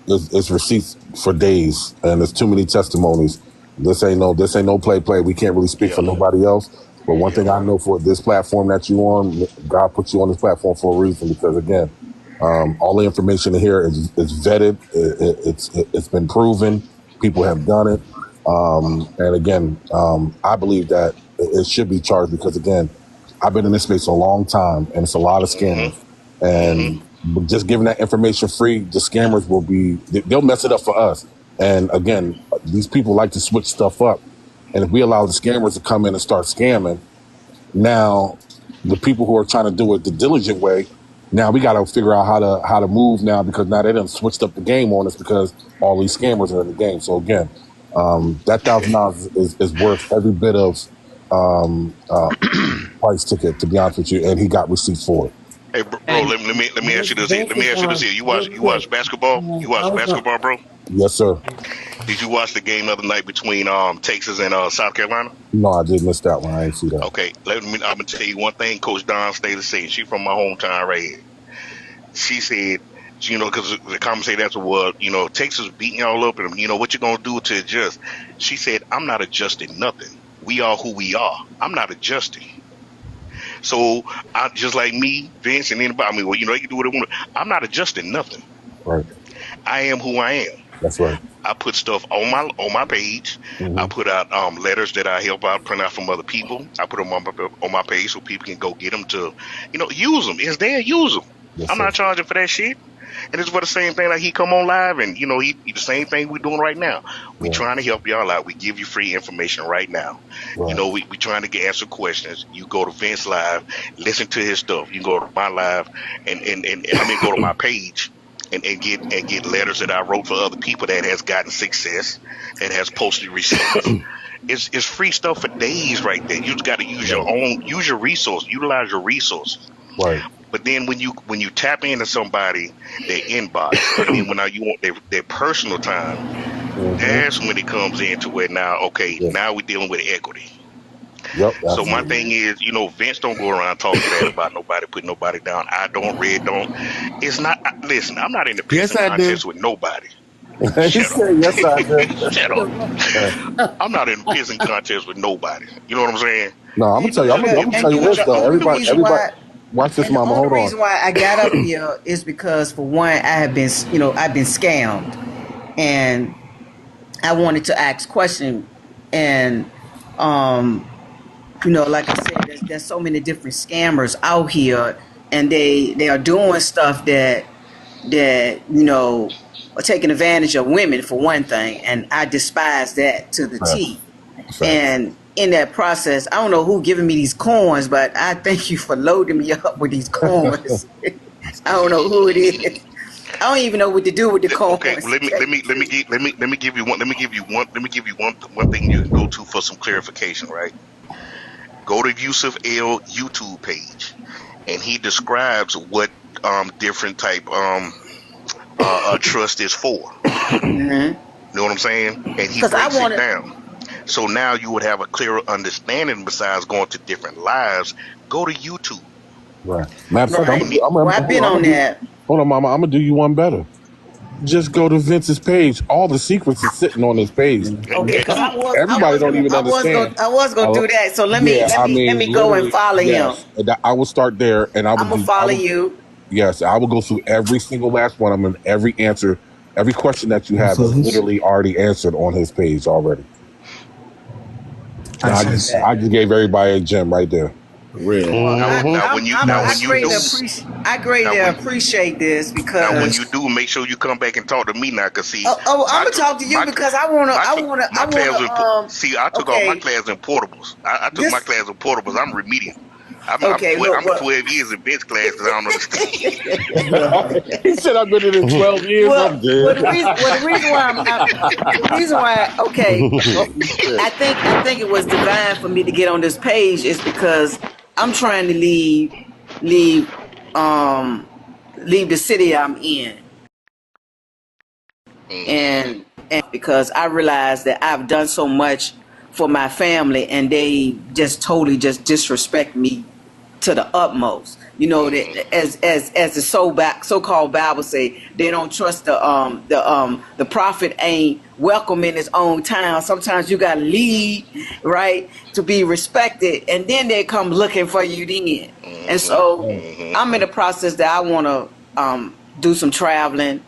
is receipts for days, and there's too many testimonies. This ain't no play. We can't really speak for nobody else. But one thing I know for this platform that you on, God put you on this platform for a reason, because again, all the information here is vetted. It's been proven. People have done it. And again, I believe that it should be charged because again, I've been in this space a long time and it's a lot of scammers. And just giving that information free, the scammers they'll mess it up for us. And again, these people like to switch stuff up. And if we allow the scammers to come in and start scamming, now the people who are trying to do it the diligent way, now we got to figure out how to move now, because now they done switched up the game on us because all these scammers are in the game. So again, that $1,000 is worth every bit of price ticket, to be honest with you. And he got receipts for it. Hey, bro, let me ask you this here. Let me ask you this here. You watch basketball? You watch basketball, bro? Yes, sir. Did you watch the game the other night between Texas and South Carolina? No, I did miss that one. I didn't see that. Okay, I'm gonna tell you one thing. Coach Don Staley said. She from my hometown right here. She said, you know, because the conversation after was, you know, Texas beating y'all up, and you know what you gonna do to adjust. She said, I'm not adjusting nothing. We are who we are. I'm not adjusting. So I just like me, Vince, and anybody. I mean, well, you know, they can do what they want. I'm not adjusting nothing. Right. I am who I am. That's right. I put stuff on my page. I put out letters that I help out, print out from other people. I put them on my page so people can go get them to, you know, use them. It's there, use them. Yes, I'm sir. not charging for that shit. And it's for the same thing. Like he come on live, and he the same thing we doing right now. We Right. trying to help y'all out. We give you free information right now. Right. We trying to answer questions. You go to Vince Live, listen to his stuff. You can go to my live, and go to my page. And get letters that I wrote for other people that has gotten success, that has posted receipts. It's free stuff for days right there. You just got to use your resource, utilize your resources. Right. But then when you tap into somebody, their inbox, and then when now you want their personal time, that's when it comes into where now we're dealing with equity. Yep. So my thing is, Vince don't go around talking bad about nobody, putting nobody down. I don't, Red don't. It's not. Listen, I'm not in the pissing contest with nobody. He said, yes, I do. Shut up. I'm not in a pissing contest with nobody. You know what I'm saying? No, I'm gonna tell you. I'm gonna tell you this though. Everybody. Watch this, Mama. Hold on. The reason why I got up here is because, for one, I've been scammed, and I wanted to ask questions, and like I said, there's so many different scammers out here, and they are doing stuff that are taking advantage of women, for one thing, and I despise that to the T. And in that process, I don't know who giving me these coins, but I thank you for loading me up with these coins. I don't know who it is. I don't even know what to do with the coins. Okay, well, let me give you one thing you can go to for some clarification, right? Go to Yusuf L YouTube page, and he describes what different type trust is for. Mm-hmm. You know what I'm saying? And he breaks it down. So now you would have a clearer understanding. Besides going to different lives, go to YouTube. Right. Matter of fact, I've been on that. Hold on, Mama. I'm gonna do you one better. Just go to Vince's page. All the secrets are sitting on his page. Okay, because everybody don't even understand. I was gonna do that. So let me go and follow him. I will start there, and I'm gonna follow you. Yes, I will go through every single last one. I'm in every answer, every question that you have is literally already answered on his page already. I just gave everybody a gem right there. Really? I greatly appreciate this, because now when you do, make sure you come back and talk to me now, cause see, I'm gonna talk to you because I wanna. See, I took all my class in portables. I took my class in portables. I'm remedial. I'm 12 years in bench class because I don't understand. He said I've been in it 12 years. I'm dead. The reason why, I think it was divine for me to get on this page is because I'm trying to leave the city I'm in, and because I realized that I've done so much for my family, and they just totally just disrespect me to the utmost. That as the so-called Bible say, they don't trust the prophet ain't welcome in his own town. Sometimes you gotta leave, right, to be respected, and then they come looking for you then. And so I'm in the process that I want to do some traveling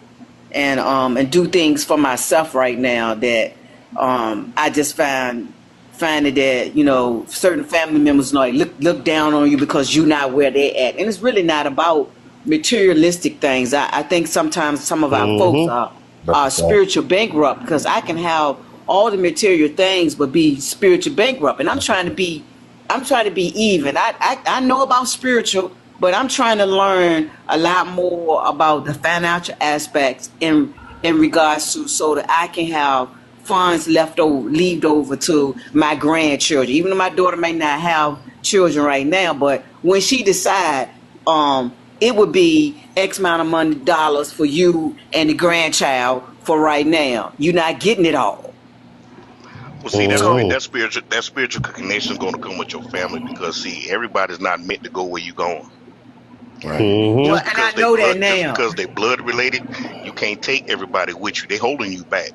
and do things for myself right now that I just find it that certain family members look down on you because you're not where they're at, and it's really not about materialistic things. I think sometimes some of our folks are spiritual bankrupt, because I can have all the material things but be spiritual bankrupt, and I'm trying to be even. I know about spiritual, but I'm trying to learn a lot more about the financial aspects in regards to, so that I can have funds left over to my grandchildren. Even though my daughter may not have children right now, but when she decide, it would be X amount of dollars for you and the grandchild for right now. You're not getting it all. Well, see, that spiritual connection is going to come with your family, because see, everybody's not meant to go where you're going. Right. Well, and I know that now. Because they're blood related, you can't take everybody with you. They're holding you back.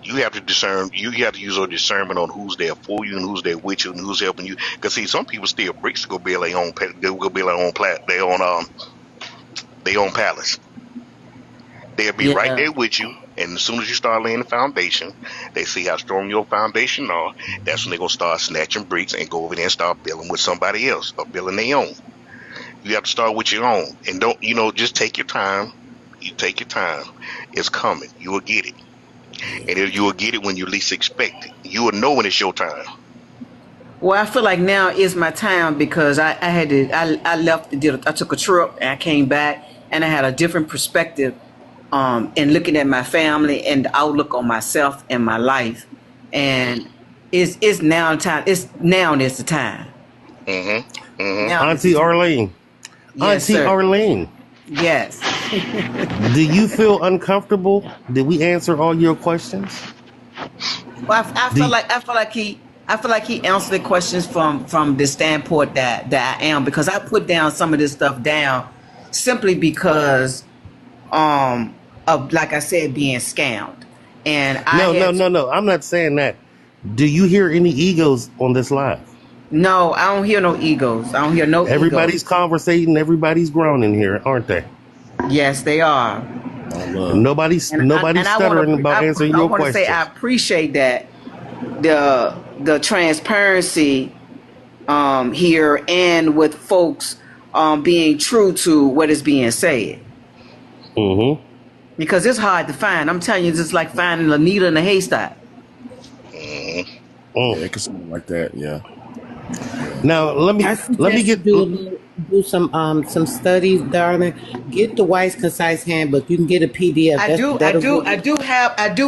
You have to discern. You have to use your discernment on who's there for you and who's there with you and who's helping you. Because see, some people steal bricks to go build their own. They'll go build their own palace. They'll be right there with you, and as soon as you start laying the foundation, they see how strong your foundation are. That's when they're gonna start snatching bricks and go over there and start building with somebody else or building their own. You have to start with your own, and don't just take your time. You take your time. It's coming. You will get it, and if you will get it when you least expect it, you will know when it's your time. Well, I feel like now is my time because I had to. I left. I took a trip and I came back, and I had a different perspective, in looking at my family and the outlook on myself and my life, and it's now time. It's the time. Auntie Arlene. Yes, Auntie sir. Arlene. Yes. Do you feel uncomfortable? Did we answer all your questions? Well, I feel like he answered the questions from the standpoint that I am, because I put down some of this stuff down simply because of, like I said, being scammed. And No. I'm not saying that. Do you hear any egos on this live? No, I don't hear no egos. I don't hear no Everybody's egos. conversating. Everybody's grown in here, aren't they? Yes, they are. Nobody's stuttering about answering your I want to questions. say I appreciate that the transparency here, and with folks being true to what is being said. Mm-hmm. Because it's hard to find. I'm telling you, it's just like finding a needle in a haystack. Yeah, it could something like that. Yeah. Now let me do some studies, darling. Get the White's Concise Handbook. You can get a PDF. I do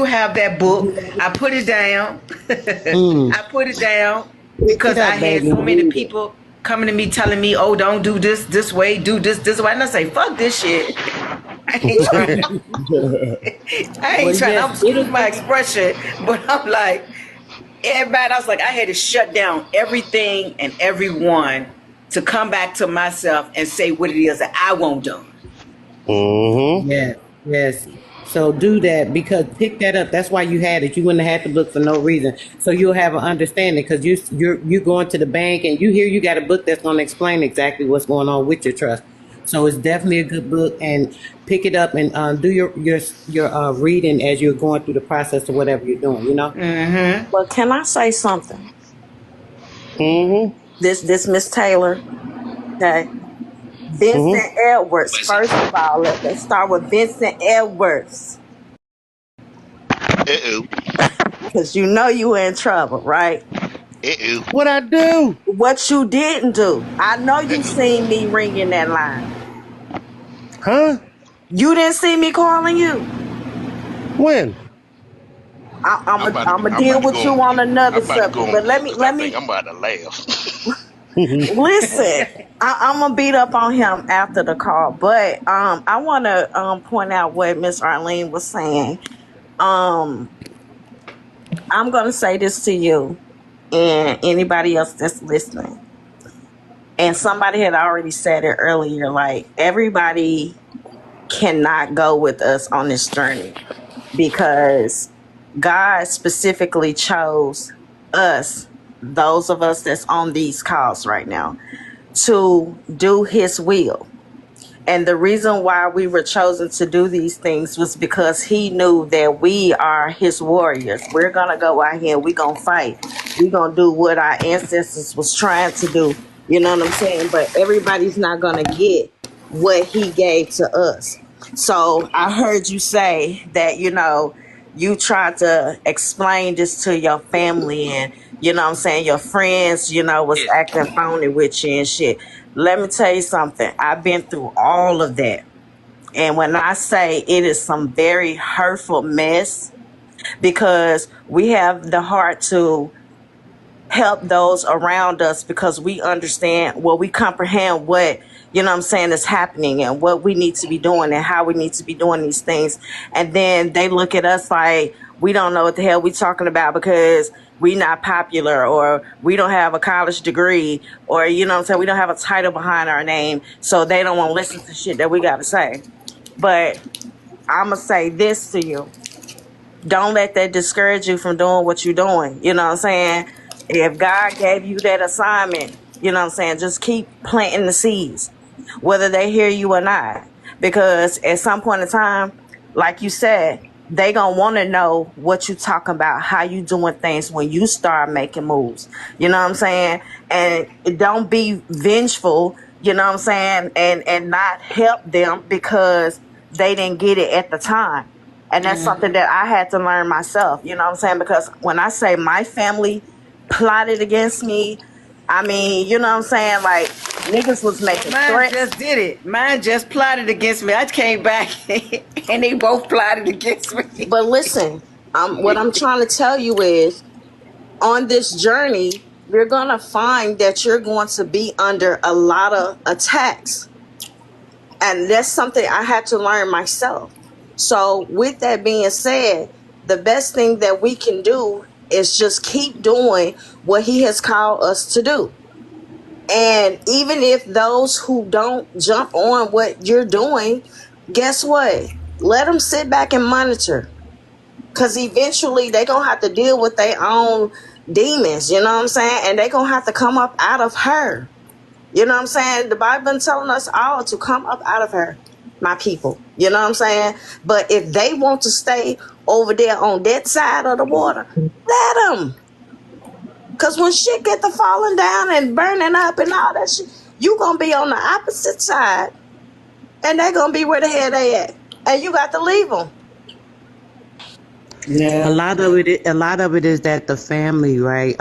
have that book. I put it down. I put it down because I had so many people coming to me telling me, "Oh, don't do this way, do this way," and I say, "Fuck this shit." I ain't trying. I'm excuse my expression, but I'm like, everybody. I was like, I had to shut down everything and everyone to come back to myself and say what it is that I want done. Mm-hmm. Yes. So do that, because pick that up. That's why you had it. You wouldn't have had to look for no reason. So you'll have an understanding, because you're going to the bank and you got a book that's going to explain exactly what's going on with your trust. So it's definitely a good book, and pick it up and do your reading as you're going through the process of whatever you're doing. Mm-hmm. Well, can I say something? Mm-hmm. This Miss Taylor, okay. Vincent Edwards. First of all, let's start with Vincent Edwards. Because you know you in trouble, right? What I do? What you didn't do. I know you seen me ringing that line. Huh? You didn't see me calling you. When? I'm gonna deal with you on another subject. But let me. I'm about to laugh. Listen, I'm gonna beat up on him after the call, but I want to point out what Miss Arlene was saying. I'm gonna say this to you and anybody else that's listening. And somebody had already said it earlier. Like, everybody cannot go with us on this journey, because God specifically chose us, those of us that's on these calls right now, to do his will. And the reason why we were chosen to do these things was because he knew that we are his warriors. We're going to go out here and we're going to fight. We're going to do what our ancestors was trying to do. You know what I'm saying? But everybody's not going to get what he gave to us. So I heard you say that, you tried to explain this to your family, and your friends, was acting phony with you and shit. Let me tell you something. I've been through all of that. And when I say it is some very hurtful mess, because we have the heart to help those around us, because we understand, we comprehend what, is happening and what we need to be doing and how we need to be doing these things. And then they look at us like we don't know what the hell we talking about because we not popular, or we don't have a college degree, or, we don't have a title behind our name. So they don't want to listen to shit that we got to say. But I'm going to say this to you. Don't let that discourage you from doing what you're doing. You know what I'm saying? If God gave you that assignment, just keep planting the seeds, whether they hear you or not. Because at some point in time, like you said, they gonna want to know what you talking about, how you doing things when you start making moves. You know what I'm saying? And don't be vengeful you know what I'm saying, and not help them because they didn't get it at the time. And that's something that I had to learn myself, you know what I'm saying? Because when I say my family plotted against me, I mean, you know what I'm saying? Like, niggas was making Mine threats. just did it. Mine just plotted against me. I came back and they both plotted against me. But listen, what I'm trying to tell you is, on this journey, you're going to find that you're going to be under a lot of attacks. And that's something I had to learn myself. So with that being said, the best thing that we can do is just keep doing what he has called us to do. And even if those who don't jump on what you're doing, guess what? Let them sit back and monitor. Because eventually they're going to have to deal with their own demons, you know what I'm saying? And they're going to have to come up out of her. You know what I'm saying? The Bible been telling us all to come up out of her, my people. You know what I'm saying? But if they want to stay over there on that side of the water, let them. Because when shit get to falling down and burning up and all that shit, you going to be on the opposite side. And they're going to be where the hell they at. And you got to leave them. Yeah. A lot of it is that the family, right?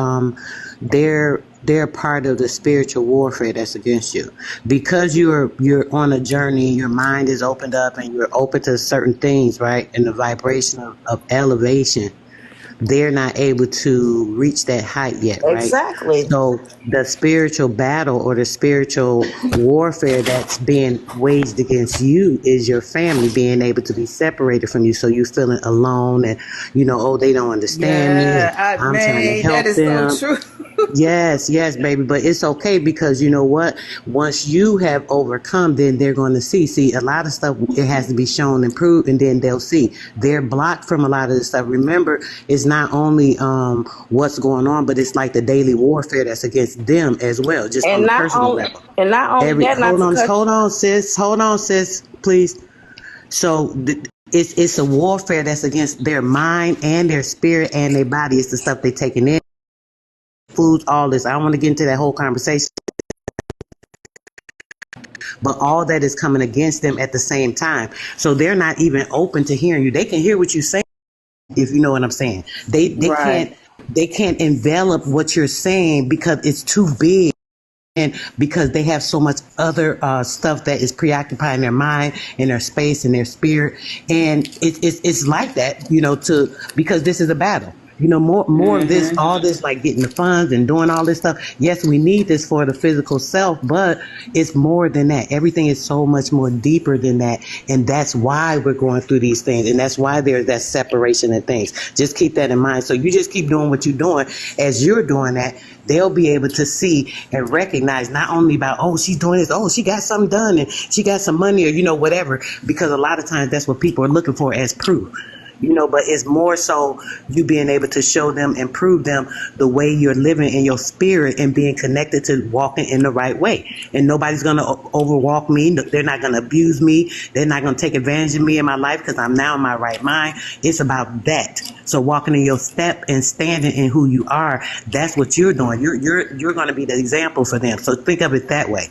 They're part of the spiritual warfare that's against you, because you're on a journey. Your mind is opened up, and you're open to certain things, right? And the vibration of elevation. They're not able to reach that height yet, right? Exactly. So the spiritual battle or the spiritual warfare that's being waged against you is your family being able to be separated from you. So you feeling alone, and oh, they don't understand me. And I'm trying to help that is them. so true. Yes, baby. But it's okay, because you know what? Once you have overcome, then they're going to see a lot of stuff. It has to be shown and proved, and then they'll see. They're blocked from a lot of this stuff. Remember, it's not only what's going on, but it's like the daily warfare that's against them as well, just on a personal level. And not only that, hold on, sis, please. So it's a warfare that's against their mind and their spirit and their body. It's the stuff they're taking in. Foods, all this. I don't want to get into that whole conversation, but all that is coming against them at the same time. So they're not even open to hearing you. They can hear what you say, if you know what I'm saying. They can't envelop what you're saying because it's too big, and because they have so much other stuff that is preoccupying their mind and their space and their spirit. And it's like that, because this is a battle. More of this, all this, like getting the funds and doing all this stuff. Yes, we need this for the physical self, but it's more than that. Everything is so much more deeper than that. And that's why we're going through these things. And that's why there's that separation and things. Just keep that in mind. So you just keep doing what you're doing. As you're doing that, they'll be able to see and recognize not only about, oh, she's doing this, oh, she got something done and she got some money, or, whatever, because a lot of times that's what people are looking for as proof. But it's more so you being able to show them and prove them the way you're living in your spirit and being connected to walking in the right way. And nobody's going to overwalk me. They're not going to abuse me. They're not going to take advantage of me in my life because I'm now in my right mind. It's about that. So walking in your step and standing in who you are, that's what you're doing. You're going to be the example for them. So think of it that way.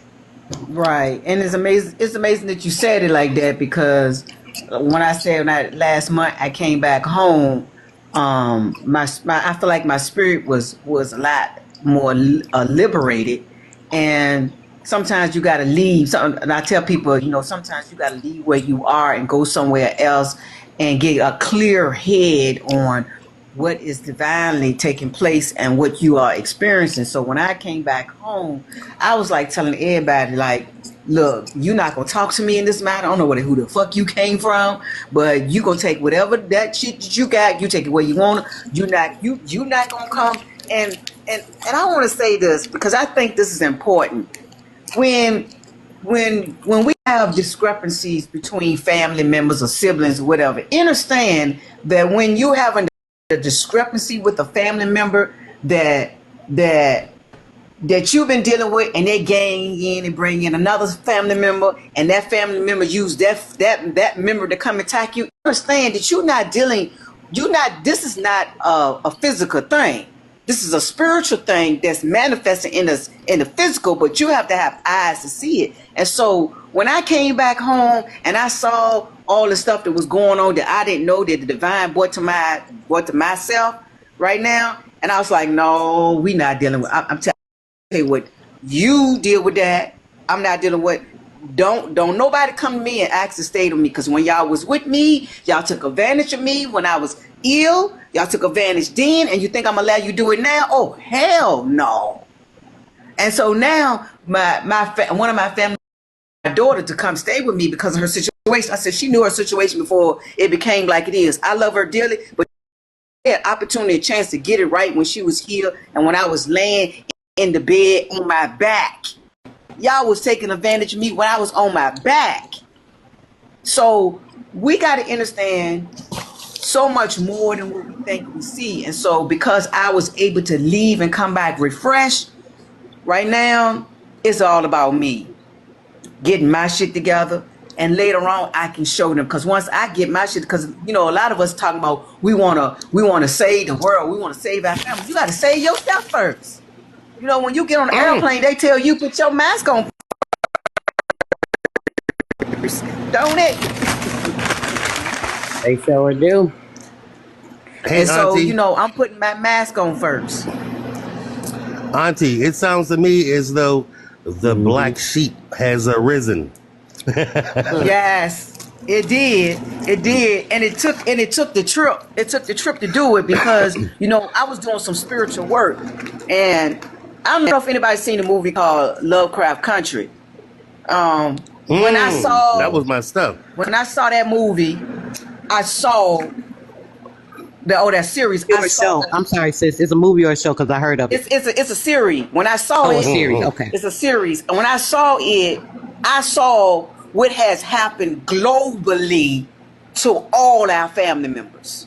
Right. And it's amazing that you said it like that, because when I said last month I came back home, I feel like my spirit was a lot more liberated. And sometimes you got to leave. And I tell people, sometimes you got to leave where you are and go somewhere else and get a clear head on what is divinely taking place and what you are experiencing. So when I came back home, I was like telling everybody, like, look, you're not going to talk to me in this matter. I don't know who the fuck you came from, but you going to take whatever that shit that you got, you take it where you want it. You're not going to come. And I want to say this because I think this is important. When we have discrepancies between family members or siblings or whatever, understand that when you have a discrepancy with a family member that you've been dealing with, and they gang in and bring in another family member, and that family member use that member to come attack you, understand that this is not a physical thing. This is a spiritual thing that's manifesting in us in the physical, but you have to have eyes to see it. And so when I came back home and I saw all the stuff that was going on that I didn't know that the divine brought to myself right now, and I was like, no, we not dealing with. I'm telling you what, you deal with that. I'm not dealing with. Don't nobody come to me and ask to stay to me, because when y'all was with me, y'all took advantage of me when I was ill. Y'all took advantage then, and you think I'm gonna let you do it now? Oh hell no! And so now one of my family, my daughter, to come stay with me because of her situation. I said she knew her situation before it became like it is. I love her dearly, but she had opportunity, a chance to get it right when she was here and when I was laying in the bed on my back. Y'all was taking advantage of me when I was on my back. So we got to understand so much more than what we think we see. And so because I was able to leave and come back refreshed, right now it's all about me getting my shit together. And later on, I can show them, because once I get my shit, because a lot of us talking about we wanna save the world, we wanna save our family. You gotta save yourself first. When you get on the airplane, they tell you put your mask on, don't it? They sure do. Hey, and so Auntie. I'm putting my mask on first. Auntie, it sounds to me as though the black sheep has arisen. Yes, it did. It did, and it took the trip. It took the trip to do it because I was doing some spiritual work, and I don't know if anybody's seen a movie called Lovecraft Country. When I saw that was my stuff. When I saw that movie, I saw that series. I'm sorry, sis. It's a movie or a show because I heard of it. It's a series. When I saw it, a series. Okay, it's a series. And when I saw it, I saw what has happened globally to all our family members.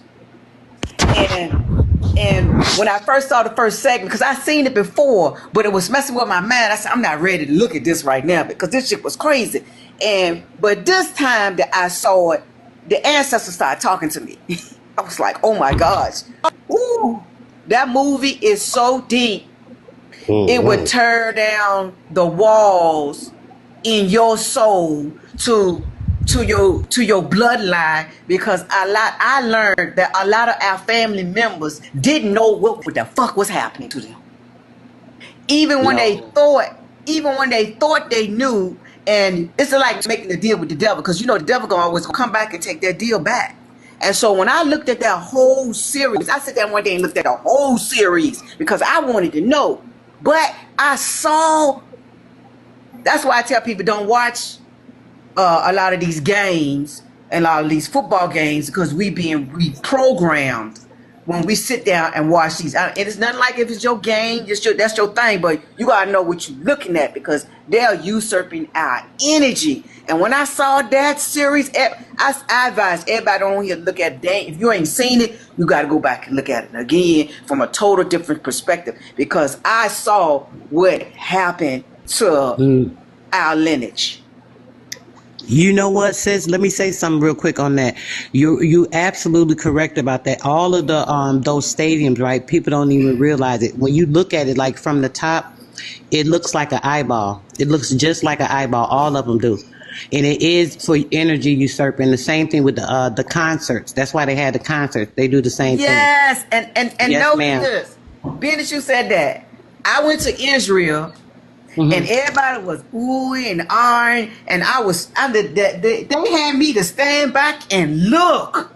And when I first saw the first segment, because I seen it before, but it was messing with my mind. I said, I'm not ready to look at this right now because this shit was crazy. But this time that I saw it, the ancestors started talking to me. I was like, oh my gosh. Ooh, that movie is so deep. It would tear down the walls in your soul to your bloodline, because I learned that a lot of our family members didn't know what the fuck was happening to them. Even when they thought they knew, and it's like making a deal with the devil, because the devil gonna always come back and take that deal back. And so when I looked at that whole series, I sat down one day and looked at the whole series because I wanted to know. But I saw, that's why I tell people don't watch a lot of these games and a lot of these football games, because we being reprogrammed when we sit down and watch these. And it's nothing like if it's your game, that's your thing, but you gotta know what you're looking at, because they're usurping our energy. And when I saw that series, I advise everybody on here to look at it. If you ain't seen it, you gotta go back and look at it again from a total different perspective, because I saw what happened to our lineage. You know what, sis? Let me say something real quick on that. You absolutely correct about that. All of the those stadiums, right? People don't even realize it. When you look at it, like from the top, it looks like an eyeball. It looks just like an eyeball. All of them do, and it is for energy usurping. The same thing with the concerts. That's why they had the concerts. They do the same thing. Yes, and Yes, note ma'am. this. Being that you said that, I went to Israel. And everybody was oohing and ahhing, and they had me to stand back and look.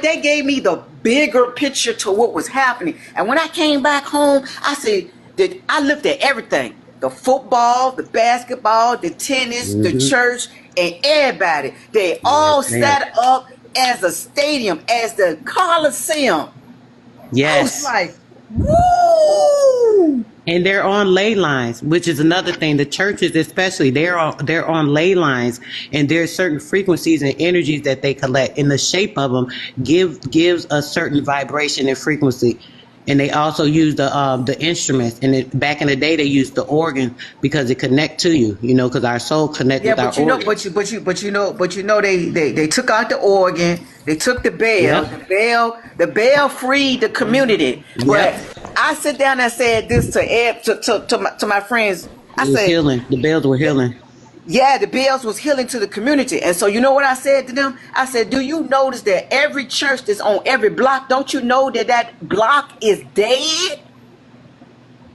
They gave me the bigger picture to what was happening. And when I came back home, I said that I looked at everything: the football, the basketball, the tennis, the church, and everybody. They all set up as a stadium, as the Coliseum. Yes. I was like, woo! And they're on ley lines, which is another thing. The churches, especially, they're on ley lines, and there's certain frequencies and energies that they collect, and the shape of them gives a certain vibration and frequency. And they also use the instruments. And back in the day, they used the organ because it connect to you, because our soul connect Yeah, with our but you know, organ. they took out the organ, they took the bell, Yep. the bell freed the community. But I sit down and said this to my friends. I It was said, healing. The bells were healing. yeah, the bells was healing to the community. And so you know what I said to them? I said, do you notice that every church that's on every block, don't you know that block is dead?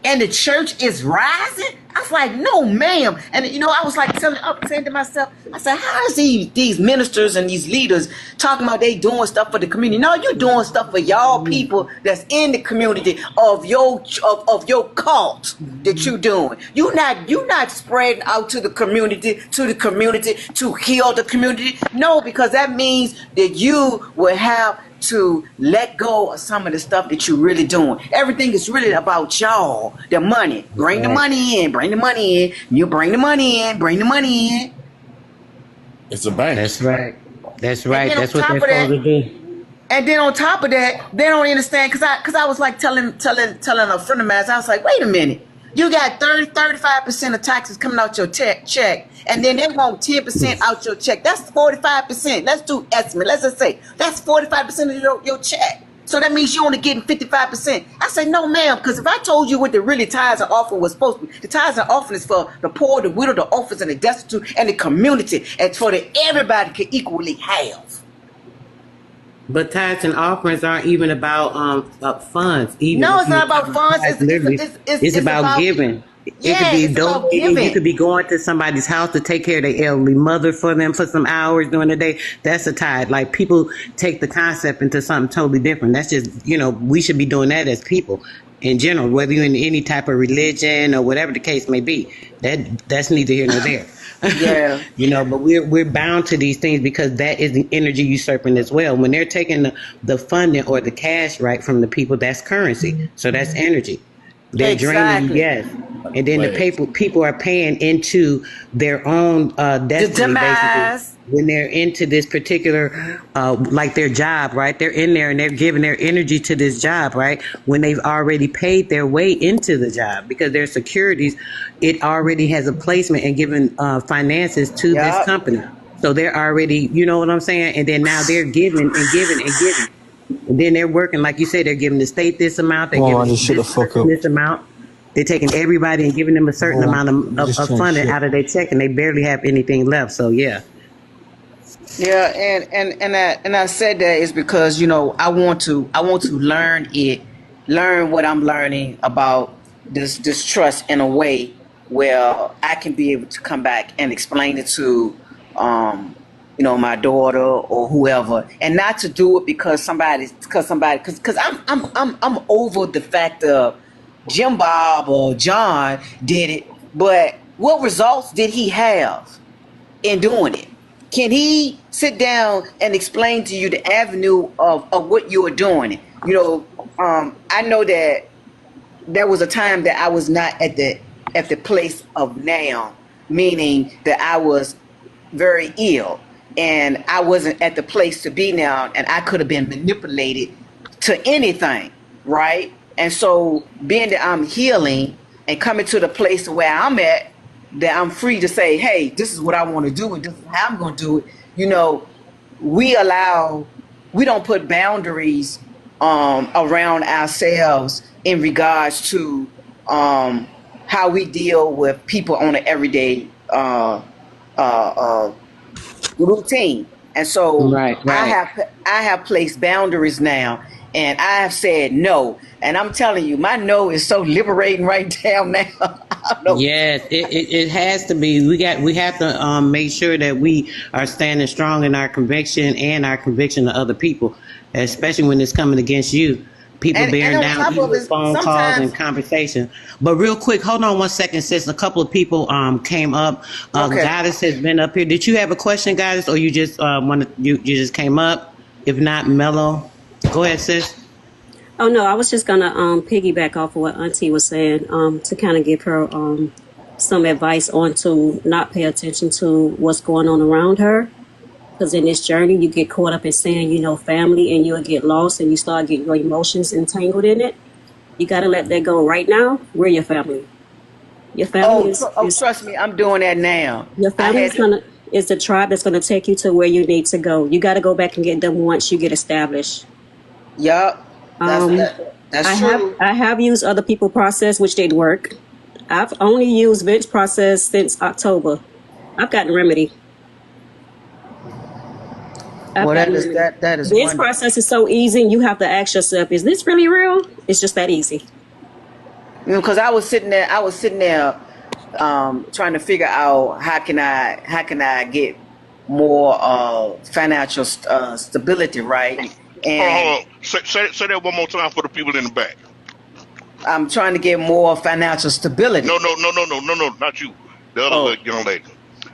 And the church is rising? I was like, no, ma'am. And I was like saying to myself, I said, how is these ministers and these leaders talking about they doing stuff for the community? No, you're doing stuff for y'all people that's in the community of your cult that you doing. You're not spreading out to the community to heal the community. No, because that means that you will have to let go of some of the stuff that you're really doing. Everything is really about y'all. The money. Bring the money in. Bring the money in. You bring the money in. Bring the money in. It's a bank. That's right. That's right. And then That's on what top they're of supposed to do. And then on top of that, they don't understand because I was like telling a friend of mine, I was like, wait a minute. You got 35% of taxes coming out your check, and then they want 10% out your check. That's 45%. Let's do estimate. Let's just say that's 45% of your check. So that means you're only getting 55%. I said, no, ma'am, because if I told you what the really tithes and offering was supposed to be, the tithes and offering is for the poor, the widow, the orphans, and the destitute, and the community, and for that everybody can equally have. But tithes and offerings aren't even about funds. Even No, if it's you not about funds. tithe, literally, it's about giving. It could be it's about donating. You giving. could be going to somebody's house to take care of their elderly mother for them for some hours during the day. That's a tithe. Like, people take the concept into something totally different. That's just, we should be doing that as people in general, whether you're in any type of religion or whatever the case may be. That's neither here nor there. Yeah. But we're bound to these things because that is the energy usurping as well. When they're taking the funding or the cash right from the people, that's currency. So that's energy. They're draining, yes. And then the people are paying into their own destiny, basically. When they're into this particular, like their job, right? They're in there and they're giving their energy to this job, right? When they've already paid their way into the job because their securities, it already has a placement and given finances to this company. So they're already, you know what I'm saying? And then now they're giving and giving and giving. And then they're working, like you said, they're giving the state this amount, they're giving this amount. They're taking everybody and giving them a certain amount of funding out of their check, and they barely have anything left. So yeah. Yeah, and I said that is because I want to learn what I'm learning about this trust in a way where I can be able to come back and explain it to my daughter or whoever, and not to do it because I'm over the fact of Jim Bob or John did it, but what results did he have in doing it? Can he sit down and explain to you the avenue of what you are doing? I know that there was a time that I was not at the place of now, meaning that I was very ill and I wasn't at the place to be now, and I could have been manipulated to anything, right? And so being that I'm healing and coming to the place where I'm at, that I'm free to say, hey, this is what I want to do and this is how I'm going to do it. We don't put boundaries around ourselves in regards to how we deal with people on an everyday routine. And so I have placed boundaries now, and I have said no. And I'm telling you, my no is so liberating right down now. Yes, it has to be. We have to make sure that we are standing strong in our conviction and our conviction to other people, especially when it's coming against you. People bearing down you with phone calls and conversation. But real quick, hold on 1 second, sis. A couple of people came up. Goddess has been up here. Did you have a question, Goddess, or you just you just came up? If not, Mello, go ahead, sis. Oh no, I was just gonna piggyback off of what Auntie was saying to kind of give her some advice on to not pay attention to what's going on around her, because in this journey you get caught up in saying family, and you'll get lost and you start getting your emotions entangled in it. You got to let that go. Right now, we're your family. Your family is Trust me, I'm doing that now. your family is the tribe that's gonna take you to where you need to go. You got to go back and get them once you get established. Yup, that's true. I have used other people process, which didn't work. I've only used Vince process since October. I've gotten remedy. Well, that is This wonderful. process is so easy. You have to ask yourself, is this really real? It's just that easy. Because I was sitting there, trying to figure out how can I get more financial stability, right? And Say that one more time for the people in the back. I'm trying to get more financial stability. No, not you. The other young lady.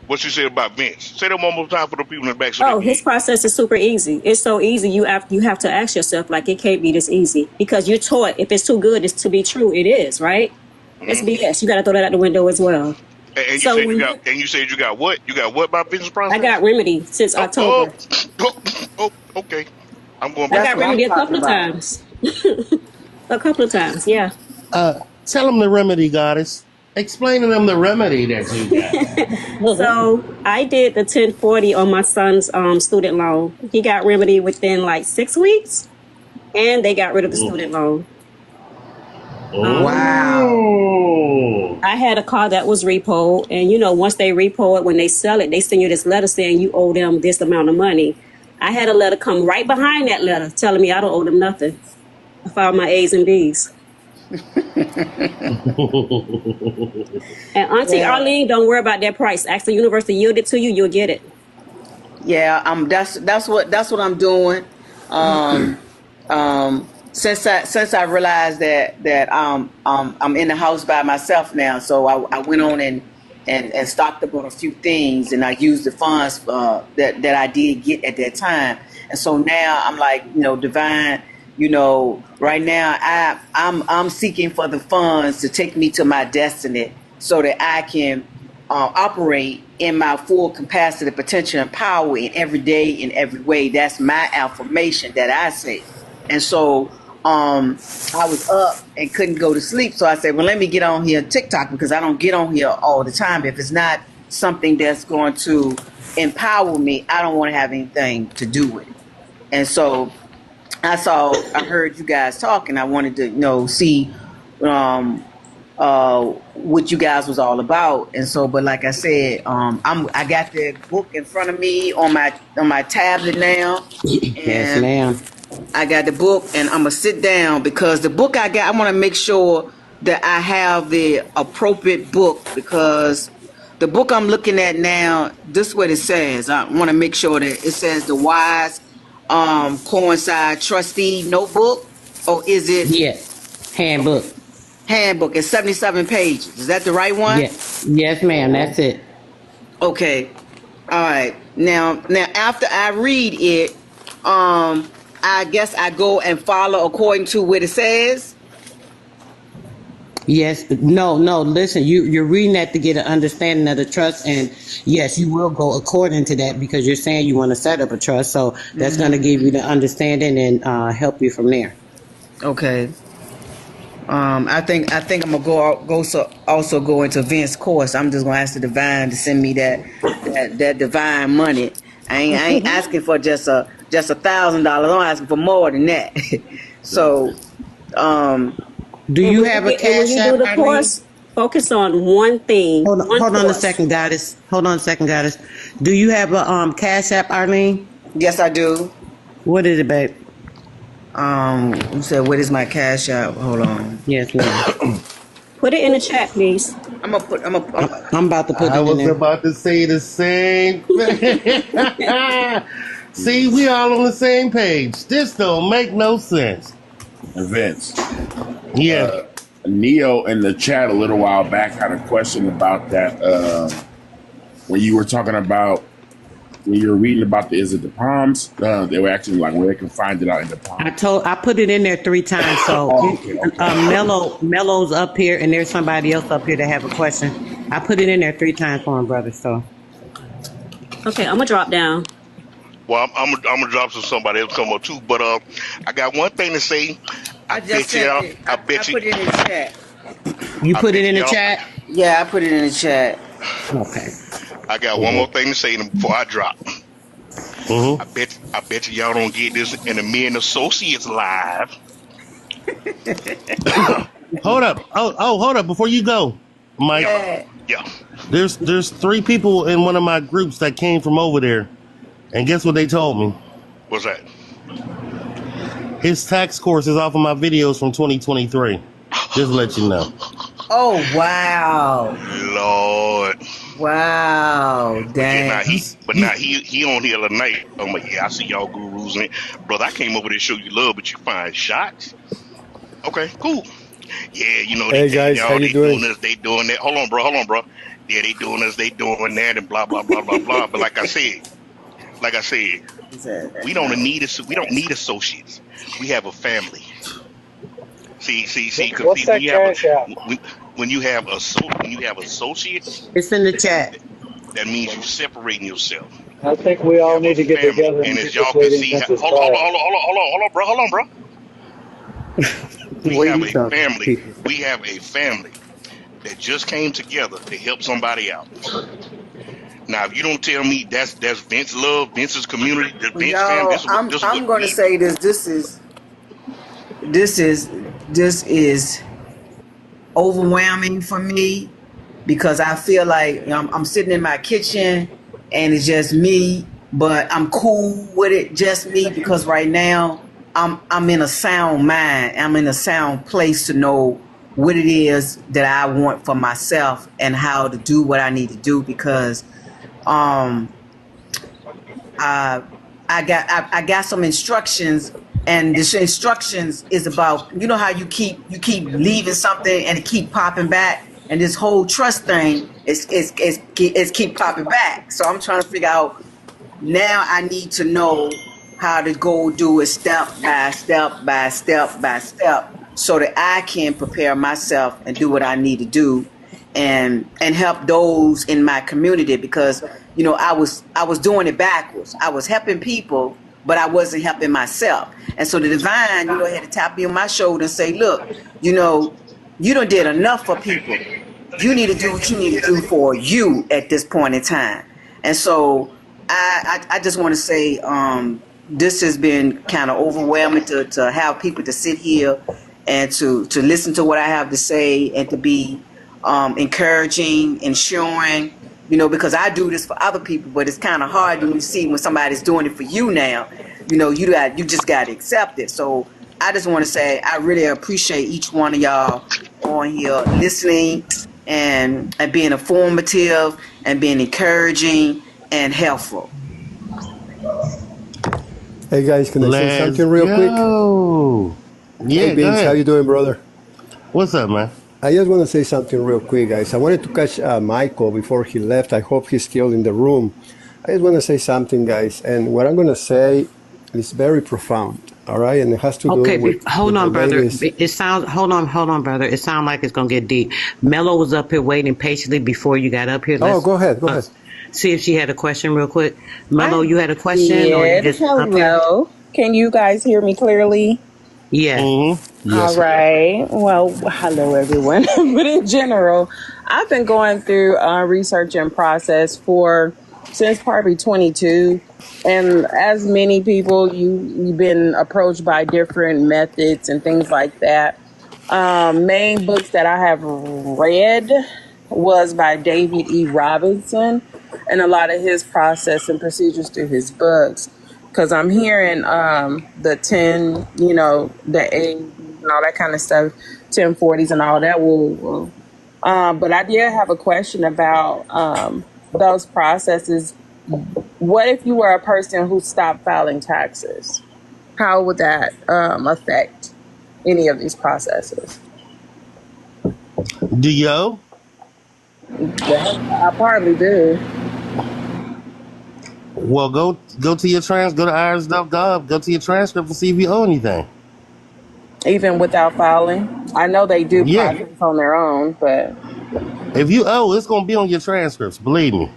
What she said about Vince. Say that one more time for the people in the back. So His process is super easy. It's so easy. You have to ask yourself, like, it can't be this easy, because you're taught if it's too good, it's to be true. It is, right? It's BS. You got to throw that out the window as well. And you said you got what? You got what about business process? I got remedy since October. Okay. I got remedy a couple of times. A couple of times, yeah. Tell them the remedy, goddess. Explain to them the remedy that you got. So I did the 1040 on my son's student loan. He got remedy within like 6 weeks, and they got rid of the student loan. Wow. I had a car that was repoed, and once they repo it, when they sell it, they send you this letter saying you owe them this amount of money. I had a letter come right behind that letter telling me I don't owe them nothing. I filed my A's and B's. And Auntie Arlene, don't worry about that price. Ask the universe to yield it to you, you'll get it. Yeah, that's what I'm doing. Since I realized that I'm in the house by myself now, so I went on and stocked up on a few things, and I used the funds that I did get at that time. And so now I'm like, divine, right now I'm seeking for the funds to take me to my destiny so that I can operate in my full capacity, potential, and power in every day, in every way. That's my affirmation that I say. And so I was up and couldn't go to sleep. So I said, well, let me get on here TikTok, because I don't get on here all the time. If it's not something that's going to empower me, I don't want to have anything to do with it. And so I heard you guys talking. I wanted to see what you guys was all about. And so, but like I said, I got the book in front of me on my tablet now. Yes, ma'am. I got the book, and I'm gonna sit down, because the book I want to make sure that I have the appropriate book, because the book I'm looking at now, this is what it says. I want to make sure that it says the Wise Coincide Trustee Notebook, or is it? Yes, handbook. Handbook. It's 77 pages. Is that the right one? Yes, ma'am. That's it. Okay. All right. Now after I read it, I guess I go and follow according to what it says. Yes, no. Listen, you're reading that to get an understanding of the trust, and yes, you will go according to that, because you're saying you want to set up a trust, so that's going to give you the understanding and help you from there. Okay. I think I'm gonna also go into Vince's course. I'm just gonna ask the divine to send me that divine money. I ain't asking for just $1,000. I'm asking for more than that. So, do you have a cash app? When you do the course, focus on one thing. Hold on a second, goddess. Do you have a cash app, Arlene? Yes, I do. What is it, babe? You said, what is my cash app? Hold on. Yes, ma'am. Put it in the chat, please. I'm about to put it in there. I was about to say the same thing. See, we all on the same page. This don't make no sense. Vince. Yeah. Neo in the chat a little while back had a question about that when you were talking about, when you were reading about the Palms, they were actually like where they can find it out in the Palms. I put it in there 3 times. So okay. Mello's up here, and there's somebody else up here that have a question. I put it in there 3 times for him, brother. So okay, I'm gonna drop down. Well, I'm gonna drop somebody else come up too. But I got one thing to say. I just sent it. I put it in the chat. You put it in the y'all- chat? Yeah, I put it in the chat. Okay. I got one more thing to say before I drop. I bet you y'all don't get this in the Men Associates live. Hold up. Hold up before you go, Mike. Yeah. There's 3 people in one of my groups that came from over there, and guess what they told me? What's that? His tax course is off of my videos from 2023. Just to let you know. Oh wow. Lord. Wow. Dang. But now he on here tonight. I'm like, yeah, I see y'all gurus in it. Brother, I came over there to show you love, but you find shots. Okay, cool. Yeah, you know, Hey guys, how you doing? this, they doing that. Hold on, bro. Yeah, they doing this, they doing that, and blah blah blah blah blah. But like I said, we don't need associates. We have a family. See, What's that cash app? when you have associates, It's in the chat. that means you're separating yourself. I think we all need to get Family. together And and as get y'all this can lady see, against this hold on, bro. We have a family. We have a family that just came together to help somebody out. Now, if you don't tell me that's Vince love, Vince's community, the Vince Y'all, family. I'm going to say this. This is overwhelming for me because I feel like I'm sitting in my kitchen and it's just me, but I'm cool with it, just me, because right now I'm in a sound mind. I'm in a sound place to know what it is that I want for myself and how to do what I need to do, because I got some instructions, and this instructions is about, you know how you keep leaving something and it keep popping back, and this whole trust thing is keep popping back. So I'm trying to figure out, now I need to know how to go do it step by step by step by step, so that I can prepare myself and do what I need to do, and help those in my community, because I was doing it backwards. I was helping people, but I wasn't helping myself. And so the divine, had to tap me on my shoulder and say, look, you done did enough for people. You need to do what you need to do for you at this point in time. And so I just want to say, this has been kind of overwhelming to have people to sit here and to listen to what I have to say, and to be encouraging and showing, because I do this for other people, but it's kind of hard when you see when somebody's doing it for you now. You just got to accept it. So I just want to say I really appreciate each one of y'all on here listening and being informative and being encouraging and helpful. Hey guys, can I say something real quick? Yeah, hey go Vince, ahead. how you doing, brother? What's up, man? I just want to say something real quick, guys. I wanted to catch Michael before he left. I hope he's still in the room. I just want to say something, guys, and what I'm going to say is very profound. All right, and it has to do with. Hold on, brother. ladies. It sounds. Hold on, brother. It sounds like it's gonna get deep. Mello was up here waiting patiently before you got up here. Go ahead. Go ahead. See if she had a question real quick. Mello, you had a question, or you Yes, just up here? hello. Can you guys hear me clearly? Yeah. All right. Well, hello, everyone. But in general, I've been going through research and process since probably 22. And as many people, you've been approached by different methods and things like that. Main books that I have read was by David E. Robinson, and a lot of his process and procedures through his books. Because I'm hearing the 10, the 8 and all that kind of stuff, 1040s and all that. But I did have a question about those processes. What if you were a person who stopped filing taxes? How would that affect any of these processes? Do yo? I probably do. Well, go to your go to IRS.gov, go to your transcript and see if you owe anything. Even without filing? I know they do process on their own, but... If you owe, it's going to be on your transcripts, believe me.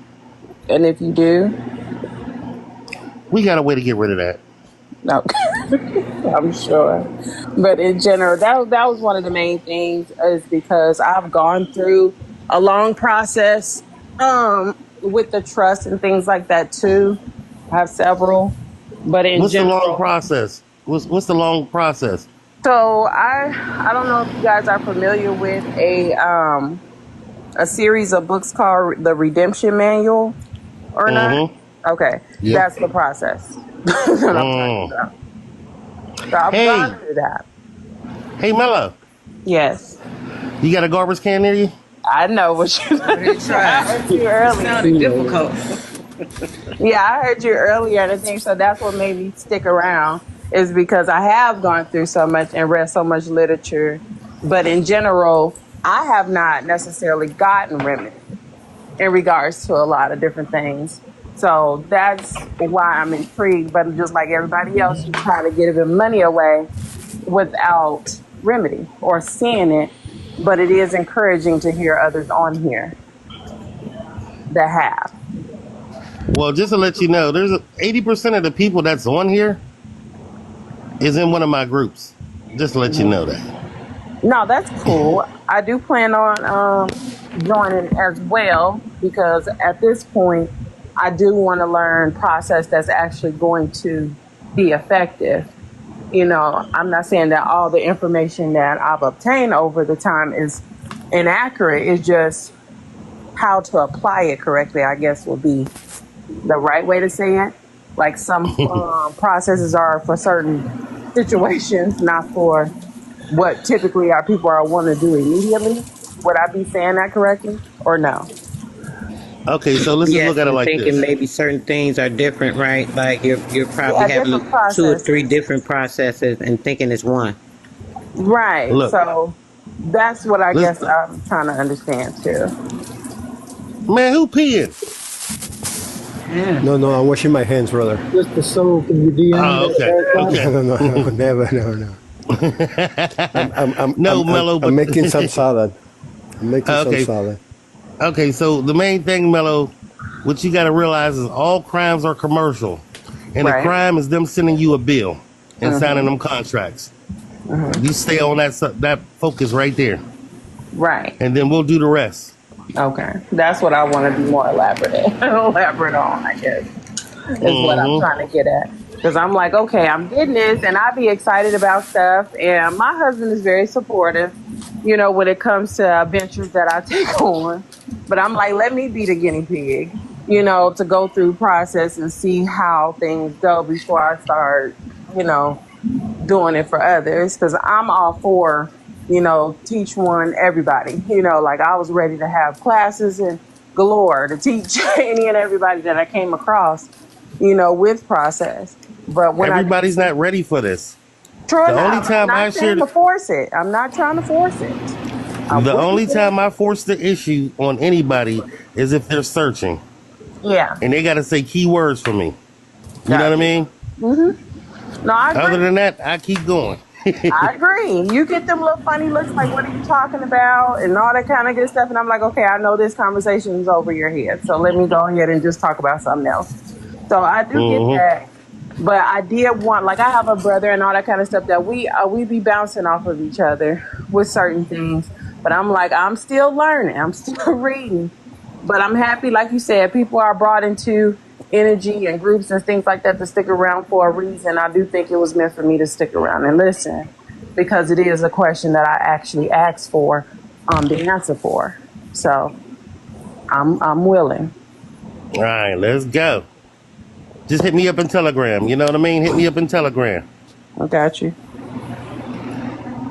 And if you do? We got a way to get rid of that. No. I'm sure. But in general, that was one of the main things, is because I've gone through a long process with the trust and things like that too. I have several. But in What's the long general, process? What's the long process? so I don't know if you guys are familiar with a series of books called The Redemption Manual or not. Okay. Yep. That's the process that I'm talking about. So I've gone through that. Hey, Mello. Yes. You got a garbage can near you? I know what you I heard you earlier. Sounded difficult. Yeah, I heard you earlier, and I think so that's what made me stick around, is because I have gone through so much and read so much literature. But in general, I have not necessarily gotten remedy in regards to a lot of different things. So that's why I'm intrigued. But just like everybody else, you try to give them money away without remedy or seeing it. But it is encouraging to hear others on here that have. Well, just to let you know, there's 80% of the people that's on here is in one of my groups. Just to let you know that. No, that's cool. I do plan on joining as well, because at this point, I do want to learn process that's actually going to be effective. You know, I'm not saying that all the information that I've obtained over the time is inaccurate. It's just how to apply it correctly, I guess, would be the right way to say it. Like some processes are for certain situations, not for what typically our people are want to do immediately. Would I be saying that correctly or no? Okay, so let's just Yes, look at it I'm like thinking this. maybe certain things are different, right? Like you're probably Yeah, having different 2 or processes. 3 different processes and thinking it's one. Right. Look. So that's what I Let's- guess I'm trying to understand too. Man, who peeing? No, I'm washing my hands, brother. Just the soap and your DM. Oh, okay. No, never, no. I'm No, Mello, but I'm making some salad. I'm making Okay. some salad. Okay, so the main thing, Mello, what you got to realize is all crimes are commercial. And Right. the crime is them sending you a bill and signing them contracts. You stay on that focus right there, Right. and then we'll do the rest. Okay. That's what I want to be more elaborate on, I guess, is what I'm trying to get at. Because I'm like, okay, I'm getting this, and I be excited about stuff. And my husband is very supportive, you know, when it comes to ventures that I take on. But I'm like, let me be the guinea pig, you know, to go through process and see how things go before I start, you know, doing it for others. Because I'm all for, you know, teach one, everybody. You know, like I was ready to have classes and galore to teach any and everybody that I came across, you know, with process. But when Everybody's not ready for this. True The enough, only time I'm I not trying shared, to force it. I'm not trying to force it. the only time I force the issue on anybody is if they're searching, Yeah. and they got to say keywords for me. You know what I mean? No, I agree. Other than that, I keep going. I agree. You get them little funny looks like, what are you talking about? And all that kind of good stuff. And I'm like, okay, I know this conversation is over your head. So let me go ahead and just talk about something else. So I do get that. But I did want, like, I have a brother and all that kind of stuff that we be bouncing off of each other with certain things. But I'm like, I'm still learning. I'm still reading. But I'm happy, like you said, people are brought into energy and groups and things like that to stick around for a reason. I do think it was meant for me to stick around and listen, because it is a question that I actually asked for the answer for. So I'm willing. All right, let's go. Just hit me up in Telegram. You know what I mean? Hit me up in Telegram. I got you.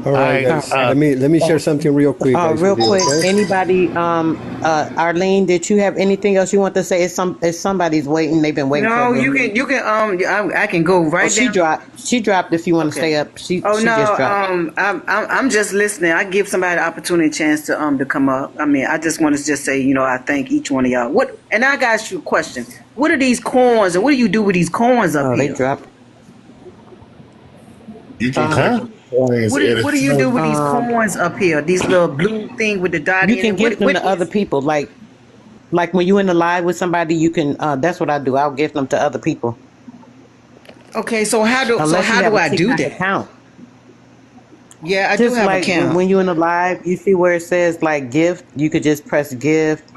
All right, guys. Let me share something real quick. Guys, Real with you, quick, okay? anybody, Arlene, did you have anything else you want to say? It's somebody's waiting. They've been waiting. No, for a you minute. can I can go right She down. dropped. She dropped. If you want to stay up, she Oh she no, just dropped. I'm just listening. I give somebody the opportunity, chance to come up. I mean, I just want to just say, I thank each one of y'all. What? And I got you a question. What are these coins, and what do you do with these coins up They here? dropped. You can What do you do with these coins up here? These little blue thing with the dot You in can it? give them to other people. Like when you in the live with somebody, you can. That's what I do. I'll give them to other people. Okay, so how do unless you have a I do TikTok that? account. Yeah, I do Just have an like when account. you in a live, you see where it says like gift, you could just press gift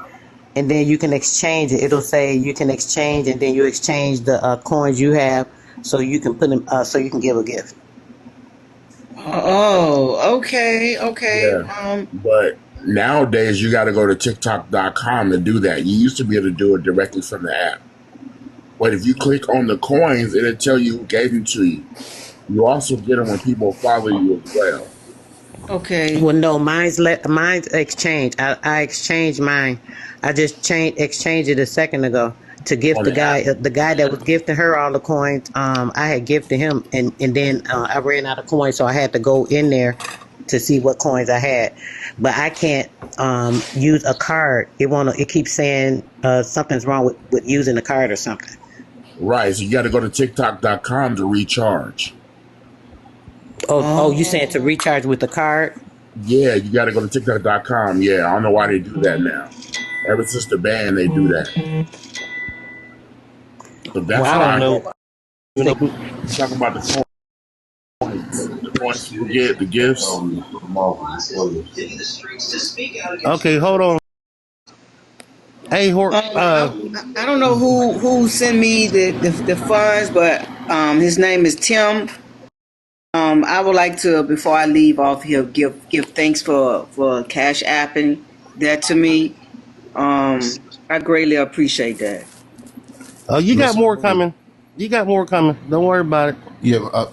and then you can exchange it. It'll say you can exchange and then you exchange the coins you have so you can put them, so you can give a gift. Oh, okay, okay. Yeah. But nowadays, you got to go to TikTok.com to do that. You used to be able to do it directly from the app. But if you click on the coins, it'll tell you who gave them to you. You also get them when people follow you as well. Okay. Well, no, mine's exchange. I exchanged mine. I just exchanged it a second ago to gift On the the app. guy that was gifting her all the coins. I had gifted him, and then I ran out of coins, so I had to go in there to see what coins I had. But I can't use a card. It keeps saying something's wrong with using the card or something. Right. So you got to go to TikTok.com to recharge. Oh, you saying to recharge with the card? Yeah, you got to go to TikTok.com. Yeah, I don't know why they do that now. Ever since the ban, they do that. So that's Well, I don't know. Talk about the coins. The coins you get, the gifts. Okay, hold on. Hey, I don't know who sent me the funds, but his name is Tim. I would like to, before I leave off here, give thanks for Cash Apping that to me. I greatly appreciate that. Oh, you got more coming. You got more coming. Don't worry about it. Yeah,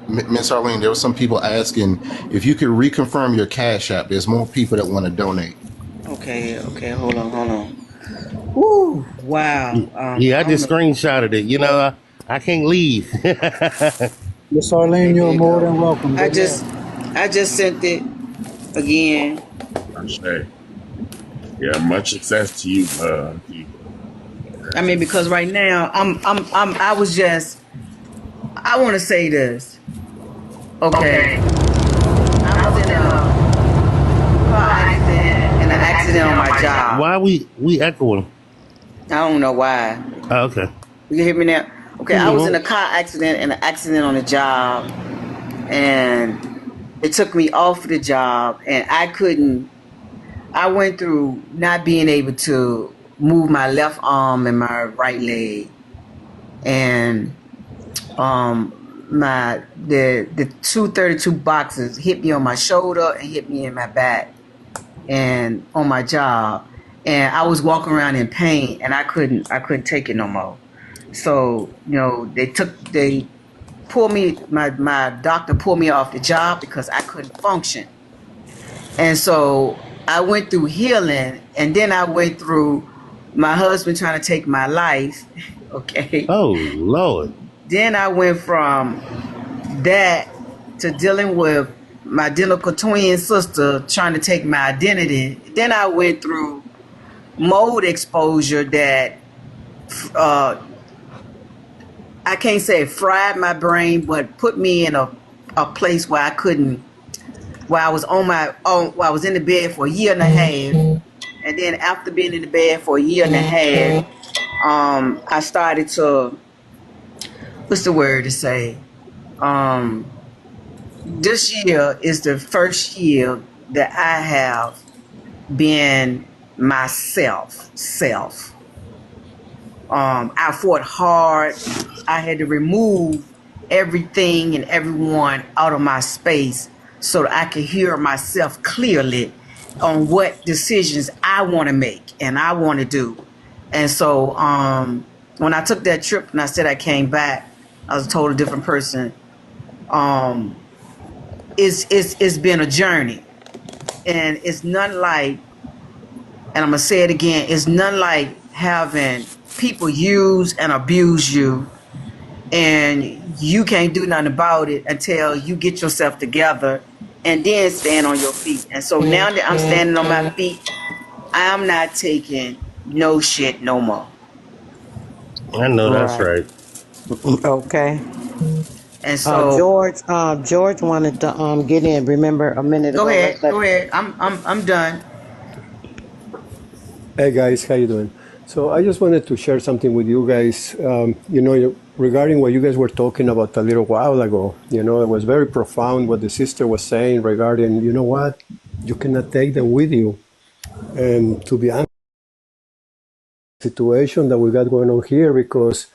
Miss Arlene, there were some people asking if you could reconfirm your Cash App. There's more people that want to donate. Okay, hold on. Woo, wow. Yeah, I just screenshotted it. You know, I can't leave. Miss Arlene, you're more than welcome. I just sent it again. Yeah, much success to you. I mean, because right now I want to say this. Okay. I was in a car accident and an accident on my job. Why we echoing? I don't know why. Oh, okay. You can hear me now? Okay, I was in a car accident and an accident on the job, and it took me off the job, and I went through not being able to move my left arm and my right leg, and the 232 boxes hit me on my shoulder and hit me in my back and on my job, and I was walking around in pain, and I couldn't take it no more. So, they pulled me, my doctor pulled me off the job because I couldn't function. And so I went through healing, and then I went through my husband trying to take my life. Okay. Oh, Lord. Then I went from that to dealing with my identical twin sister trying to take my identity. Then I went through mold exposure that I can't say it fried my brain, but put me in a place where I couldn't, where I was where I was in the bed for a year and a half. And then after being in the bed for a year and a half, I started to, what's the word to say? This year is the first year that I have been myself. I fought hard. I had to remove everything and everyone out of my space so that I could hear myself clearly on what decisions I want to make and I want to do. And so when I took that trip and I said I came back, I was a totally different person. It's been a journey, and it's none like, and I'm gonna say it again, it's none like having people use and abuse you, and you can't do nothing about it until you get yourself together and then stand on your feet. And so now that I'm standing on my feet, I'm not taking no shit no more. I know that's right. Okay. And so George wanted to get in. Remember a minute ago. Go ahead. I'm done. Hey guys, how you doing? So I just wanted to share something with you guys. Regarding what you guys were talking about a little while ago. It was very profound what the sister was saying regarding, you know what, you cannot take them with you. And to be honest, the situation that we got going on here, because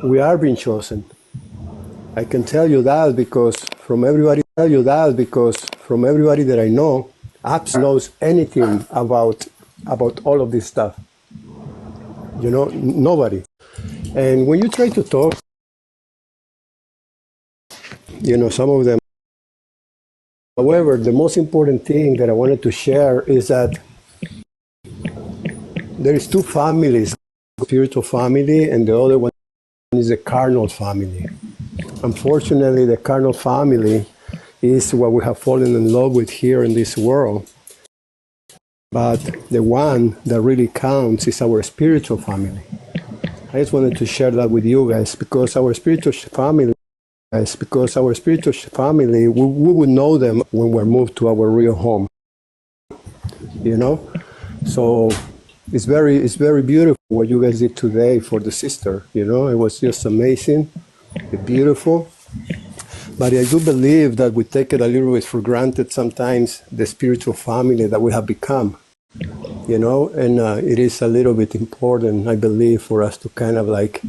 we are being chosen. I can tell you that because from everybody that I know, apps knows anything about all of this stuff. Nobody. And when you try to talk, some of them. However, the most important thing that I wanted to share is that there is two families, spiritual family, and the other one is the carnal family. Unfortunately, the carnal family is what we have fallen in love with here in this world. But the one that really counts is our spiritual family. I just wanted to share that with you guys because our spiritual family, we would know them when we're moved to our real home. So it's very beautiful what you guys did today for the sister. It was just amazing, beautiful. But I do believe that we take it a little bit for granted sometimes, the spiritual family that we have become. And it is a little bit important, I believe, for us to kind of like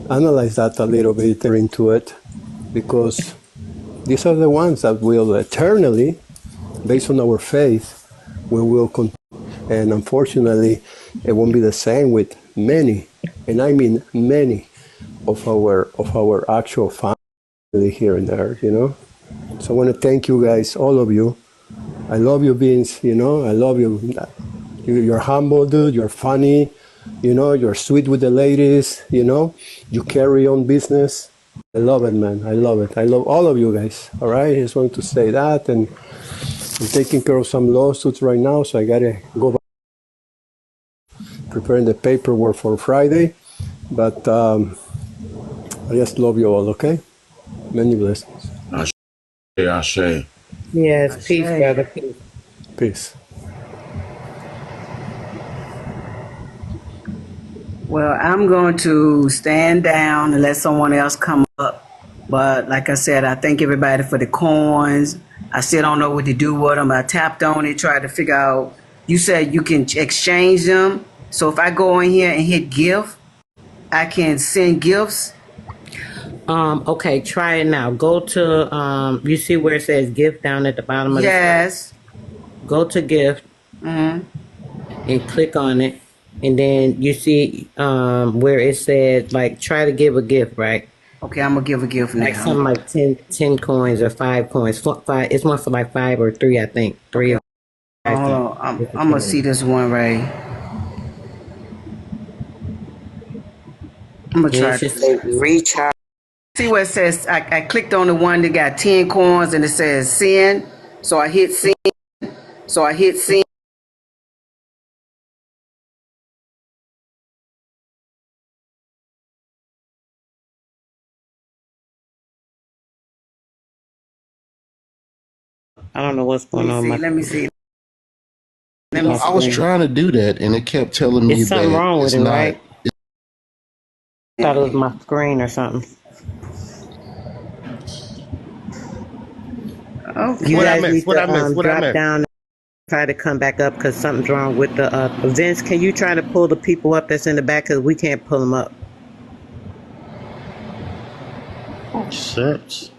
analyze that a little bit into it, because these are the ones that will eternally, based on our faith, we will continue. And unfortunately, it won't be the same with many, and I mean many, of our actual family here and there. So I want to thank you guys, all of you. I love you, Vince. I love you. You're humble, dude. You're funny. You're sweet with the ladies. You carry on business. I love it, man. I love it. I love all of you guys. All right. I just wanted to say that. And I'm taking care of some lawsuits right now, so I gotta go back preparing the paperwork for Friday. But I just love you all. Okay. Many blessings. Ashe. Yes, peace, brother. Peace. Well, I'm going to stand down and let someone else come up. But like I said, I thank everybody for the coins. I still don't know what to do with them. I tapped on it, tried to figure out. You said you can exchange them. So if I go in here and hit gift, I can send gifts. Okay, try it now. Go to you see where it says gift down at the bottom of the screen? Go to gift and click on it, and then you see where it says like try to give a gift, right? Okay, I'm gonna give a gift now. Like something like 10 coins or 5 coins. Five, it's one for like 5 or 3, I think. 3 or 5. Hold on, I'm gonna see this one right. I'm gonna try to say recharge. See where it says I clicked on the one that got 10 coins and it says send. So I hit send. I don't know what's going on. Let me see. I was trying to do that and it kept telling me There's something that wrong with it's it, not. right? I thought it was my screen or something. Okay. What I missed? Drop down and try to come back up because something's wrong with the Vince, can you try to pull the people up that's in the back because we can't pull them up? Oh, shit.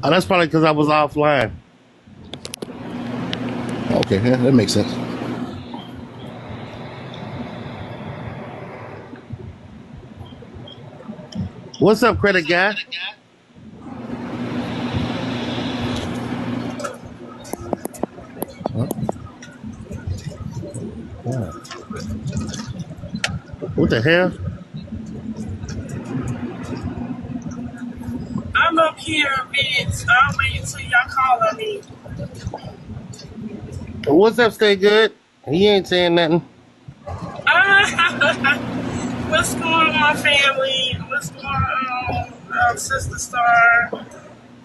Oh, that's probably because I was offline. Okay, yeah, that makes sense. What's up, credit guy? What the hell? I'm up here, Vince. I'll wait until y'all call on me. What's up, Stay Good? He ain't saying nothing. What's going on, family? What's going on, Sister Star?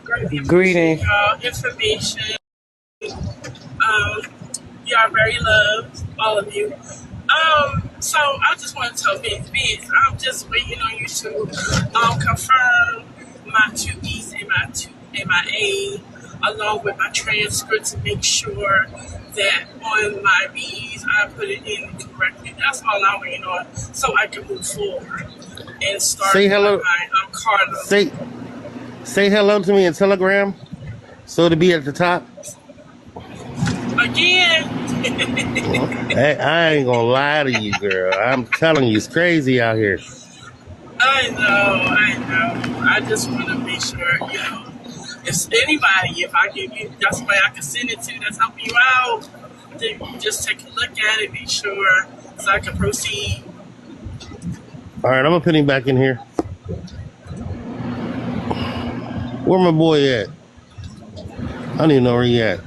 Greatly appreciate Greetings. y'all information. You are very loved, all of you. So I just want to tell Vince, I'm just waiting on you to confirm my 2Bs and my A, along with my transcript to make sure that on my Bs I put it in correctly. That's all I'm waiting on, so I can move forward and start Say hello. my Carlo. Say hello to me in Telegram, so to be at the top. Again. Hey, I ain't gonna lie to you, girl. I'm telling you, it's crazy out here. I know. I just want to make sure, if anybody, if I give you, that's why I can send it to, that's helping you out, then just take a look at it, make sure, so I can proceed. All right, I'm gonna put him back in here. Where my boy at? I don't even know where he at.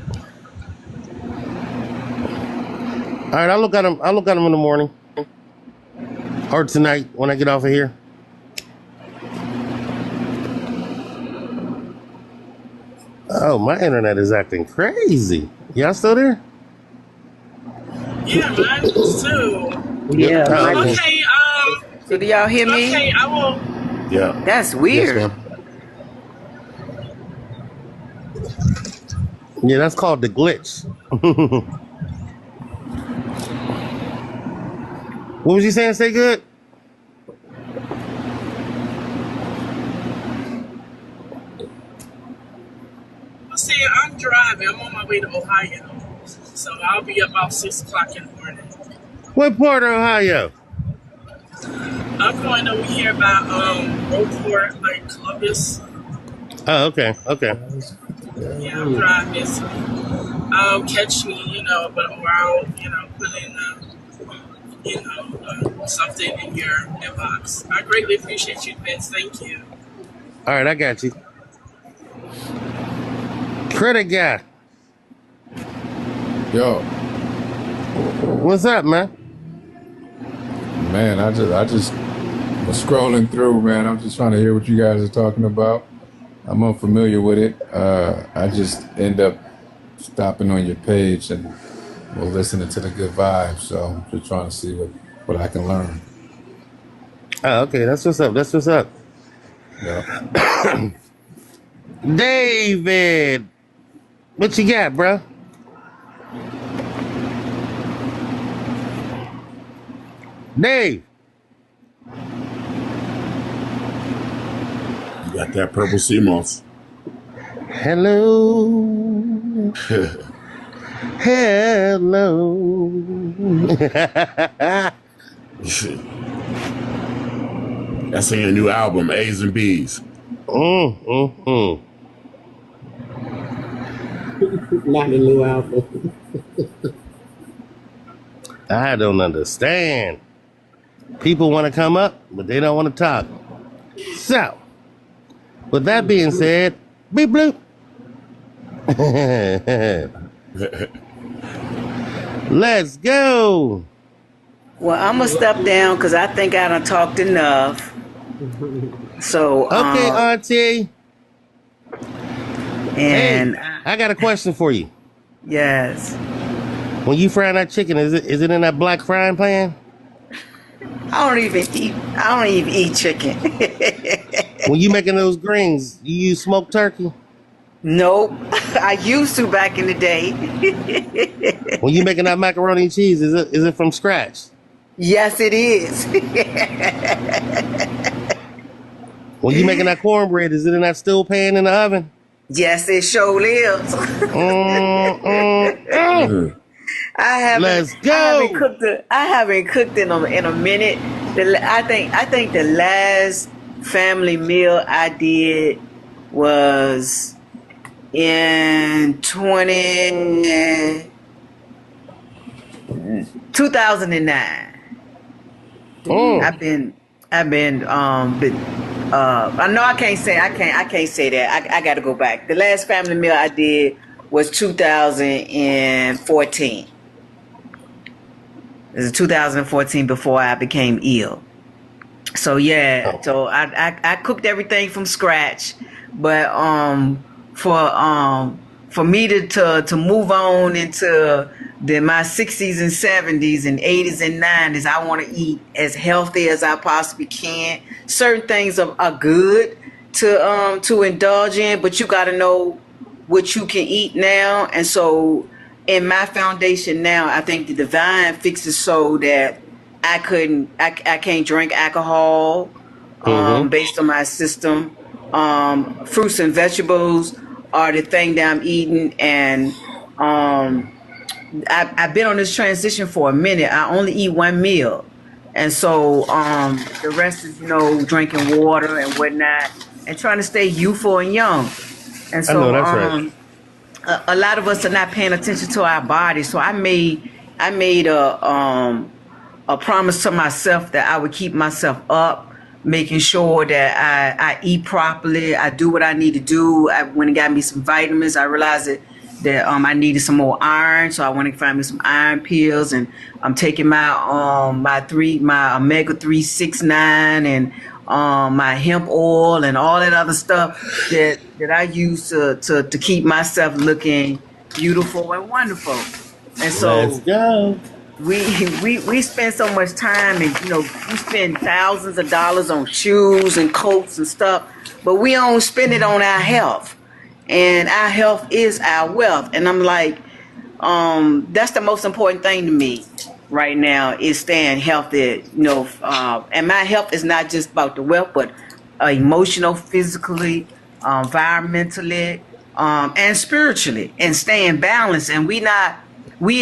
All right, I'll look at him in the morning or tonight when I get off of here. Oh, my internet is acting crazy. Y'all still there? Yeah, mine is too. Yeah. Oh, okay. Okay, So do y'all hear me? okay, I will. Yeah. That's Yes, weird. ma'am. Yeah, that's called the glitch. What was you saying? Stay good? See, I'm driving. I'm on my way to Ohio, so I'll be up about 6 o'clock in the morning. What part of Ohio? I'm going over here by Roadport, like Columbus. Oh, okay. Yeah, I'm driving. So, catch me, but around, put in, something in your inbox. I greatly appreciate you, Vince. Thank you. All right, I got you. Credit guy. Yo, What's up, man? man, I just was scrolling through, man. I'm just trying to hear what you guys are talking about. I'm unfamiliar with it. I just end up stopping on your page and listening to the good vibes. So I'm just trying to see what I can learn. Oh, okay. That's what's up. Yeah. David, what you got, bro? Dave. You got that purple sea moss. Hello. Hello. That's in your new album, A's and B's. Not the new album. I don't understand. People want to come up, but they don't want to talk. So, with that being said, beep bloop. Let's go. Well, I'm gonna step down because I think I done talked enough. So Okay, Auntie. and Hey, I got a question for you. yes, When you fry that chicken, is it in that black frying pan? I don't even eat chicken. When you making those greens, you use smoked turkey? Nope, I used to back in the day. When you making that macaroni and cheese, is it from scratch? Yes, it is. When you making that cornbread, is it in that steel pan in the oven? Yes, it sure is. Let's go. I haven't cooked in a minute. I think the last family meal I did was in 2009. I've been I know I can't say that. I got to go back. The last family meal I did was 2014. It was 2014 before I became ill. So yeah, so I cooked everything from scratch, but for me to move on into my 60s and 70s and 80s and 90s. I want to eat as healthy as I possibly can. Certain things are good to indulge in, but you got to know what you can eat now. And so in my foundation now, I think the divine fixes so that I can't drink alcohol based on my system. Fruits and vegetables are the thing that I'm eating, and I've been on this transition for a minute. I only eat one meal, and so the rest is drinking water and whatnot, and trying to stay youthful and young. And so I know that's right. A lot of us are not paying attention to our bodies. So I made a promise to myself that I would keep myself up, making sure that I eat properly. I do what I need to do. I went and got me some vitamins. I realized that I needed some more iron, so I went and find me some iron pills. And I'm taking my omega-3 6-9 and my hemp oil and all that other stuff that I use to keep myself looking beautiful and wonderful. And so Let's go. we spend so much time, and we spend thousands of dollars on shoes and coats and stuff, but we don't spend it on our health. And our health is our wealth. And I'm like, that's the most important thing to me right now, is staying healthy. And my health is not just about the wealth, but emotional, physically, environmentally, and spiritually, and staying balanced. And we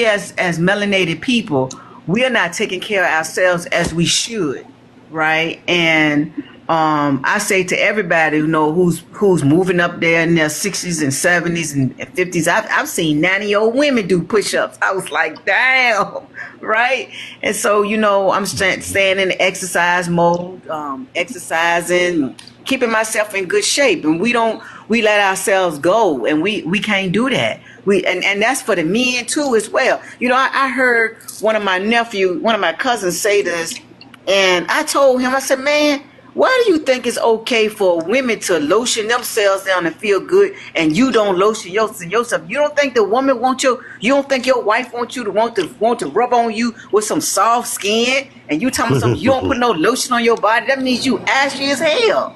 as melanated people, we are not taking care of ourselves as we should, right? And I say to everybody who's moving up there in their 60s and 70s and 50s, I've seen 90-year-old women do push-ups. I was like, damn, right? And so I'm staying in the exercise mode, exercising, keeping myself in good shape, and we let ourselves go, and we can't do that. And that's for the men too as well. I heard one of my cousins say this, and I told him, I said, man, why do you think it's okay for women to lotion themselves down and feel good, and you don't lotion yourself? You don't think the woman you don't think your wife wants you to want to rub on you with some soft skin, and you tell me something, you don't put no lotion on your body? That means you ashy as hell.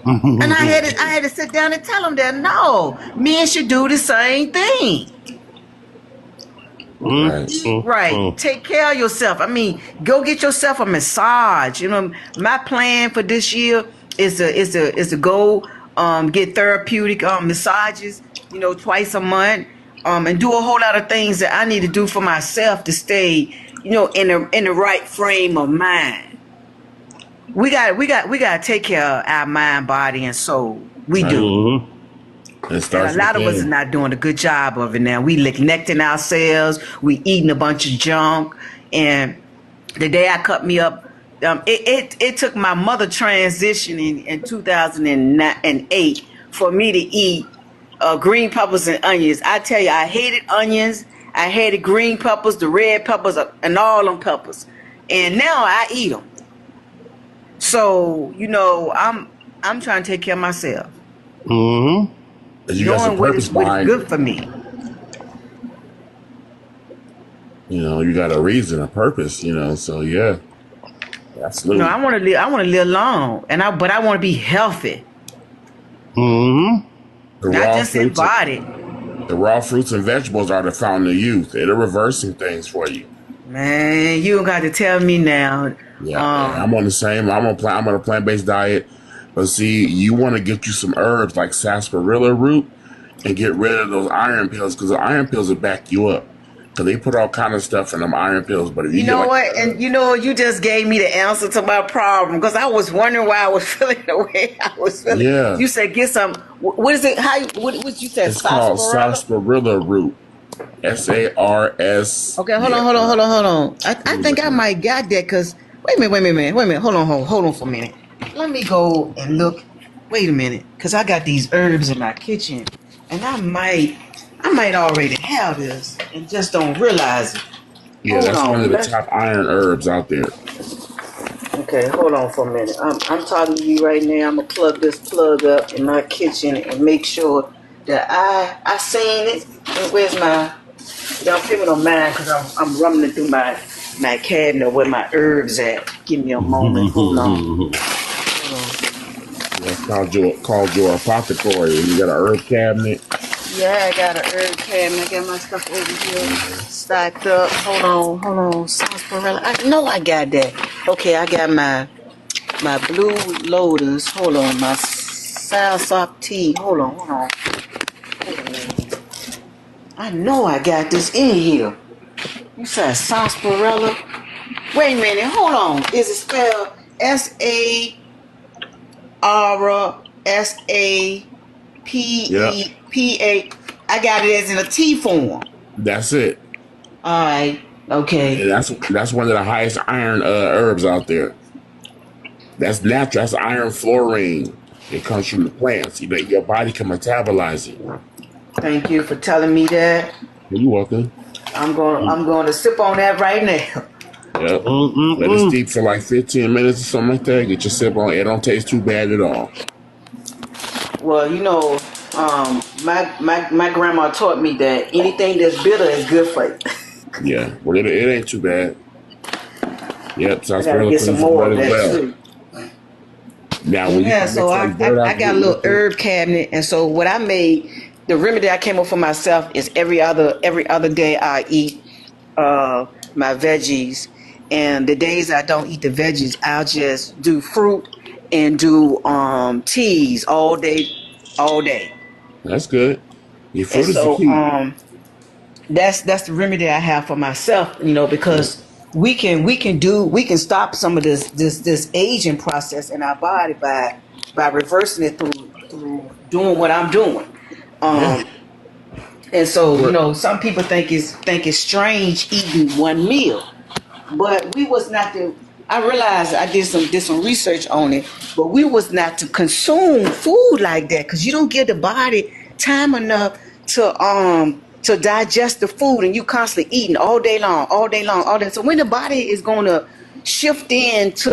And I had to sit down and tell him that no, men should do the same thing. Right. Take care of yourself. I mean, go get yourself a massage. My plan for this year is to go get therapeutic massages, twice a month, and do a whole lot of things that I need to do for myself to stay, in the right frame of mind. We got to take care of our mind, body, and soul. We do. And a lot of us are not doing a good job of it now. We neglecting ourselves. We eating a bunch of junk. And the day I cut me up, it took my mother transitioning in 2008 for me to eat green peppers and onions. I tell you, I hated onions. I hated green peppers, the red peppers, and all them peppers. And now I eat them. So, I'm trying to take care of myself. Mm-hmm. Knowing what is good for me. You got a reason, a purpose, so yeah. Absolutely. I want to live long, but I want to be healthy. Mm-hmm. Not just in body. The raw fruits and vegetables are the fountain of youth. They're reversing things for you. Man, you don't got to tell me now. Yeah, I'm on the same. I'm on a plant-based diet. But see, you want to get you some herbs like sarsaparilla root and get rid of those iron pills, because the iron pills will back you up. Because they put all kind of stuff in them iron pills. But if you you just gave me the answer to my problem, because I was wondering why I was feeling the way I was feeling. Yeah. You said get some. What is it? What you said? It's called sarsaparilla root. SARS. Okay, hold on. I think I might got that, because wait a minute. Hold on for a minute. Let me go and look. Wait a minute, because I got these herbs in my kitchen, and I might already have this and just don't realize it. Yeah, that's one of the top iron herbs out there. Okay, hold on for a minute. I'm talking to you right now. I'm gonna plug this plug up in my kitchen and make sure that I seen it. And where's my? Don't give me no mind because I'm rummaging through my cabinet where my herbs at. Give me a moment. Hold on. That's called your apothecary. You got an herb cabinet. Yeah, I got an herb cabinet. I got my stuff over here stacked up. Hold on. Sarsaparilla. I know I got that. Okay, I got my blue lotus. Hold on, my soursop tea. Hold on. I know I got this in here. You said sarsaparilla. Wait a minute. Hold on. Is it spelled SARSAPEPA? I got it as in a tea form. That's it. All right. Okay. And that's one of the highest iron herbs out there. That's natural. That's iron fluorine. It comes from the plants. Your body can metabolize it. Thank you for telling me that. You're welcome. I'm going to sip on that right now. Yep. Let it steep for like 15 minutes or something like that. Get your sip on. It don't taste too bad at all. Well, my grandma taught me that anything that's bitter is good for you. Yeah. Well, it ain't too bad. Yep. I gotta get some more of that too. Now, so I got a little herb cabinet, and so what I made, the remedy I came up for myself is every other day I eat my veggies, and the days I don't eat the veggies, I'll just do fruit and do teas all day. That's good. Your fruit And is so the key. that's the remedy I have for myself, because we can stop some of this aging process in our body by reversing it through doing what I'm doing. And so some people think it's strange eating one meal, but we was not to. I realized I did some research on it, but we was not to consume food like that because you don't give the body time enough to digest the food, and you constantly eating all day long. So when the body is going to shift into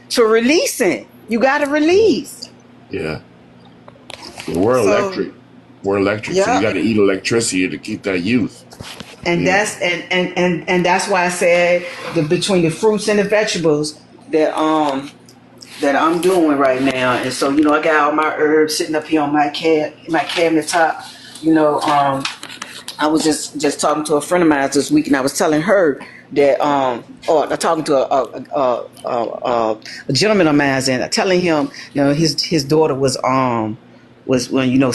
to releasing, you got to release. Yeah. We're electric. We're electric, so you got to eat electricity to keep that youth. And that's and that's why I said between the fruits and the vegetables that I'm doing right now. And so I got all my herbs sitting up here on my cabinet top. I was just talking to a friend of mine this week, and I was telling her that talking to a gentleman of mine, and telling him his daughter was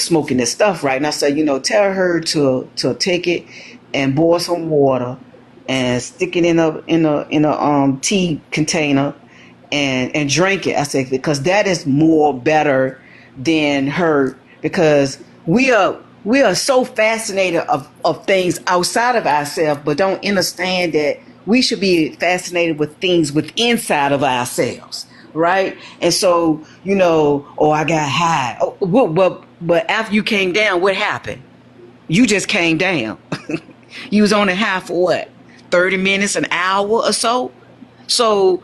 smoking this stuff, right? And I said, tell her to take it and boil some water and stick it in a tea container and drink it. I said, because that is more better than her, because we are so fascinated of things outside of ourselves, but don't understand that we should be fascinated with things inside of ourselves, right? And so, I got high. But after you came down, what happened? You just came down. You was on a high for what? 30 minutes, an hour or so? So,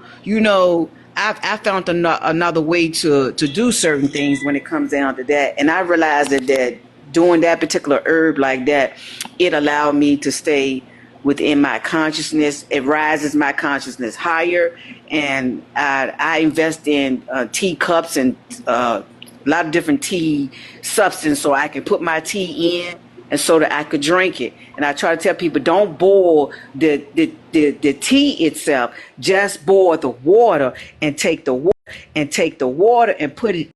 I found another way to do certain things when it comes down to that. And I realized that doing that particular herb like that, it allowed me to stay within my consciousness. It rises my consciousness higher. And I invest in tea cups and a lot of different tea substance so I can put my tea in and so that I could drink it. And I try to tell people, don't boil the tea itself. Just boil the water and take the water and put it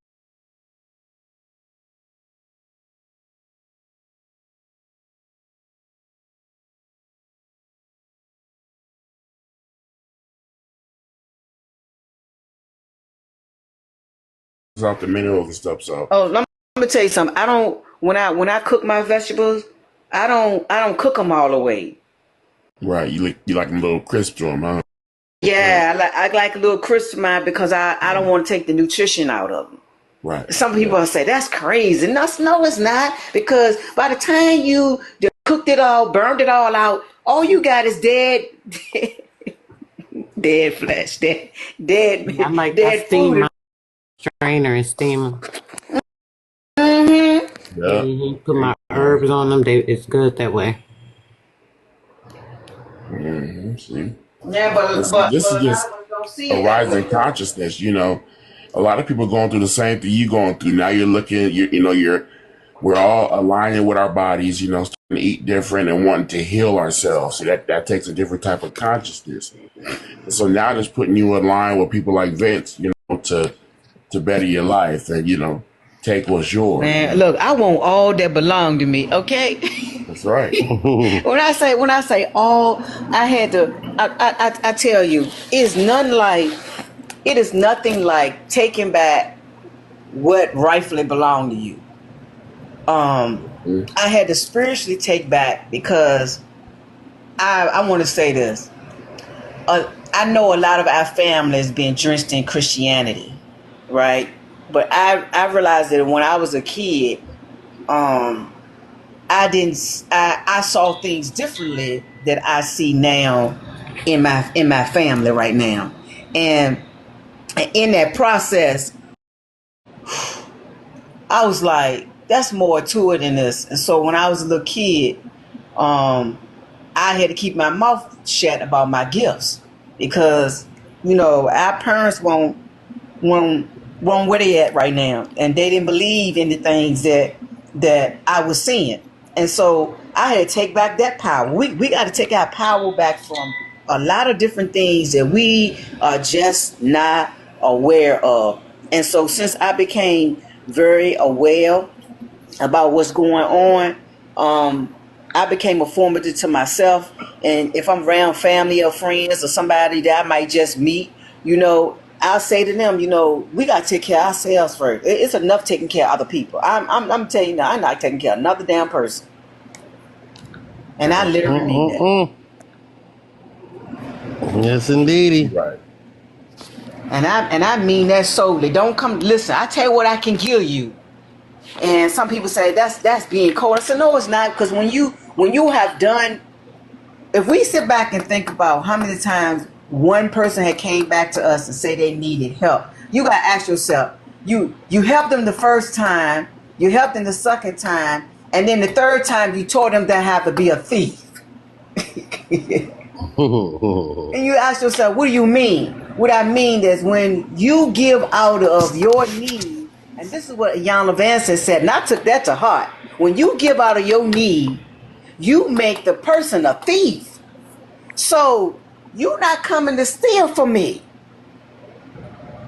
Out the minerals and stuff. So let me tell you something. When I cook my vegetables, I don't cook them all the way. Right, you like a little crisp to them, huh? Yeah, I like a little crisp to mine because I don't want to take the nutrition out of them. Right. Some people say that's crazy. No, it's not, because by the time you cooked it all, burned it all out, all you got is dead flesh, dead. I like dead steam food. my strainer and steam them. Mm-hmm. Yeah. Put my herbs on them. It's good that way. See, Yeah, this is but a lot just of us don't see a it that rise way in though. consciousness. A lot of people going through the same thing you going through. Now you're looking. We're all aligning with our bodies. Starting to eat different and wanting to heal ourselves. So that takes a different type of consciousness. And so now just putting you in line with people like Vince. To better your life and take what's yours. Man, look, I want all that belong to me. Okay. That's right. when I say all, I had to. I tell you, it is nothing like taking back what rightfully belonged to you. I had to spiritually take back because I want to say this. I know a lot of our family has been drenched in Christianity, right? But I realized that when I was a kid, I saw things differently that I see now in my family right now, and in that process, I was like, "That's more to it than this." And so when I was a little kid, I had to keep my mouth shut about my gifts because our parents won't where they at right now, and they didn't believe in the things that I was seeing, and so I had to take back that power. We got to take our power back from a lot of different things that we are just not aware of. And so since I became very aware about what's going on, I became a formative to myself. And if I'm around family or friends or somebody that I might just meet, I'll say to them, we got to take care of ourselves first. It's enough taking care of other people. I'm telling you now, I'm not taking care of another damn person. And I literally mean that. Yes, indeedy. Right. And I mean that solely. Don't come, listen, I tell you what I can give you. And some people say that's being cold. I said, no, it's not, because when you have done, if we sit back and think about how many times one person had came back to us and say they needed help, you got to ask yourself, you helped them the first time, you helped them the second time, and then the third time you told them they have to be a thief. And you ask yourself, what do you mean? What I mean is when you give out of your need, and this is what Iyanla Vanzant said, and I took that to heart. When you give out of your need, you make the person a thief. So you're not coming to steal from me.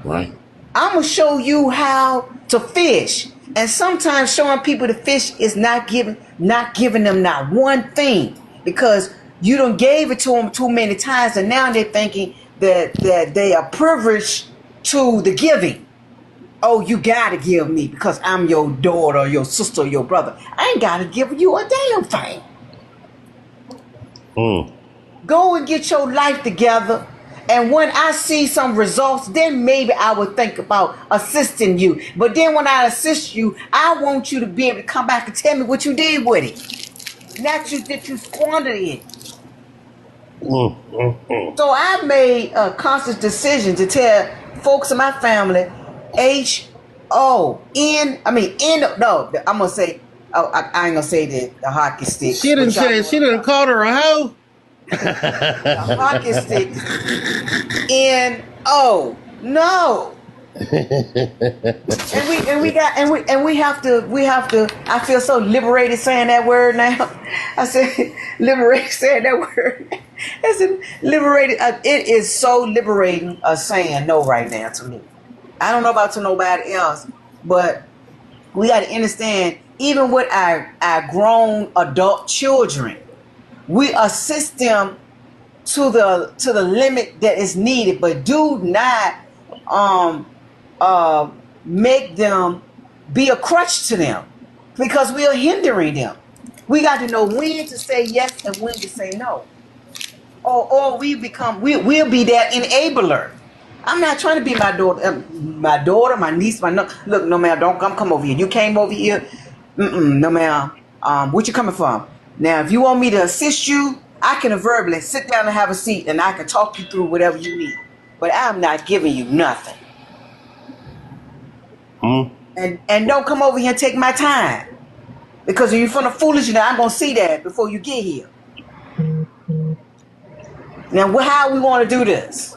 Right. I'm going to show you how to fish. And sometimes showing people to fish is not giving them not one thing, because you done gave it to them too many times, and now they're thinking that they are privileged to the giving. Oh, you got to give me because I'm your daughter, or your sister, or your brother. I ain't got to give you a damn thing. Go and get your life together. And when I see some results, then maybe I would think about assisting you. But then when I assist you, I want you to be able to come back and tell me what you did with it. Not that you squandered it. So I made a conscious decision to tell folks in my family, I'm gonna say, I ain't gonna say the hockey stick. She didn't call her a hoe. The hockey stick. N-O. No. and we have to. I feel so liberated saying that word now. I said liberated saying that word. I said liberated. It is so liberating saying no right now to me. I don't know about to nobody else, but we got to understand, even with our grown adult children, we assist them to the limit that is needed, but do not make them be a crutch to them, because we are hindering them. We got to know when to say yes and when to say no, or we'll be that enabler. I'm not trying to be my daughter, my niece, look, no ma'am, don't come over here. You came over here, no ma'am. What you coming from? Now, if you want me to assist you, I can verbally sit down and have a seat, and I can talk you through whatever you need. But I'm not giving you nothing. And don't come over here and take my time. Because if you're from the foolishness, I'm gonna see that before you get here. Now, how we want to do this?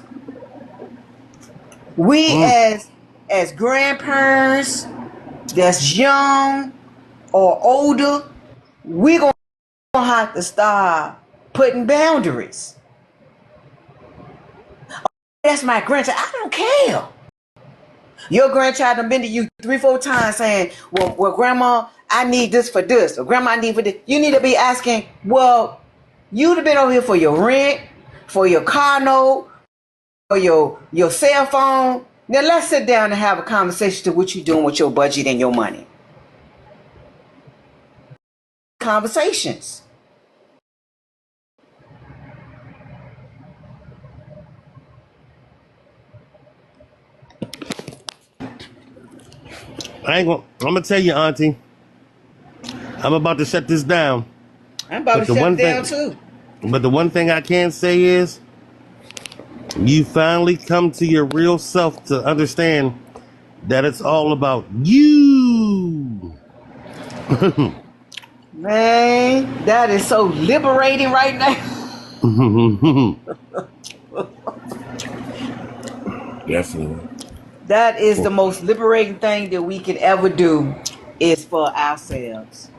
We as grandparents that's young or older, we gonna have to start putting boundaries. That's my grandchild. I don't care. Your grandchild done been to you 3-4 times saying, well, grandma, I need this for this, or grandma, I need for this. You need to be asking, well, you'd have been over here for your rent, for your car note, for your cell phone. Now let's sit down and have a conversation to what you're doing with your budget and your money. Conversations. I'm gonna tell you, Auntie. I'm about to shut this down. I'm about to shut it down too. But the one thing I can say is, you finally come to your real self to understand that it's all about you. Man, that is so liberating right now. Definitely. That is the most liberating thing that we can ever do is for ourselves.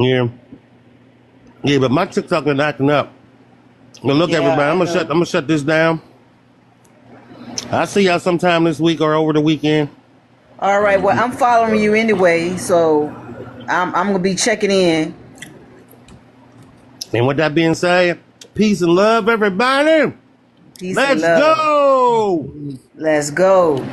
Yeah. Yeah, but my TikTok is acting up. Well, look, everybody, I'm gonna shut this down. I'll see y'all sometime this week or over the weekend. All right. Well, I'm following you anyway, so I'm gonna be checking in. And with that being said, peace and love, everybody. Peace Let's and love. go. Let's go.